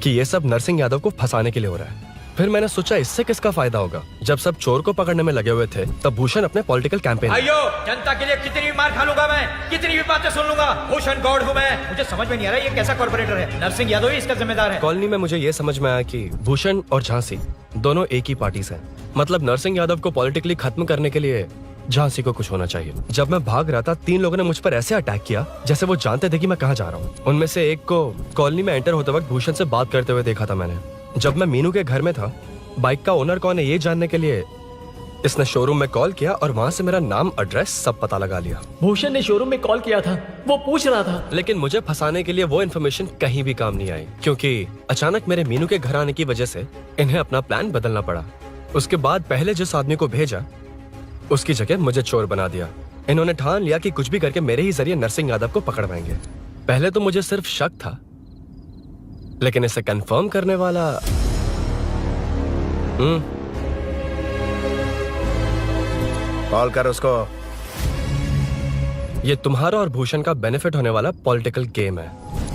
कि ये सब नरसिंह यादव को फंसाने के लिए हो रहा है। फिर मैंने सोचा इससे किसका फायदा होगा। जब सब चोर को पकड़ने में लगे हुए थे तब भूषण अपने पॉलिटिकल कैंपेन। आइयो, जनता के लिए कितनी भी मार खा लूंगा मैं, कितनी भी बातें सुन लूंगा, भूषण गौड़ हूं मैं। मुझे समझ में नहीं आ रहा ये कैसा कॉर्पोरेटर है। नरसिंह यादव ही इसका जिम्मेदार है। कॉलोनी में मुझे ये समझ में आया कि भूषण और झांसी दोनों एक ही पार्टी से हैं। मतलब नरसिंह यादव को पॉलिटिकली खत्म करने के लिए झांसी को कुछ होना चाहिए। जब मैं भाग रहा था 3 लोगों ने मुझ पर ऐसे अटैक किया जैसे वो जानते थे कि मैं कहाँ जा रहा हूँ। उनमें से एक को कॉलोनी में एंटर होते वक्त भूषण से बात करते हुए देखा था मैंने। जब मैं मीनू के घर में था, बाइक का ओनर कौन है ये जानने के लिए इसने शोरूम में कॉल किया और वहां से मेरा नाम, एड्रेस सब पता लगा लिया। भूषण ने शोरूम में कॉल किया था, वो पूछ रहा था। लेकिन मुझे फंसाने के लिए वो इन्फॉर्मेशन कहीं भी काम नहीं आई, क्योंकि अचानक मेरे मीनू के घर आने की वजह से इन्हें अपना प्लान बदलना पड़ा। उसके बाद पहले जिस आदमी को भेजा उसकी जगह मुझे चोर बना दिया। इन्होंने ठान लिया कि कुछ भी करके मेरे ही जरिए नरसिंह यादव को पकड़वाएंगे। पहले तो मुझे सिर्फ शक था, लेकिन इसे कंफर्म करने वाला कॉल कर उसको। ये तुम्हारा और भूषण का बेनिफिट होने वाला पॉलिटिकल गेम है।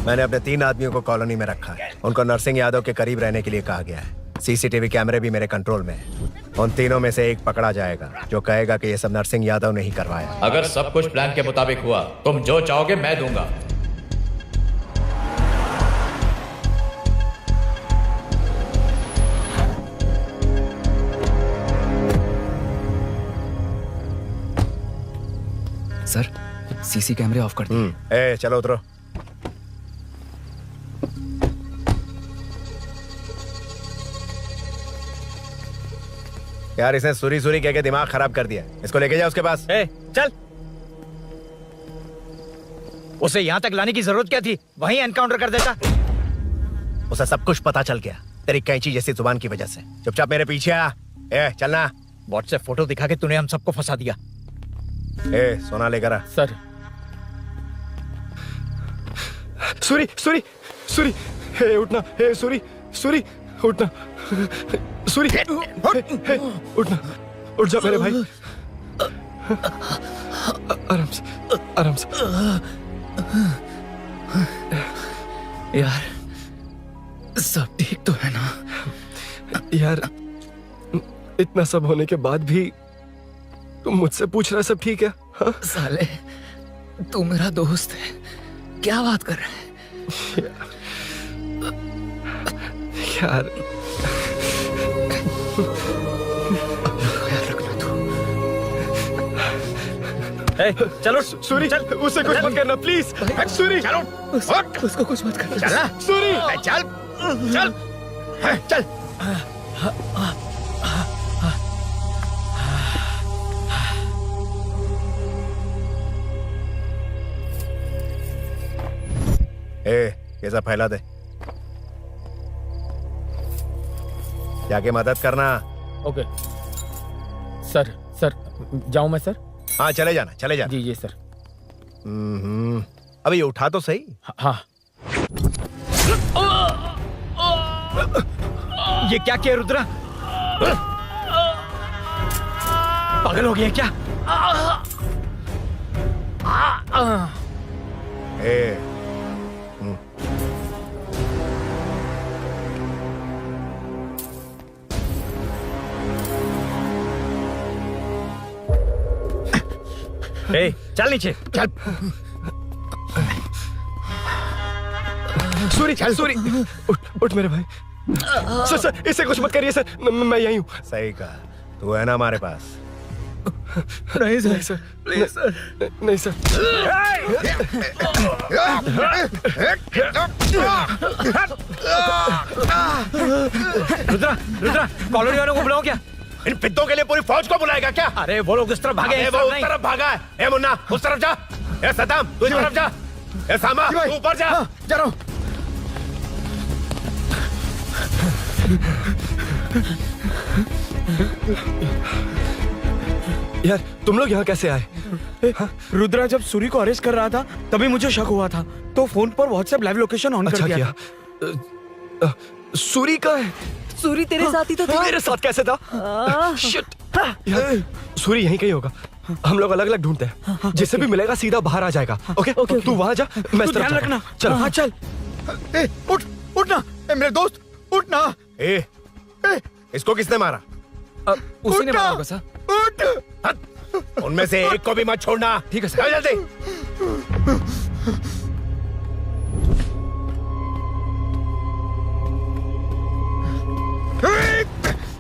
मैंने अपने 3 आदमियों को कॉलोनी में रखा है। उनको नरसिंह यादव के करीब रहने के लिए कहा गया है। सीसीटीवी कैमरे भी मेरे कंट्रोल में है। उन तीनों में से एक पकड़ा जाएगा जो कहेगा कि ये सब नरसिंह यादव ने ही करवाया। अगर सब कुछ प्लान के मुताबिक हुआ, तुम जो चाहोगे मैं दूंगा। सर, सीसी कैमरे ऑफ कर दिए। ए, चलो उतरो। यार इसने सुरी सुरी कह के दिमाग खराब कर दिया। इसको लेके जा उसके पास। चल। उसे यहाँ तक लाने की जरूरत क्या थी? वहीं एनकाउंटर कर देता। उसे सब कुछ पता चल गया तेरी कैंची जैसी जुबान की वजह से। चुपचाप मेरे पीछे आ। चलना। व्हाट्सएप फोटो दिखा के तूने हम सबको फंसा दिया। सोना लेकर आ। सर। सूरी सूरी सूरी, हे उठना। हे सूरी सूरी उठना। सूरी हे उठना। उठ जा मेरे भाई। आराम से आराम से। यार सब ठीक तो है ना? यार इतना सब होने के बाद भी तुम मुझसे पूछ रहा है सब ठीक है? हाँ? साले तू मेरा दोस्त है, क्या बात कर रहा है? यार चलो सूरी, चल उसे कुछ मत करना प्लीज। सूरी चलो, उसको कुछ मत करना। चलना सूरी। चल चल चल। ये सब फैला दे। जाके मदद करना। Okay sir. सर जाऊं मैं सर? हाँ चले जाना, चले जाना। जी सर। अभी उठा तो सही। हाँ। ये क्या किया रुद्रा? पागल हो गया क्या? चल नीचे चल। सूरी चल। सूरी उठ मेरे भाई। सर सर इसे कुछ मत करिए सर, मैं यही हूँ। सही कहा। तू है ना हमारे पास? नहीं सर। नहीं सर प्लीज सर। नहीं सर। रुद्रा रुद्रा कॉलोनी वालों को बुलाओ क्या? इन पिद्दों के लिए पूरी फौज को बुलाएगा क्या? अरे वो लोग इस तरफ भागे हैं। वो उस तरफ भागा है। ए मुन्ना उस तरफ जा। ए सदाम तू इस तरफ जा। ए सामा तू ऊपर जा। जा रहा हूं। यार तुम लोग यहाँ कैसे आए? रुद्रा जब सूरी को अरेस्ट कर रहा था तभी मुझे शक हुआ था, तो फोन पर व्हाट्सएप लाइव लोकेशन ऑन कर दिया। सूरी का है? सूरी तेरे साथ ही तो था। मेरे साथ कैसे था? शिट। यार सूरी यहीं कहीं होगा। हम लोग अलग अलग ढूंढते हैं। जिसे भी मिलेगा सीधा बाहर आ जाएगा। ओके तू वहां जा, मैं इस तरफ ध्यान रखना। चल। हाँ चल। उठ उठना मेरे दोस्त, उठना। इसको किसने मारा? उसी ने मारा होगा सर। उठ। उनमें से एक को भी मत छोड़ना। ठीक है सर। जल्दी।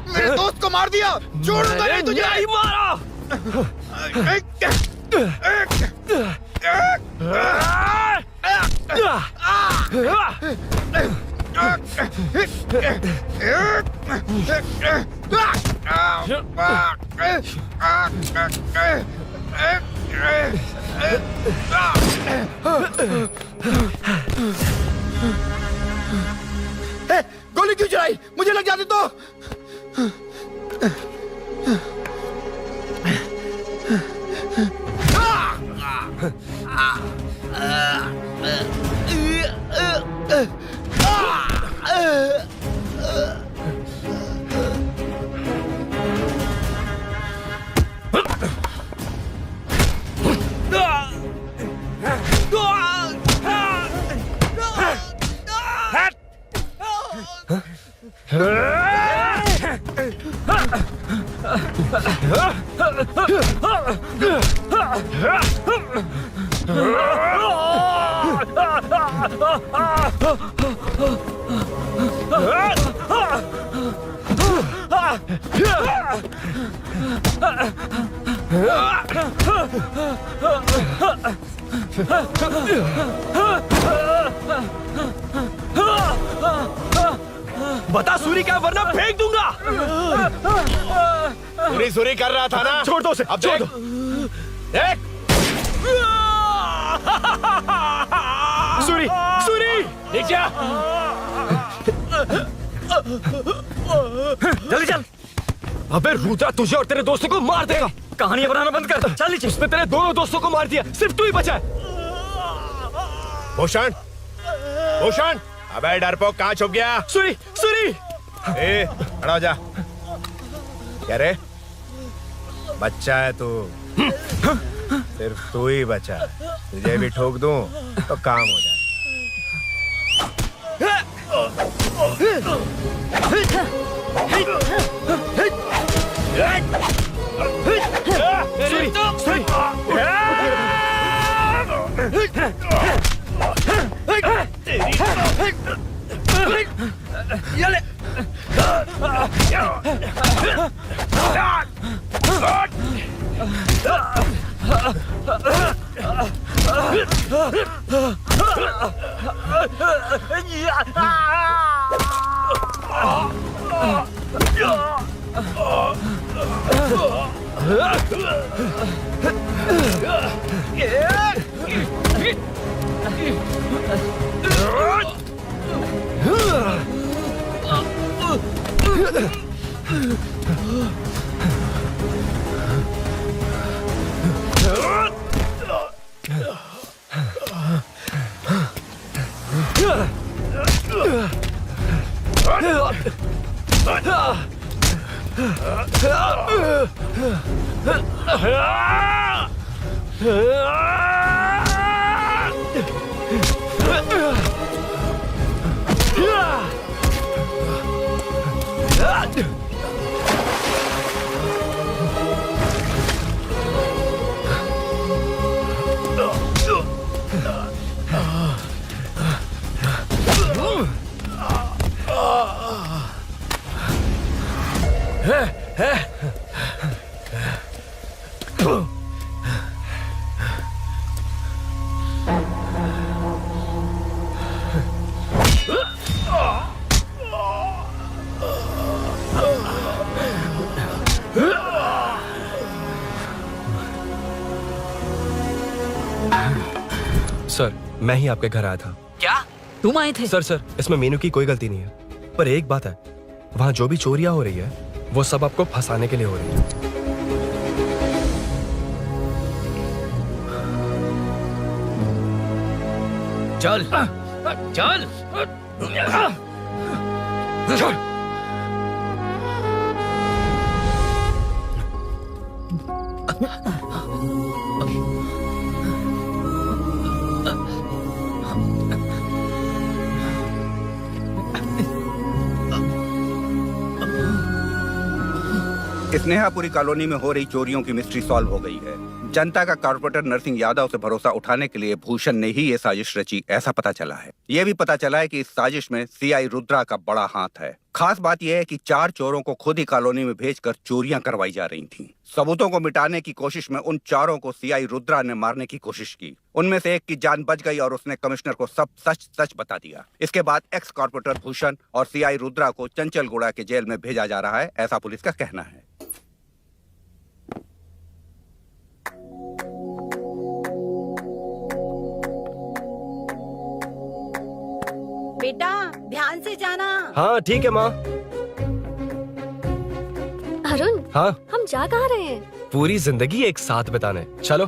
मेरे दोस्त को मार दिया, छोड़ूंगा नहीं तुझे। नहीं मारा। गोली क्यों चलाई? मुझे लग जाती तो। बता सूरी क्या, वरना फेंक दूंगा। सूरी सूरी कर रहा था ना? छोड़ दो उसे, अब छोड़ देख। दो। देख। सूरी, सूरी, देख जा। जल्दी चल। अबे रुद्रा तुझे और तेरे दोस्तों को मार देगा। कहानियां बनाना बंद कर। चल नीचे। उसने तेरे दोनों दोस्तों को मार दिया, सिर्फ तू ही बचा है। भूषण, भूषण, अबे डरपोक कहाँ छुप गया? सूरी, सूरी। खड़ा हो जा। क्या रे? बच्चा है तू, सिर्फ तू ही बचा। तुझे भी ठोक दूं तो काम हो जाए। सर, मैं ही आपके घर आया था। क्या तुम आए थे? सर, इसमें मीनू की कोई गलती नहीं है, पर एक बात है, वहाँ जो भी चोरियां हो रही है वो सब आपको फंसाने के लिए हो रही है। चल चल चल। स्नेहापुरी कॉलोनी में हो रही चोरियों की मिस्ट्री सॉल्व हो गई है। जनता का कॉर्पोरेटर नरसिंह यादव से भरोसा उठाने के लिए भूषण ने ही ये साजिश रची, ऐसा पता चला है। ये भी पता चला है कि इस साजिश में सीआई रुद्रा का बड़ा हाथ है। खास बात यह है कि 4 चोरों को खुद ही कॉलोनी में भेजकर चोरियां करवाई जा रही थीं। सबूतों को मिटाने की कोशिश में उन चारों को सीआई रुद्रा ने मारने की कोशिश की। उनमें से एक की जान बच गई और उसने कमिश्नर को सब सच सच बता दिया। इसके बाद एक्स कॉर्पोरेटर भूषण और सीआई रुद्रा को चंचलगुड़ा के जेल में भेजा जा रहा है, ऐसा पुलिस का कहना है। बेटा ध्यान से जाना। हाँ ठीक है माँ। अरुण, हाँ हम जा कहाँ रहे हैं? पूरी जिंदगी एक साथ बिताने, चलो।